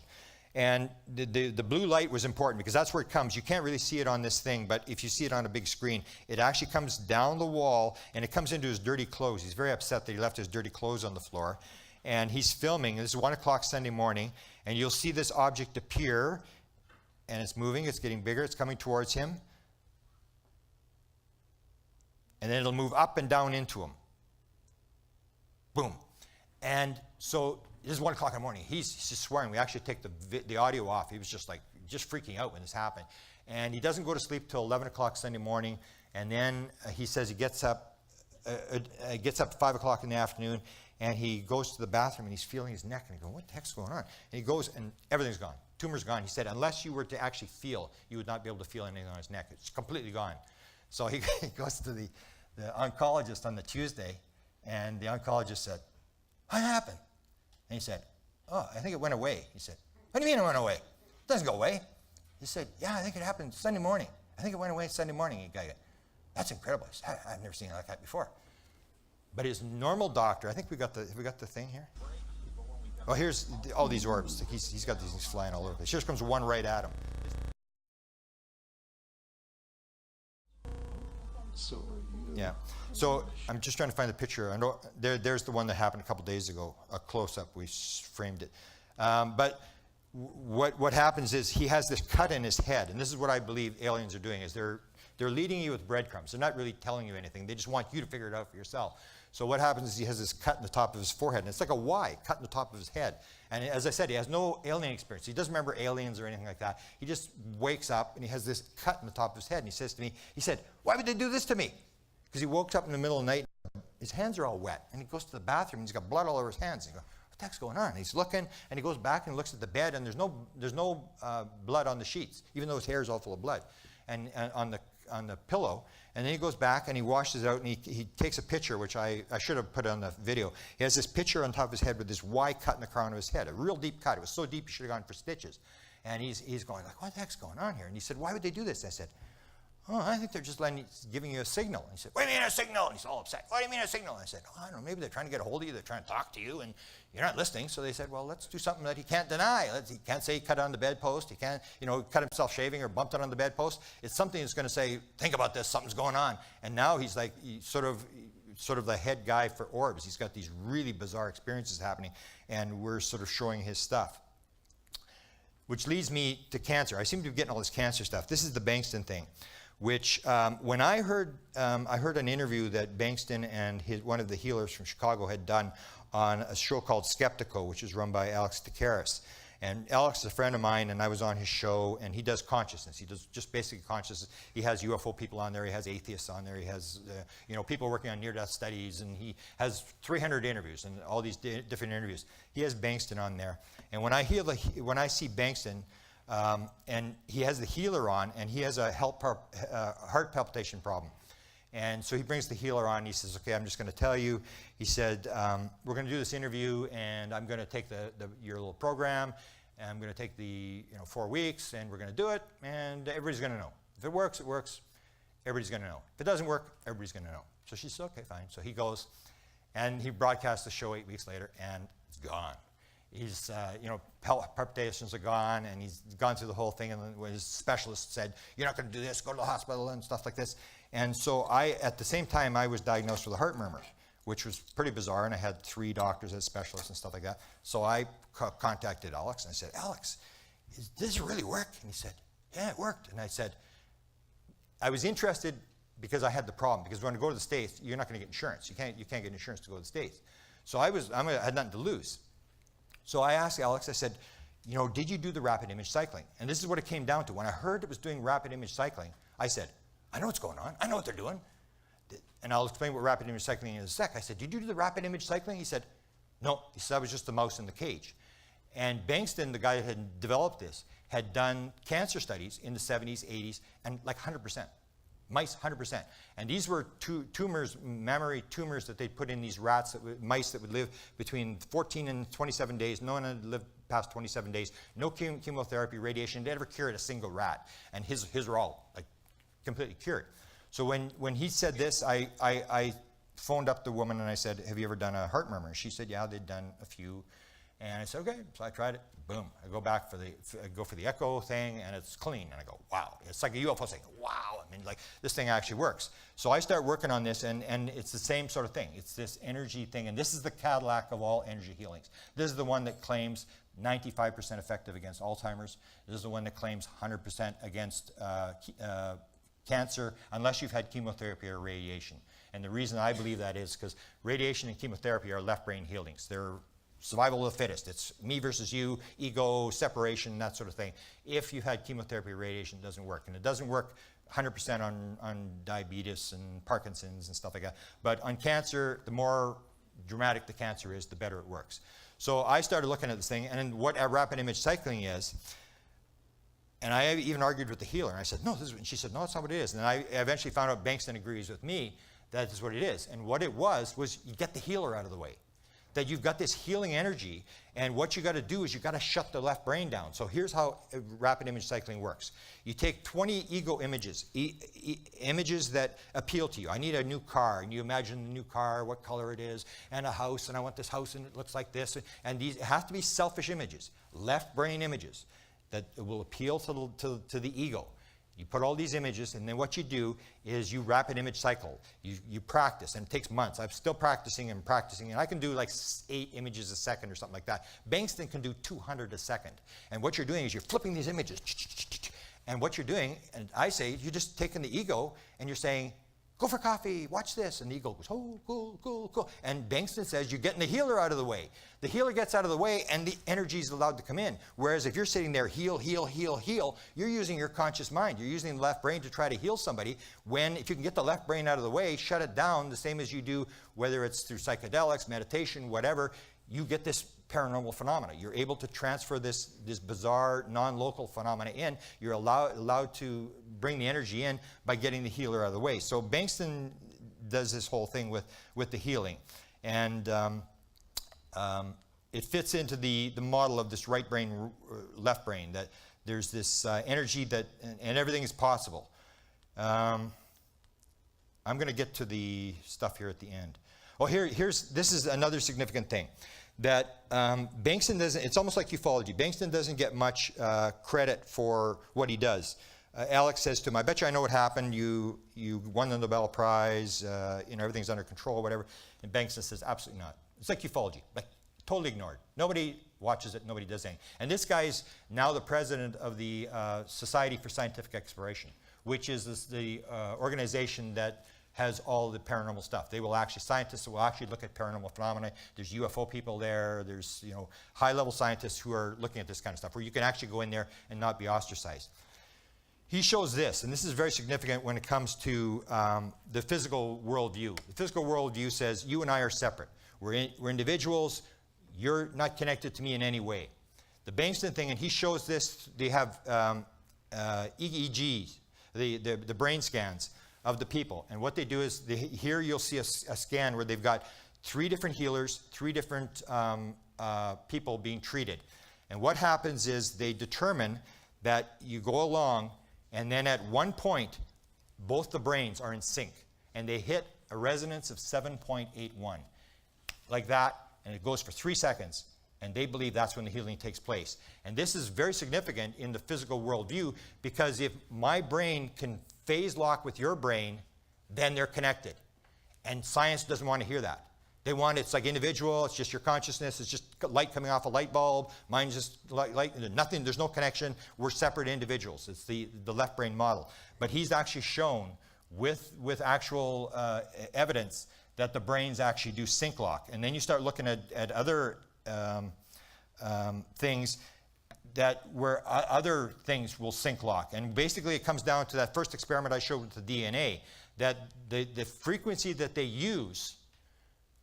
And the blue light was important because that's where it comes. You can't really see it on this thing, but if you see it on a big screen, it actually comes down the wall, and it comes into his dirty clothes. He's very upset that he left his dirty clothes on the floor. And he's filming. This is 1 o'clock Sunday morning, and you'll see this object appear, and it's moving. It's getting bigger. It's coming towards him. And then it'll move up and down into him. Boom. And so this is 1 o'clock in the morning. He's just swearing. We actually take the audio off. He was just freaking out when this happened. And he doesn't go to sleep till 11 o'clock Sunday morning. And then he says he gets up at 5 o'clock in the afternoon, and he goes to the bathroom and he's feeling his neck and he goes, what the heck's going on? And he goes and everything's gone. Tumor's gone. He said, unless you were to actually feel, you would not be able to feel anything on his neck. It's completely gone. So he goes to the oncologist on the Tuesday, and the oncologist said, what happened? And he said, oh, I think it went away. He said, what do you mean it went away? It doesn't go away. He said, yeah, I think it happened Sunday morning. I think it went away Sunday morning. He got it. That's incredible. He said, I've never seen it like that before. But his normal doctor, I think we got the thing here? Oh, here's all these orbs. He's got these things flying all over the place. Here comes one right at him. Yeah. So I'm just trying to find the picture. I know there's the one that happened a couple days ago, a close-up. We framed it. But what happens is he has this cut in his head, and this is what I believe aliens are doing, is they're leading you with breadcrumbs. They're not really telling you anything. They just want you to figure it out for yourself. So what happens is he has this cut in the top of his forehead, and it's like a Y cut in the top of his head. And as I said, he has no alien experience. He doesn't remember aliens or anything like that. He just wakes up, and he has this cut in the top of his head, and he says to me, he said, why would they do this to me? Because he woke up in the middle of the night, his hands are all wet, and he goes to the bathroom, and he's got blood all over his hands. And he goes, what the heck's going on? And he's looking, and he goes back and looks at the bed, and there's no blood on the sheets, even though his hair is all full of blood, and on the pillow. And then he goes back and he washes it out, and he takes a picture, which I should have put on the video. He has this picture on top of his head with this Y cut in the crown of his head, a real deep cut. It was so deep he should have gone for stitches. And he's going like, what the heck's going on here? And he said, why would they do this? I said, oh, I think they're just giving you a signal. And he said, what do you mean a signal? And he's all upset. What do you mean a signal? And I said, oh, I don't know, maybe they're trying to get a hold of you. They're trying to talk to you, and you're not listening. So they said, well, let's do something that he can't deny. He can't say he cut on the bedpost. He can't, cut himself shaving or bumped it on the bedpost. It's something that's going to say, think about this, something's going on. And now he's like sort of the head guy for orbs. He's got these really bizarre experiences happening, and we're sort of showing his stuff. Which leads me to cancer. I seem to be getting all this cancer stuff. This is the Bankston thing, which when I heard an interview that Bankston and one of the healers from Chicago had done on a show called Skeptical, which is run by Alex Takaris. And Alex is a friend of mine, and I was on his show, and he does consciousness. He does just basic consciousness. He has UFO people on there. He has atheists on there. He has people working on near-death studies, and he has 300 interviews and all these different interviews. He has Bankston on there. And when I see Bankston, and he has the healer on, and he has a heart palpitation problem. And so he brings the healer on, and he says, okay, I'm just going to tell you. He said, we're going to do this interview, and I'm going to take your little program, and I'm going to take the 4 weeks, and we're going to do it, and everybody's going to know. If it works, it works. Everybody's going to know. If it doesn't work, everybody's going to know. So she said, okay, fine. So he goes, and he broadcasts the show 8 weeks later, and it's gone. He's, palpitations are gone, and he's gone through the whole thing, and when his specialist said, you're not going to do this, go to the hospital, and stuff like this. And so at the same time, I was diagnosed with a heart murmur, which was pretty bizarre, and I had 3 doctors as specialists and stuff like that. So I contacted Alex, and I said, Alex, does this really work? And he said, yeah, it worked. And I said, I was interested because I had the problem, because when you go to the States, you're not going to get insurance. You can't get insurance to go to the States. So I had nothing to lose. So I asked Alex, I said, did you do the rapid image cycling? And this is what it came down to. When I heard it was doing rapid image cycling, I said, I know what's going on. I know what they're doing. And I'll explain what rapid image cycling is in a sec. I said, did you do the rapid image cycling? He said, no. He said, I was just the mouse in the cage. And Bankston, the guy that had developed this, had done cancer studies in the 70s, 80s, and like 100%. Mice, 100%. And these were tumors, mammary tumors that they'd put in these mice that would live between 14 and 27 days. No one had lived past 27 days. No chemotherapy, radiation. They never cured a single rat. And his were all like completely cured. So when he said this, I phoned up the woman and I said, have you ever done a heart murmur? She said, yeah, they'd done a few. And I said, okay. So I tried it. Boom. I go back go for the echo thing, and it's clean. And I go, wow. It's like a UFO thing. Wow. I mean, like, this thing actually works. So I start working on this, and it's the same sort of thing. It's this energy thing, and this is the Cadillac of all energy healings. This is the one that claims 95% effective against Alzheimer's. This is the one that claims 100% against cancer, unless you've had chemotherapy or radiation. And the reason I believe that is because radiation and chemotherapy are left brain healings. They're survival of the fittest. It's me versus you, ego, separation, that sort of thing. If you've had chemotherapy or radiation, it doesn't work. And it doesn't work 100% on diabetes and Parkinson's and stuff like that. But on cancer, the more dramatic the cancer is, the better it works. So I started looking at this thing, and then what rapid image cycling is, and I even argued with the healer, and I said, no, this is, and she said, no, that's not what it is. And I eventually found out Bankston agrees with me that is what it is. And what it was you get the healer out of the way. That you've got this healing energy, and what you got to do is you got to shut the left brain down. So here's how rapid image cycling works. You take 20 ego images, images that appeal to you. I need a new car, and you imagine the new car, what color it is, and a house, and I want this house, and it looks like this. And these, it has to be selfish images, left brain images that will appeal to the ego. You put all these images, and then what you do is you rapid image cycle. You practice, and it takes months. I'm still practicing, and I can do like 8 images a second or something like that. Bankston can do 200 a second. And what you're doing is you're flipping these images. And what you're doing, and I say, you're just taking the ego, and you're saying, go for coffee, watch this. And the ego goes, oh, cool, cool, cool. And Bankston says, you're getting the healer out of the way. The healer gets out of the way, and the energy is allowed to come in. Whereas if you're sitting there, heal, heal, heal, heal, you're using your conscious mind. You're using the left brain to try to heal somebody. When, if you can get the left brain out of the way, shut it down, the same as you do, whether it's through psychedelics, meditation, whatever, you get this paranormal phenomena. You're able to transfer this bizarre, non-local phenomena in. You're allowed to bring the energy in by getting the healer out of the way. So Bankston does this whole thing with the healing. And it fits into the model of this right brain, left brain, that there's this energy that, and everything is possible. I'm going to get to the stuff here at the end. Oh, this is another significant thing. That Bankston doesn't, it's almost like ufology. Bankston doesn't get much credit for what he does. Alex says to him, I bet you I know what happened. You won the Nobel Prize, everything's under control, whatever. And Bankston says, absolutely not. It's like ufology, like totally ignored. Nobody watches it, nobody does anything. And this guy's now the president of the Society for Scientific Exploration, which is the organization that has all the paranormal stuff. They will actually, scientists will actually look at paranormal phenomena. There's UFO people there. There's high-level scientists who are looking at this kind of stuff, where you can actually go in there and not be ostracized. He shows this, and this is very significant when it comes to the physical worldview. The physical worldview says you and I are separate. We're individuals. You're not connected to me in any way. The Bankston thing, and he shows this. They have EEGs, the brain scans of the people. And what they do is, here you'll see a scan where they've got 3 different healers, 3 different people being treated. And what happens is they determine that you go along, and then at one point, both the brains are in sync. And they hit a resonance of 7.81. Like that, and it goes for 3 seconds. And they believe that's when the healing takes place. And this is very significant in the physical worldview, because if my brain can phase lock with your brain, then they're connected. And science doesn't want to hear that. They want, it's like individual, it's just your consciousness, it's just light coming off a light bulb, mine's just light, nothing, there's no connection, we're separate individuals. It's the left brain model. But he's actually shown with actual evidence that the brains actually do sync lock. And then you start looking at other things that where other things will sync lock. And basically it comes down to that first experiment I showed with the DNA, that the frequency that they use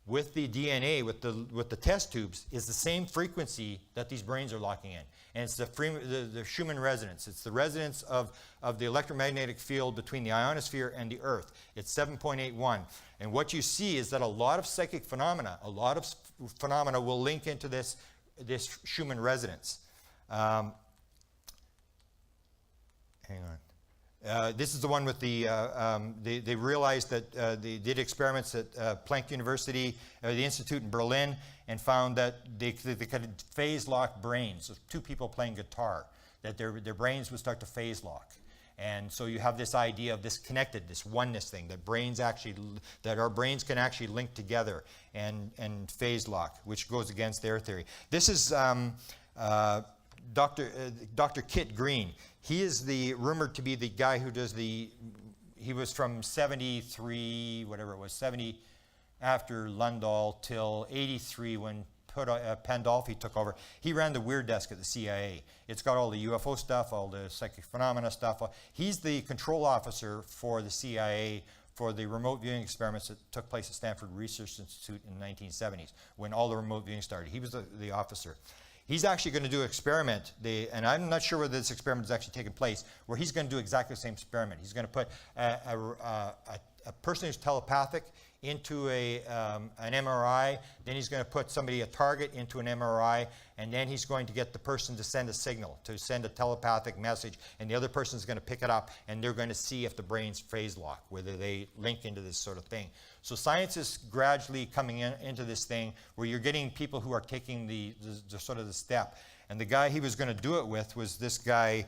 with the DNA, with the test tubes, is the same frequency that these brains are locking in. And it's the Schumann resonance. It's the resonance of the electromagnetic field between the ionosphere and the Earth. It's 7.81. And what you see is that a lot of psychic phenomena, will link into this Schumann resonance. Hang on. This is the one with the, they realized that they did experiments at Planck University, the Institute in Berlin, and found that they could phase lock brains of 2 people playing guitar, that their brains would start to phase lock. And so you have this idea of this connected, this oneness thing, that our brains can actually link together and phase lock, which goes against their theory. This is Dr. Kit Green. He is rumored to be the guy who does he was from 73, whatever it was, 70 after Lundahl till 83 when Pandolfi took over. He ran the Weird Desk at the CIA. It's got all the UFO stuff, all the psychic phenomena stuff. He's the control officer for the CIA for the remote viewing experiments that took place at Stanford Research Institute in the 1970s, when all the remote viewing started. He was the officer. He's actually going to do an experiment, and I'm not sure whether this experiment is actually taking place, where he's going to do exactly the same experiment. He's going to put a person who's telepathic into an MRI, then he's going to put a target into an MRI, and then he's going to get the person to send a signal, to send a telepathic message, and the other person is going to pick it up, and they're going to see if the brains phase lock, whether they link into this sort of thing. So science is gradually coming into this thing where you're getting people who are taking the sort of the step. And the guy he was going to do it with was this guy,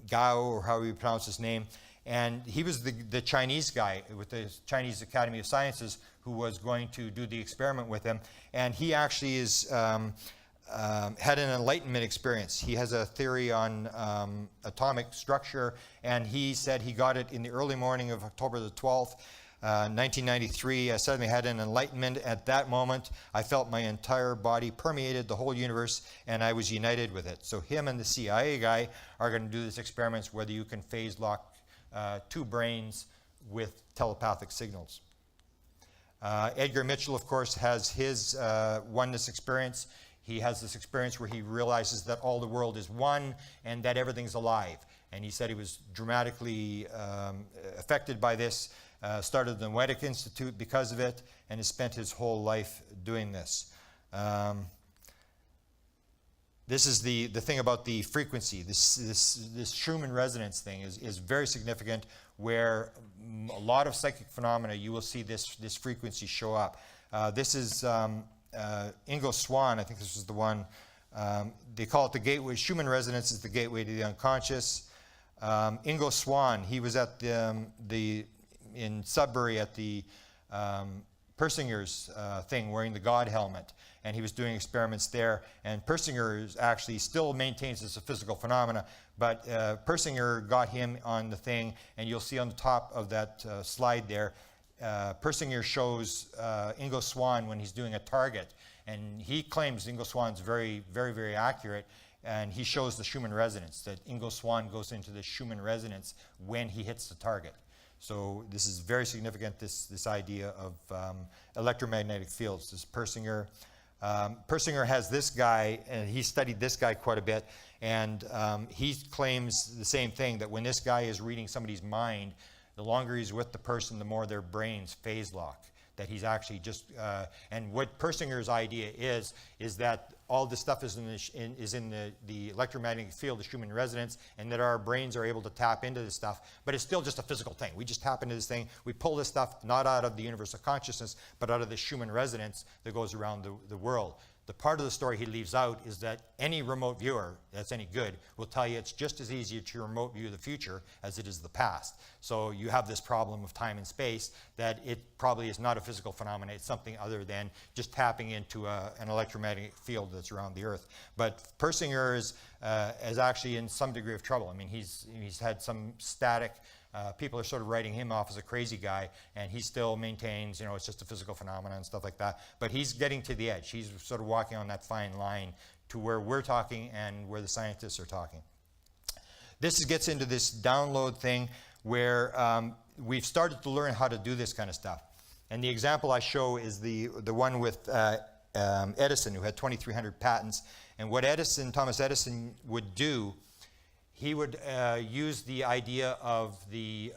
Gao, or however you pronounce his name. And he was the Chinese guy with the Chinese Academy of Sciences who was going to do the experiment with him. And he actually had an enlightenment experience. He has a theory on atomic structure, and he said he got it in the early morning of October the 12th, 1993. I suddenly had an enlightenment. At that moment, I felt my entire body permeated the whole universe, and I was united with it. So him and the CIA guy are going to do this experiments whether you can phase lock two brains with telepathic signals. Edgar Mitchell, of course, has his oneness experience. He has this experience where he realizes that all the world is one and that everything's alive. And he said he was dramatically affected by this, started the Noetic Institute because of it, and has spent his whole life doing this. This is the thing about the frequency. This Schumann resonance thing is very significant, where a lot of psychic phenomena, you will see this frequency show up. This is Ingo Swann. I think this was the one. They call it the gateway. Schumann resonance is the gateway to the unconscious. Ingo Swann, he was at in Sudbury at the Persinger's thing, wearing the God helmet, and he was doing experiments there. And Persinger actually still maintains it's a physical phenomena, but Persinger got him on the thing, and you'll see on the top of that slide there, Persinger shows Ingo Swann when he's doing a target, and he claims Ingo Swann's very, very, very accurate, and he shows the Schumann resonance, that Ingo Swann goes into the Schumann resonance when he hits the target. So this is very significant, this idea of electromagnetic fields. This Persinger. Persinger has this guy, and he studied this guy quite a bit, and he claims the same thing, that when this guy is reading somebody's mind, the longer he's with the person, the more their brains phase lock. That he's actually just, and what Persinger's idea is that all this stuff is in the electromagnetic field, the Schumann resonance, and that our brains are able to tap into this stuff, but it's still just a physical thing. We just tap into this thing. We pull this stuff not out of the universe of consciousness, but out of the Schumann resonance that goes around the world. The part of the story he leaves out is that any remote viewer that's any good will tell you it's just as easy to remote view the future as it is the past. So you have this problem of time and space, that it probably is not a physical phenomenon. It's something other than just tapping into an electromagnetic field that's around the Earth. But Persinger is actually in some degree of trouble. I mean, he's had some static. People are sort of writing him off as a crazy guy, and he still maintains, it's just a physical phenomenon and stuff like that. But he's getting to the edge. He's sort of walking on that fine line to where we're talking and where the scientists are talking. This gets into this download thing where we've started to learn how to do this kind of stuff. And the example I show is the one with Edison, who had 2,300 patents. And what Thomas Edison would do, he would use the idea of the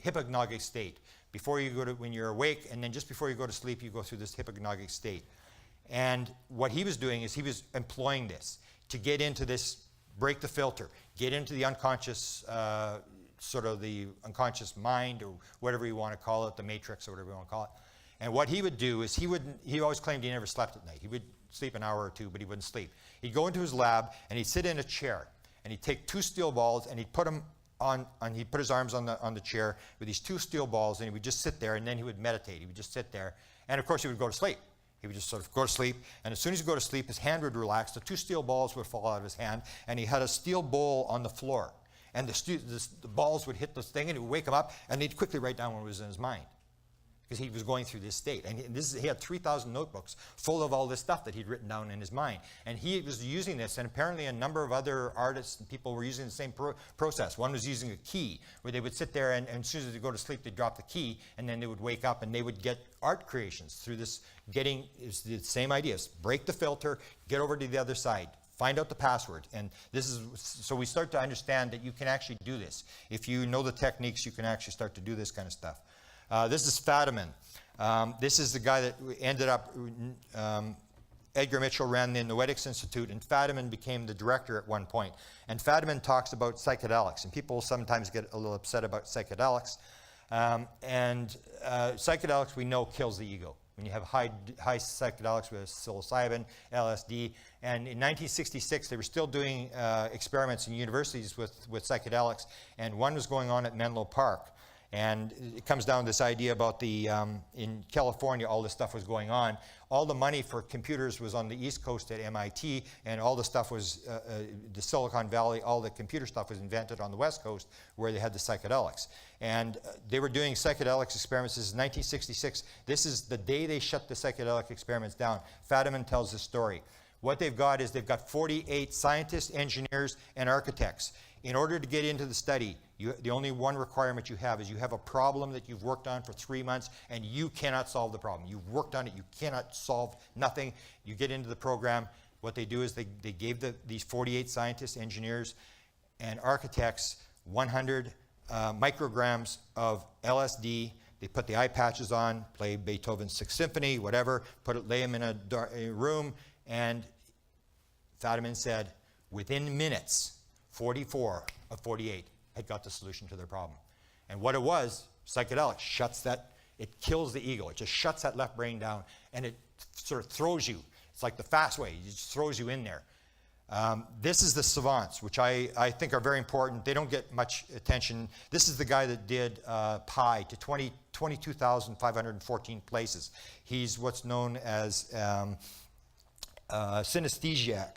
hypnagogic state. When you're awake, and then just before you go to sleep, you go through this hypnagogic state. And what he was doing is he was employing this to get into this, break the filter, get into the unconscious, sort of the unconscious mind, or whatever you want to call it, the matrix, or whatever you want to call it. And what he would do is he always claimed he never slept at night. He would sleep an hour or two, but he wouldn't sleep. He'd go into his lab, and he'd sit in a chair, and he'd take two steel balls, and he'd put them on, and he'd put his arms on the chair with these two steel balls, and he would just sit there, and then he would meditate. He would just sit there, and of course he would go to sleep. He would just sort of go to sleep, and as soon as he would go to sleep, his hand would relax, the two steel balls would fall out of his hand, and he had a steel bowl on the floor, and the balls would hit this thing, and it would wake him up, and he'd quickly write down what was in his mind. because he was going through this state. And he had 3,000 notebooks full of all this stuff that he'd written down in his mind. And he was using this, and apparently a number of other artists and people were using the same process. One was using a key, where they would sit there, and as soon as they go to sleep, they'd drop the key, and then they would wake up, and they would get art creations through this it's the same ideas. Break the filter, get over to the other side, find out the password. And this is, so we start to understand that you can actually do this. If you know the techniques, you can actually start to do this kind of stuff. This is Fadiman. This is the guy that ended up, Edgar Mitchell ran the Noetics Institute, and Fadiman became the director at one point. And Fadiman talks about psychedelics, and people sometimes get a little upset about psychedelics. Psychedelics, we know, kills the ego. When you have high psychedelics with psilocybin, LSD, and in 1966 they were still doing experiments in universities with psychedelics, and one was going on at Menlo Park. And it comes down to this idea about the, in California, all this stuff was going on. All the money for computers was on the East Coast at MIT, and all the stuff was, the Silicon Valley, all the computer stuff was invented on the West Coast, where they had the psychedelics. And they were doing psychedelics experiments. This is 1966. This is the day they shut the psychedelic experiments down. Fadiman tells this story. What they've got is they've got 48 scientists, engineers, and architects. In order to get into the study, the only one requirement you have is you have a problem that you've worked on for 3 months, and you cannot solve the problem. You've worked on it, you cannot solve nothing. You get into the program. What they do is they gave these 48 scientists, engineers, and architects 100 micrograms of LSD. They put the eye patches on, play Beethoven's Sixth Symphony, whatever, lay them in a room, and Fadiman said, within minutes, 44 of 48 had got the solution to their problem. And what it was, psychedelics shuts that, it kills the ego. It just shuts that left brain down, and it sort of throws you. It's like the fast way. It just throws you in there. This is the savants, which I think are very important. They don't get much attention. This is the guy that did pi to 22,514 places. He's what's known as synesthesiac.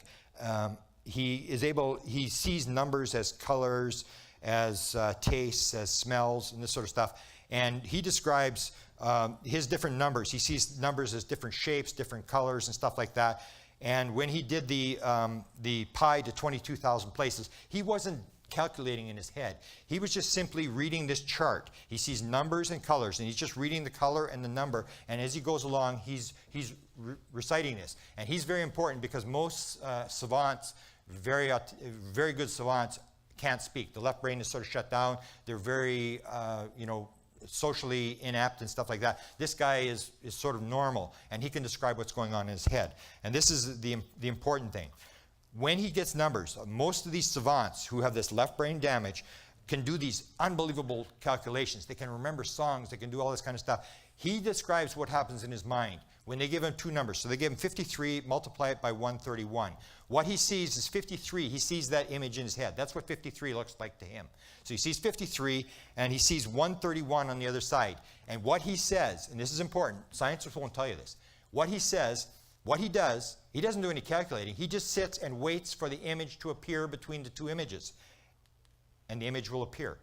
He sees numbers as colors, as tastes, as smells, and this sort of stuff. And he describes his different numbers. He sees numbers as different shapes, different colors, and stuff like that. And when he did the pi to 22,000 places, he wasn't calculating in his head. He was just simply reading this chart. He sees numbers and colors, and he's just reading the color and the number. And as he goes along, he's reciting this. And he's very important because most savants, very good savants, can't speak. The left brain is sort of shut down. They're very, socially inept and stuff like that. This guy is sort of normal, and he can describe what's going on in his head. And this is the important thing. When he gets numbers, most of these savants who have this left brain damage can do these unbelievable calculations. They can remember songs. They can do all this kind of stuff. He describes what happens in his mind when they give him two numbers. So they give him 53, multiply it by 131. What he sees is 53. He sees that image in his head. That's what 53 looks like to him. So he sees 53, and he sees 131 on the other side. And what he says, and this is important, scientists won't tell you this, what he says, what he does, he doesn't do any calculating. He just sits and waits for the image to appear between the two images. And the image will appear.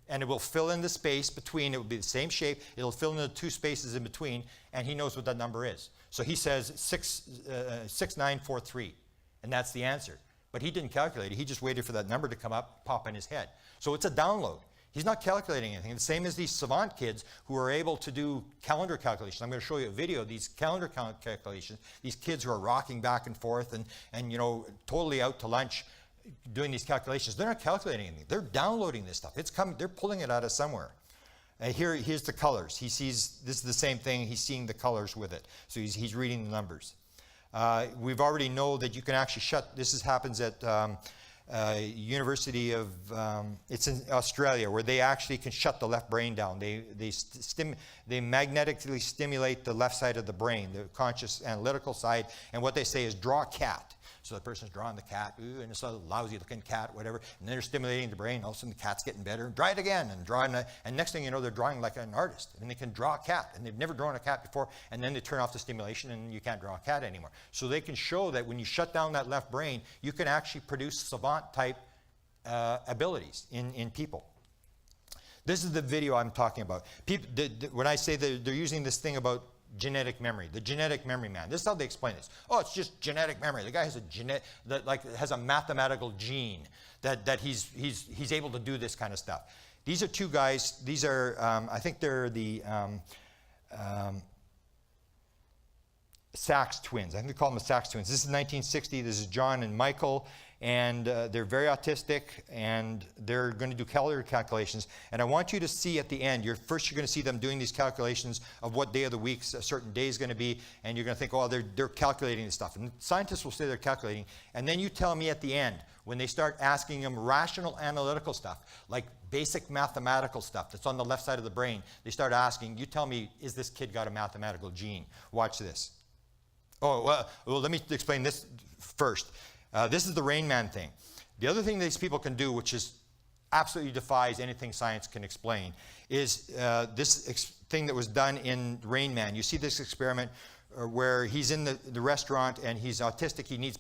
And it will fill in the space between. It will be the same shape. It'll fill in the two spaces in between, and he knows what that number is. So he says 6943, and that's the answer. But he didn't calculate it. He just waited for that number to come up, pop in his head. So it's a download. He's not calculating anything. The same as these savant kids who are able to do calendar calculations. I'm going to show you a video of these calendar calculations. These kids who are rocking back and forth and totally out to lunch doing these calculations. They're not calculating anything. They're downloading this stuff. It's coming. They're pulling it out of somewhere. Here's the colors. He sees, this is the same thing. He's seeing the colors with it. So he's reading the numbers. We've already know that you can actually shut, this happens at University of, it's in Australia, where they actually can shut the left brain down. They magnetically stimulate the left side of the brain, the conscious analytical side, and what they say is draw a cat. So the person's drawing the cat, ooh, and it's a lousy looking cat, whatever, and they're stimulating the brain. All of a sudden the cat's getting better. Draw it again, and and next thing you know, they're drawing like an artist, and they can draw a cat, and they've never drawn a cat before, and then they turn off the stimulation, and you can't draw a cat anymore. So they can show that when you shut down that left brain, you can actually produce savant-type abilities in people. This is the video I'm talking about. People, when I say that they're using this thing about genetic memory, the genetic memory man. This is how they explain this. Oh, it's just genetic memory. The guy has has a mathematical gene that he's able to do this kind of stuff. These are two guys. These are I think they're the Sachs twins. I think they call them the Sachs twins. This is 1960. This is John and Michael, and they're very autistic, and they're going to do calorie calculations. And I want you to see at the end, you're going to see them doing these calculations of what day of the week a certain day is going to be, and you're going to think, oh, they're calculating this stuff. And scientists will say they're calculating, and then you tell me at the end, when they start asking them rational analytical stuff, like basic mathematical stuff that's on the left side of the brain, they start asking, you tell me, is this kid got a mathematical gene? Watch this. Oh, well, let me explain this first. This is the Rain Man thing. The other thing these people can do, which is absolutely defies anything science can explain, is this thing that was done in Rain Man. You see this experiment where he's in the restaurant and he's autistic. He needs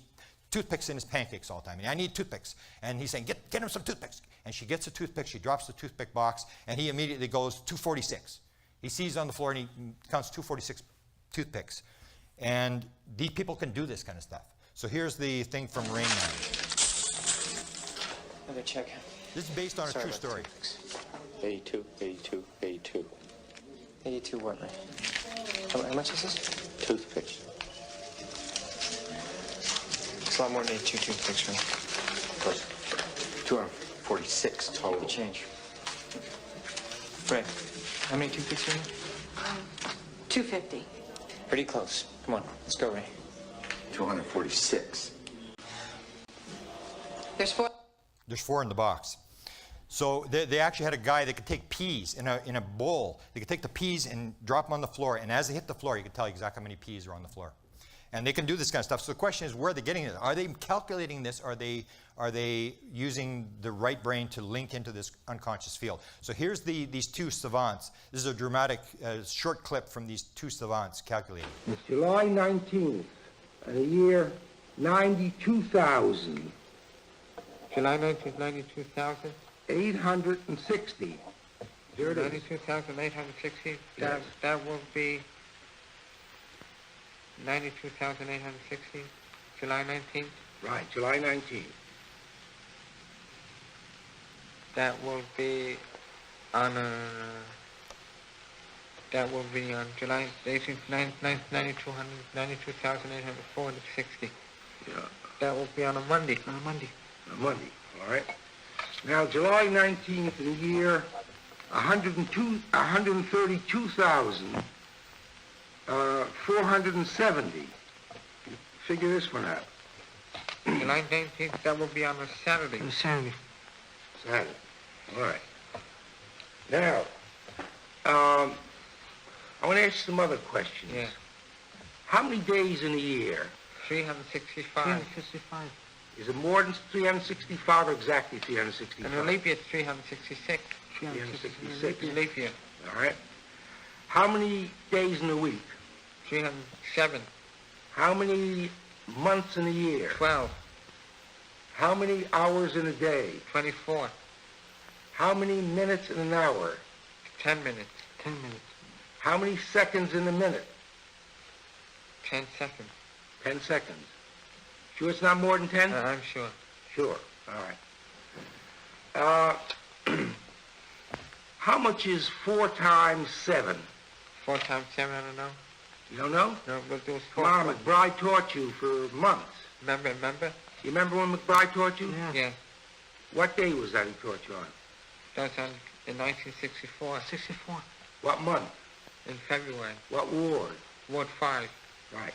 toothpicks in his pancakes all the time. And I need toothpicks. And he's saying, get him some toothpicks. And she gets a toothpick. She drops the toothpick box, and he immediately goes 246. He sees on the floor and he counts 246 toothpicks. And these people can do this kind of stuff. So here's the thing from Rain Man. Another check. This is based on a true story. 82, 82, 82. 82 what, Ray? How much is this? Toothpicks. It's a lot more than 82 toothpicks, Ray. Plus 246 total. The change. Ray, how many toothpicks are you? 250. Pretty close. Come on, let's go, Ray. 246. There's 4. There's 4 in the box. So they actually had a guy that could take peas in a bowl. They could take the peas and drop them on the floor, and as they hit the floor, you could tell exactly how many peas are on the floor. And they can do this kind of stuff. So the question is, where are they getting it? Are they calculating this? Are they using the right brain to link into this unconscious field? So here's these two savants. This is a dramatic short clip from these two savants calculating. It's July 19th, and the year 92,000. July 19th, 92,000? 860. There it is. 92,860? Yes. That will be 92,860, July 19th? Right, July 19th. That will be on July 18th, 92,860. Yeah, That will be on a Monday. on Monday, all right. Now, July 19th in the year 132,470. Figure this one out. July 19th, that will be on a Saturday. Saturday. All right. Now, I want to ask some other questions. Yeah. How many days in a year? 365. 365. Is it more than 365 or exactly 365? And a leap year is 366. 366. Leap year. All right. How many days in a week? 307. How many months in a year? 12. How many hours in a day? 24. How many minutes in an hour? 10 minutes. 10 minutes. How many seconds in a minute? 10 seconds. 10 seconds. Sure it's not more than 10? I'm sure. Sure. All right. How much is 4 times 7? 4 times 7, I don't know. You don't know? No, we'll do Come on, McBride taught you for months. Remember? You remember when McBride taught you? Yeah. What day was that he taught you on? That's in 1964. 64. What month? In February. What ward? Ward 5. Right.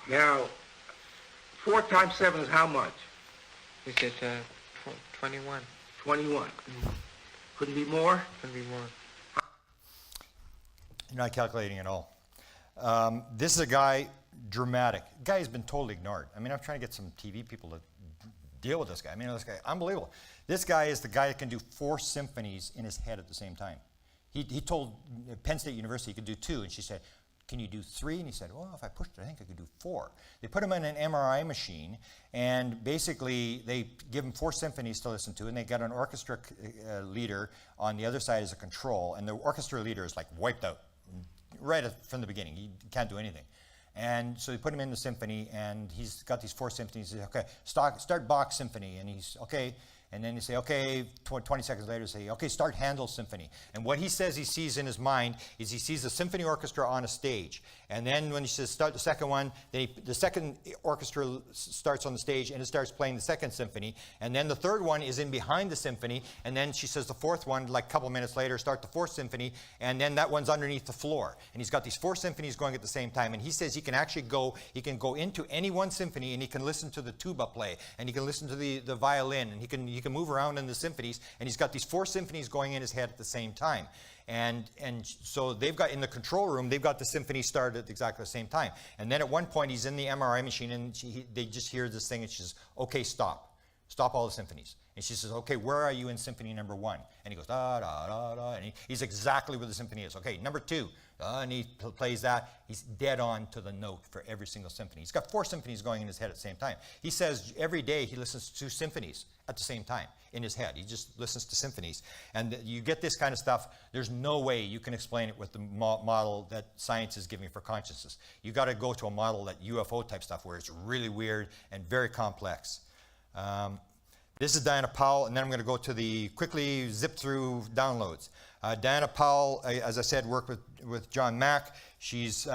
Now, 4 times 7 is how much? Is it 21? 21. Couldn't be more? Couldn't be more. You're not calculating at all. This is a guy, dramatic. Guy has been totally ignored. I mean, I'm trying to get some TV people to deal with this guy. I mean, this guy, unbelievable. This guy is the guy that can do 4 symphonies in his head at the same time. He told Penn State University he could do 2, and she said, can you do 3? And he said, well, if I pushed it, I think I could do 4. They put him in an MRI machine, and basically they give him 4 symphonies to listen to, and they got an orchestra leader on the other side as a control, and the orchestra leader is like wiped out right from the beginning. He can't do anything. And so they put him in the symphony, and he's got these 4 symphonies. He says, okay, start Bach's symphony. And he's, okay. And then you say, okay, 20 seconds later, say, okay, start Handel's symphony. And what he says he sees in his mind is he sees a symphony orchestra on a stage. And then when he says start the second one, then the second orchestra starts on the stage and it starts playing the second symphony. And then the third one is in behind the symphony. And then she says the fourth one, like a couple minutes later, start the 4th symphony. And then that one's underneath the floor. And he's got these 4 symphonies going at the same time. And he says he can actually go into any one symphony and he can listen to the tuba play. And he can listen to the violin. And he can move around in the symphonies, and he's got these 4 symphonies going in his head at the same time. And so they've got, in the control room, they've got the symphony started at exactly the same time. And then at one point, he's in the MRI machine, and they just hear this thing, and she says, okay, stop all the symphonies. And she says, okay, where are you in symphony number 1? And he goes, da, da, da, da, and he's exactly where the symphony is. Okay, number 2, and he plays that. He's dead on to the note for every single symphony. He's got 4 symphonies going in his head at the same time. He says every day he listens to 2 symphonies at the same time in his head. He just listens to symphonies. And you get this kind of stuff, there's no way you can explain it with the model that science is giving for consciousness. You got to go to a model, that UFO type stuff, where it's really weird and very complex. This is Diana Powell, and then I'm going to go to quickly zip through downloads. Diana Powell, as I said, worked with John Mack. She's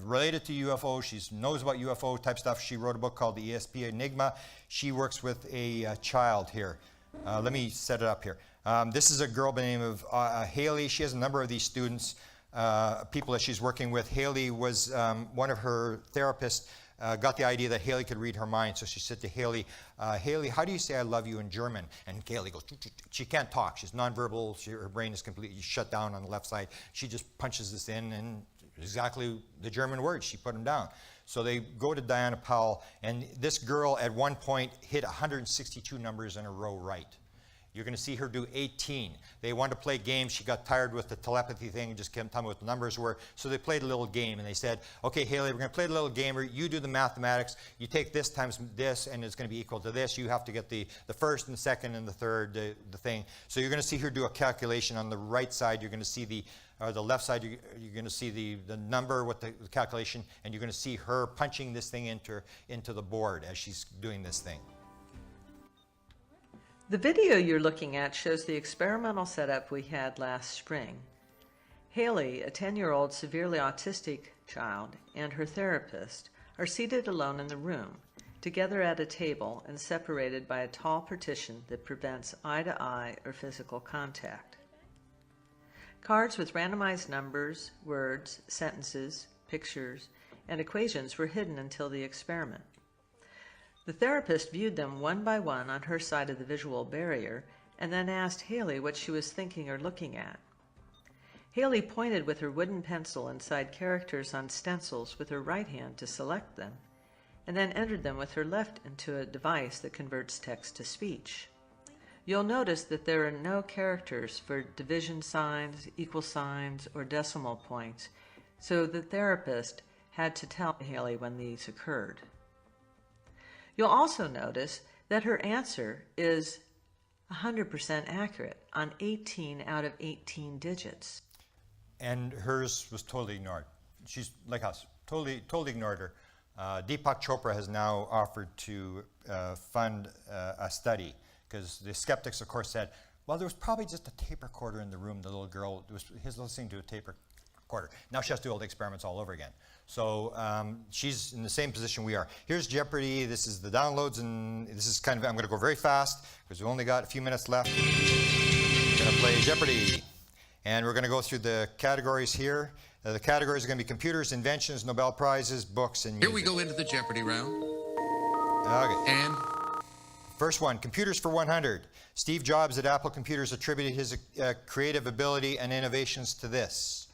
related to UFO. She knows about UFO type stuff. She wrote a book called The ESP Enigma. She works with a child here. Let me set it up here. This is a girl by the name of Haley. She has a number of these students, people that she's working with. Haley was one of her therapists. Got the idea that Haley could read her mind, so she said to Haley, Haley, how do you say I love you in German? And Haley goes, she can't talk. She's nonverbal. Her brain is completely shut down on the left side. She just punches this in, and exactly the German words, she put them down. So they go to Diana Powell, and this girl at one point hit 162 numbers in a row right. You're going to see her do 18. They wanted to play games. She got tired with the telepathy thing and just kept telling me what the numbers were. So they played a little game, and they said, okay, Haley, we're going to play a little game. You do the mathematics. You take this times this, and it's going to be equal to this. You have to get the first and the second and the third, the thing. So you're going to see her do a calculation. On the right side, you're going to see the left side, you're going to see the number with the calculation, and you're going to see her punching this thing into the board as she's doing this thing. The video you're looking at shows the experimental setup we had last spring. Haley, a 10-year-old severely autistic child, and her therapist are seated alone in the room, together at a table and separated by a tall partition that prevents eye-to-eye or physical contact. Cards with randomized numbers, words, sentences, pictures, and equations were hidden until the experiment. The therapist viewed them one by one on her side of the visual barrier and then asked Haley what she was thinking or looking at. Haley pointed with her wooden pencil inside characters on stencils with her right hand to select them, and then entered them with her left into a device that converts text to speech. You'll notice that there are no characters for division signs, equal signs, or decimal points, so the therapist had to tell Haley when these occurred. You'll also notice that her answer is 100% accurate on 18 out of 18 digits. And hers was totally ignored. She's like us, totally ignored her. Deepak Chopra has now offered to fund a study, because the skeptics, of course, said, well, there was probably just a tape recorder in the room. The little girl was listening to a tape recorder. Now she has to do all the experiments all over again. So she's in the same position we are. Here's Jeopardy. This is the downloads, and this is kind of, I'm going to go very fast because we've only got a few minutes left. We're going to play Jeopardy. And we're going to go through the categories here. The categories are going to be computers, inventions, Nobel Prizes, books, and music. Here we go into the Jeopardy round. Okay. And first one, computers for 100. Steve Jobs at Apple Computers attributed his creative ability and innovations to this.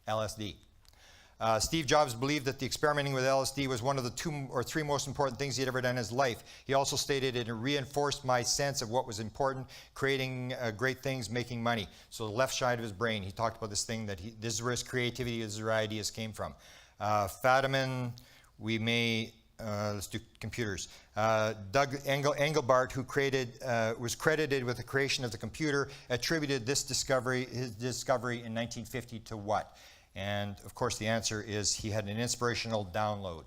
LSD. Steve Jobs believed that the experimenting with LSD was one of the 2 or 3 most important things he had ever done in his life. He also stated it reinforced my sense of what was important, creating great things, making money. So the left side of his brain, he talked about this thing that this is where his creativity, this is where ideas came from. Fadiman, we may, let's do computers. Doug Engelbart, who was credited with the creation of the computer, attributed his discovery in 1950 to what? And of course the answer is he had an inspirational download.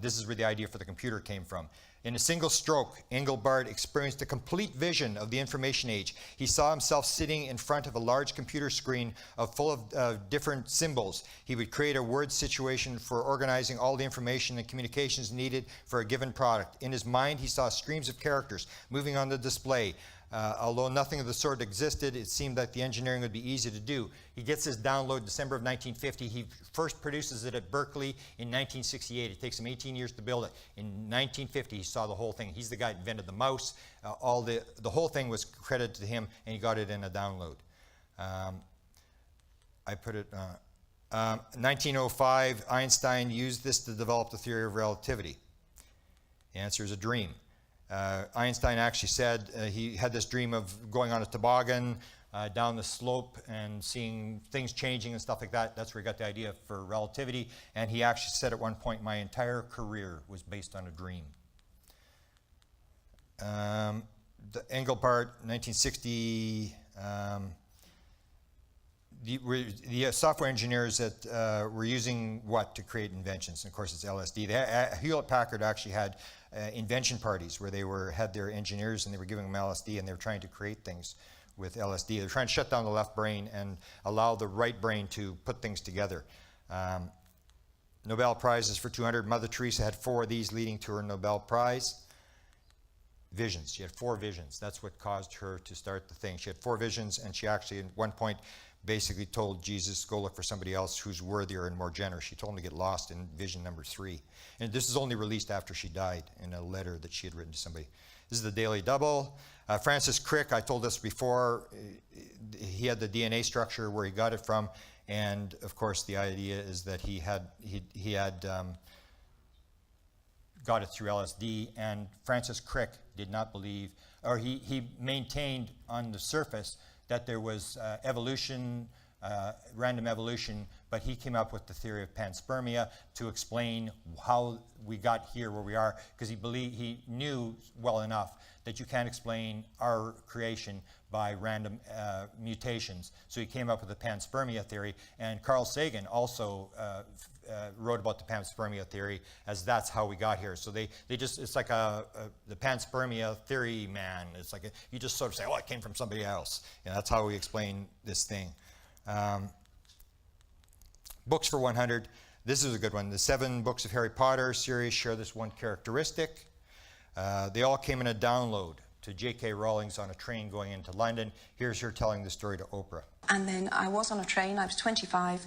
This is where the idea for the computer came from. In a single stroke, Engelbart experienced a complete vision of the information age. He saw himself sitting in front of a large computer screen full of different symbols. He would create a word situation for organizing all the information and communications needed for a given product. In his mind, he saw streams of characters moving on the display. Although nothing of the sort existed, it seemed that the engineering would be easy to do. He gets his download December of 1950. He first produces it at Berkeley in 1968. It takes him 18 years to build it. In 1950, he saw the whole thing. He's the guy that invented the mouse. The whole thing was credited to him, and he got it in a download. I put it, 1905, Einstein used this to develop the theory of relativity. The answer is a dream. Einstein actually said he had this dream of going on a toboggan down the slope and seeing things changing and stuff like that. That's where he got the idea for relativity. And he actually said at one point, my entire career was based on a dream. The Engelbart, 1960, the software engineers that were using what to create inventions? And of course, it's LSD. Hewlett-Packard actually had invention parties where they had their engineers and they were giving them LSD and they were trying to create things with LSD. They were trying to shut down the left brain and allow the right brain to put things together. Nobel Prizes for 200. Mother Teresa had 4 of these leading to her Nobel Prize. Visions. She had 4 visions. That's what caused her to start the thing. She had 4 visions, and she actually at one point basically told Jesus, go look for somebody else who's worthier and more generous. She told him to get lost in vision number 3. And this is only released after she died in a letter that she had written to somebody. This is the Daily Double. Francis Crick, I told this before, he had the DNA structure where he got it from. And of course, the idea is that he had got it through LSD. And Francis Crick did not believe, or he maintained on the surface that there was evolution, random evolution, but he came up with the theory of panspermia to explain how we got here where we are, because he knew well enough that you can't explain our creation by random mutations. So he came up with the panspermia theory, and Carl Sagan also wrote about the panspermia theory as that's how we got here. So they just, it's like the panspermia theory man. It's like you just sort of say, oh, it came from somebody else. And that's how we explain this thing. Books for 100. This is a good one. The 7 books of Harry Potter series share this one characteristic. They all came in a download to J.K. Rowling's on a train going into London. Here's her telling the story to Oprah. And then I was on a train, I was 25,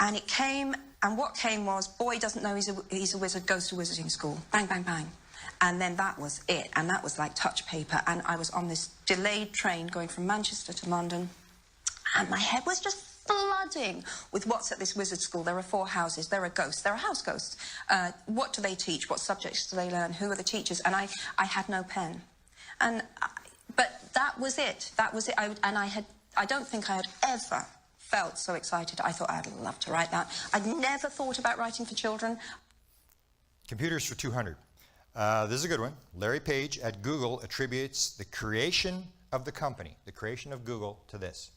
and it came, and what came was, boy doesn't know he's a wizard, goes to wizarding school. Bang, bang, bang. And then that was it, and that was like touch paper, and I was on this delayed train going from Manchester to London, and my head was just flooding with what's at this wizard school. There are 4 houses, there are ghosts, there are house ghosts. What do they teach? What subjects do they learn? Who are the teachers? And I had no pen. But that was it. That was it. I don't think I had ever felt so excited. I thought I'd love to write that. I'd never thought about writing for children. Computers for 200. This is a good one. Larry Page at Google attributes the creation of the company, the creation of Google, to this.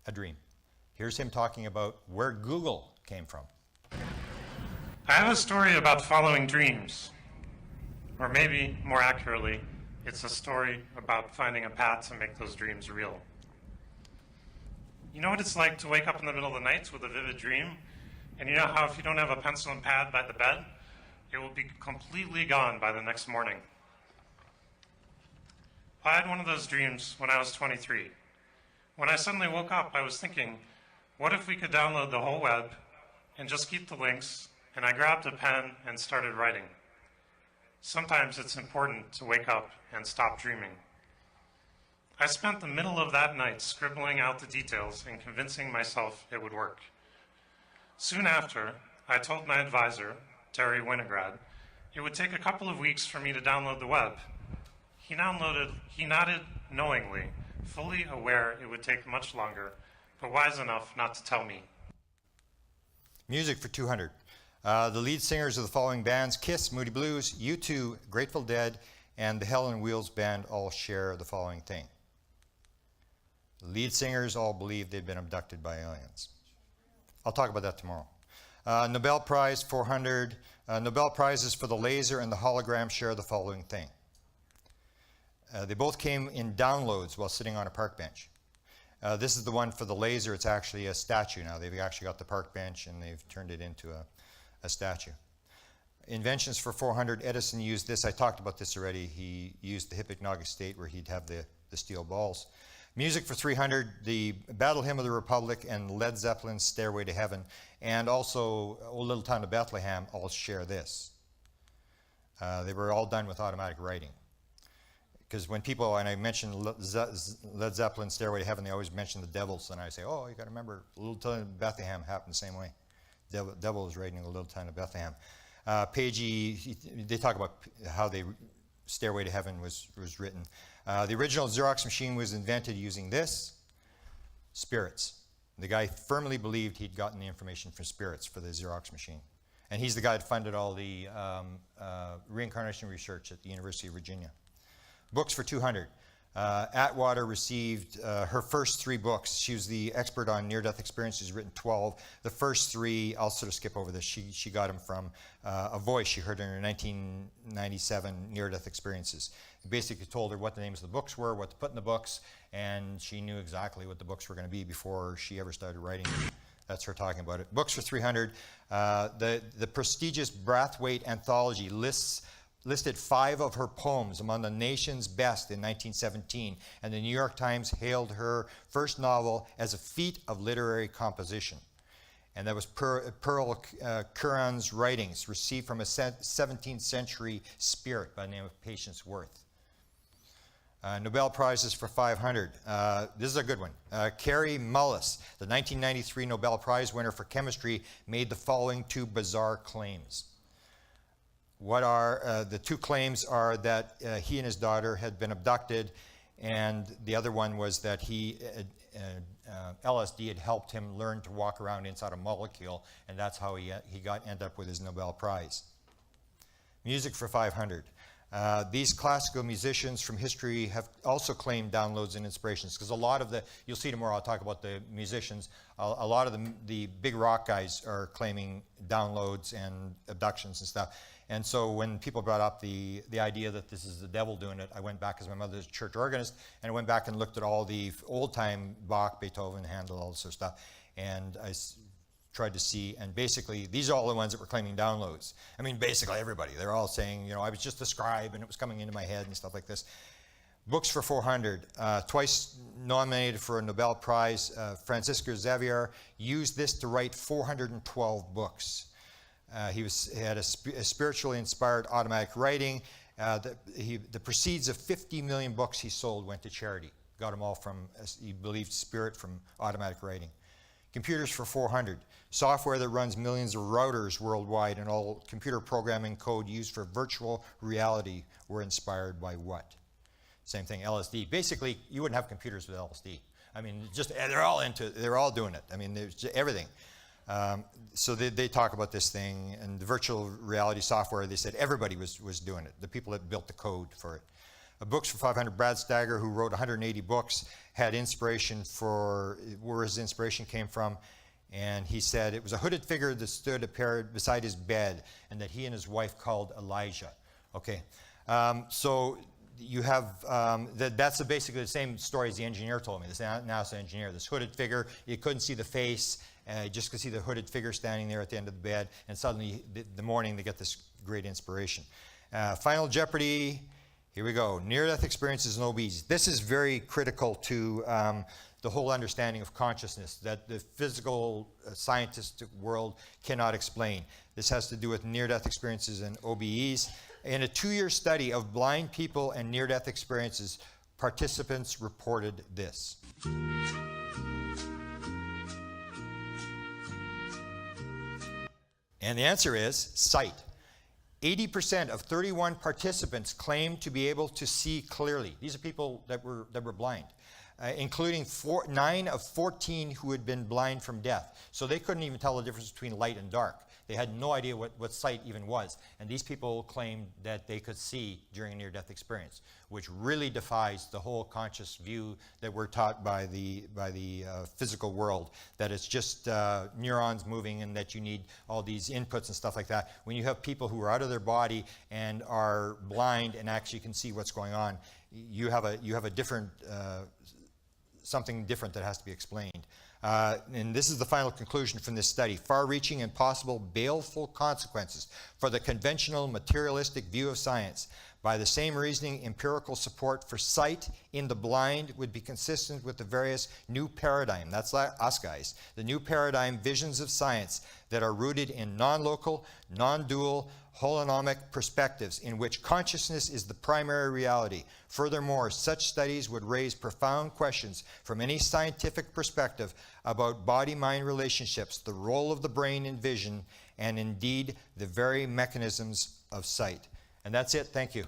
A dream. Here's him talking about where Google came from. I have a story about following dreams. Or maybe, more accurately, it's a story about finding a path to make those dreams real. You know what it's like to wake up in the middle of the night with a vivid dream? And you know how if you don't have a pencil and pad by the bed, it will be completely gone by the next morning. I had one of those dreams when I was 23. When I suddenly woke up, I was thinking, what if we could download the whole web and just keep the links? And I grabbed a pen and started writing. Sometimes it's important to wake up and stop dreaming. I spent the middle of that night scribbling out the details and convincing myself it would work. Soon after, I told my advisor, Terry Winograd, it would take a couple of weeks for me to download the web. He nodded knowingly, fully aware it would take much longer, but wise enough not to tell me. Music for 200. The lead singers of the following bands, Kiss, Moody Blues, U2, Grateful Dead, and the Hell on Wheels band all share the following thing. The lead singers all believe they've been abducted by aliens. I'll talk about that tomorrow. Nobel Prize 400. Nobel Prizes for the laser and the hologram share the following thing. They both came in downloads while sitting on a park bench. This is the one for the laser. It's actually a statue now. They've actually got the park bench and they've turned it into a statue. Inventions for 400. Edison used this. I talked about this already. He used the hypnagogic state where he'd have the steel balls. Music for 300. The Battle Hymn of the Republic and Led Zeppelin's Stairway to Heaven, and also O Little Town of Bethlehem all share this. They were all done with automatic writing. Because when people, and I mention Led Zeppelin's Stairway to Heaven, they always mention the devils, and I say, oh, you got to remember, Little Town of Bethlehem happened the same way. Devil was writing A Little Town of Bethlehem. Pagey, they talk about how Stairway to Heaven was written. The original Xerox machine was invented using this, spirits. The guy firmly believed he'd gotten the information from spirits for the Xerox machine. And he's the guy that funded all the reincarnation research at the University of Virginia. Books for 200. Atwater received her first 3 books. She was the expert on near-death experiences. She's written 12. The first 3, I'll sort of skip over this. She got them from a voice she heard in her 1997 near-death experiences. It basically told her what the names of the books were, what to put in the books, and she knew exactly what the books were going to be before she ever started writing them. That's her talking about it. Books for 300. The prestigious Brathwaite anthology listed 5 of her poems among the nation's best in 1917, and the New York Times hailed her first novel as a feat of literary composition. And that was Pearl Curran's writings, received from a 17th century spirit by the name of Patience Worth. Nobel Prizes for 500. This is a good one. Carrie Mullis, the 1993 Nobel Prize winner for chemistry, made the following 2 bizarre claims. What are the 2 claims are that he and his daughter had been abducted, and the other one was that LSD had helped him learn to walk around inside a molecule, and that's how he ended up with his Nobel Prize. Music for 500. These classical musicians from history have also claimed downloads and inspirations, because a lot of you'll see tomorrow, I'll talk about the musicians, a lot of the big rock guys are claiming downloads and abductions and stuff. And so when people brought up the idea that this is the devil doing it, I went back, because my mother's a church organist, and I went back and looked at all the old-time Bach, Beethoven, Handel, all this sort of stuff, and I tried to see, and basically, these are all the ones that were claiming downloads. I mean, basically everybody. They're all saying, I was just a scribe, and it was coming into my head and stuff like this. Books for 400. Twice nominated for a Nobel Prize, Francisco Xavier used this to write 412 books. He had a spiritually inspired automatic writing. The proceeds of 50 million books he sold went to charity. Got them all from, he believed, spirit from automatic writing. Computers for 400. Software that runs millions of routers worldwide, and all computer programming code used for virtual reality were inspired by what? Same thing, LSD. Basically, you wouldn't have computers with LSD. I mean, just they're all doing it. I mean, there's just everything. So they talk about this thing, and the virtual reality software, they said everybody was doing it, the people that built the code for it. Books for 500, Brad Stagger, who wrote 180 books, had inspiration for where his inspiration came from, and he said it was a hooded figure that stood beside his bed, and that he and his wife called Elijah. Okay, so you have, that's basically the same story as the engineer told me, this NASA engineer, this hooded figure, you couldn't see the face, you just could see the hooded figure standing there at the end of the bed, and suddenly, the morning, they get this great inspiration. Final Jeopardy. Here we go. Near-death experiences and OBs. This is very critical to the whole understanding of consciousness that the physical scientific world cannot explain. This has to do with near-death experiences and OBEs. In a 2-year study of blind people and near-death experiences, participants reported this. And the answer is sight. 80% of 31 participants claimed to be able to see clearly. These are people that were blind, including 9 of 14 who had been blind from death. So they couldn't even tell the difference between light and dark. They had no idea what sight even was. And these people claimed that they could see during a near-death experience, which really defies the whole conscious view that we're taught by the physical world, that it's just neurons moving and that you need all these inputs and stuff like that. When you have people who are out of their body and are blind and actually can see what's going on, you have a different, something different that has to be explained. And this is the final conclusion from this study. Far-reaching and possible baleful consequences for the conventional materialistic view of science. By the same reasoning, empirical support for sight in the blind would be consistent with the various new paradigm, that's like us guys, the new paradigm visions of science that are rooted in non-local, non-dual, holonomic perspectives in which consciousness is the primary reality. Furthermore, such studies would raise profound questions from any scientific perspective about body-mind relationships, the role of the brain in vision, and indeed the very mechanisms of sight. And that's it. Thank you.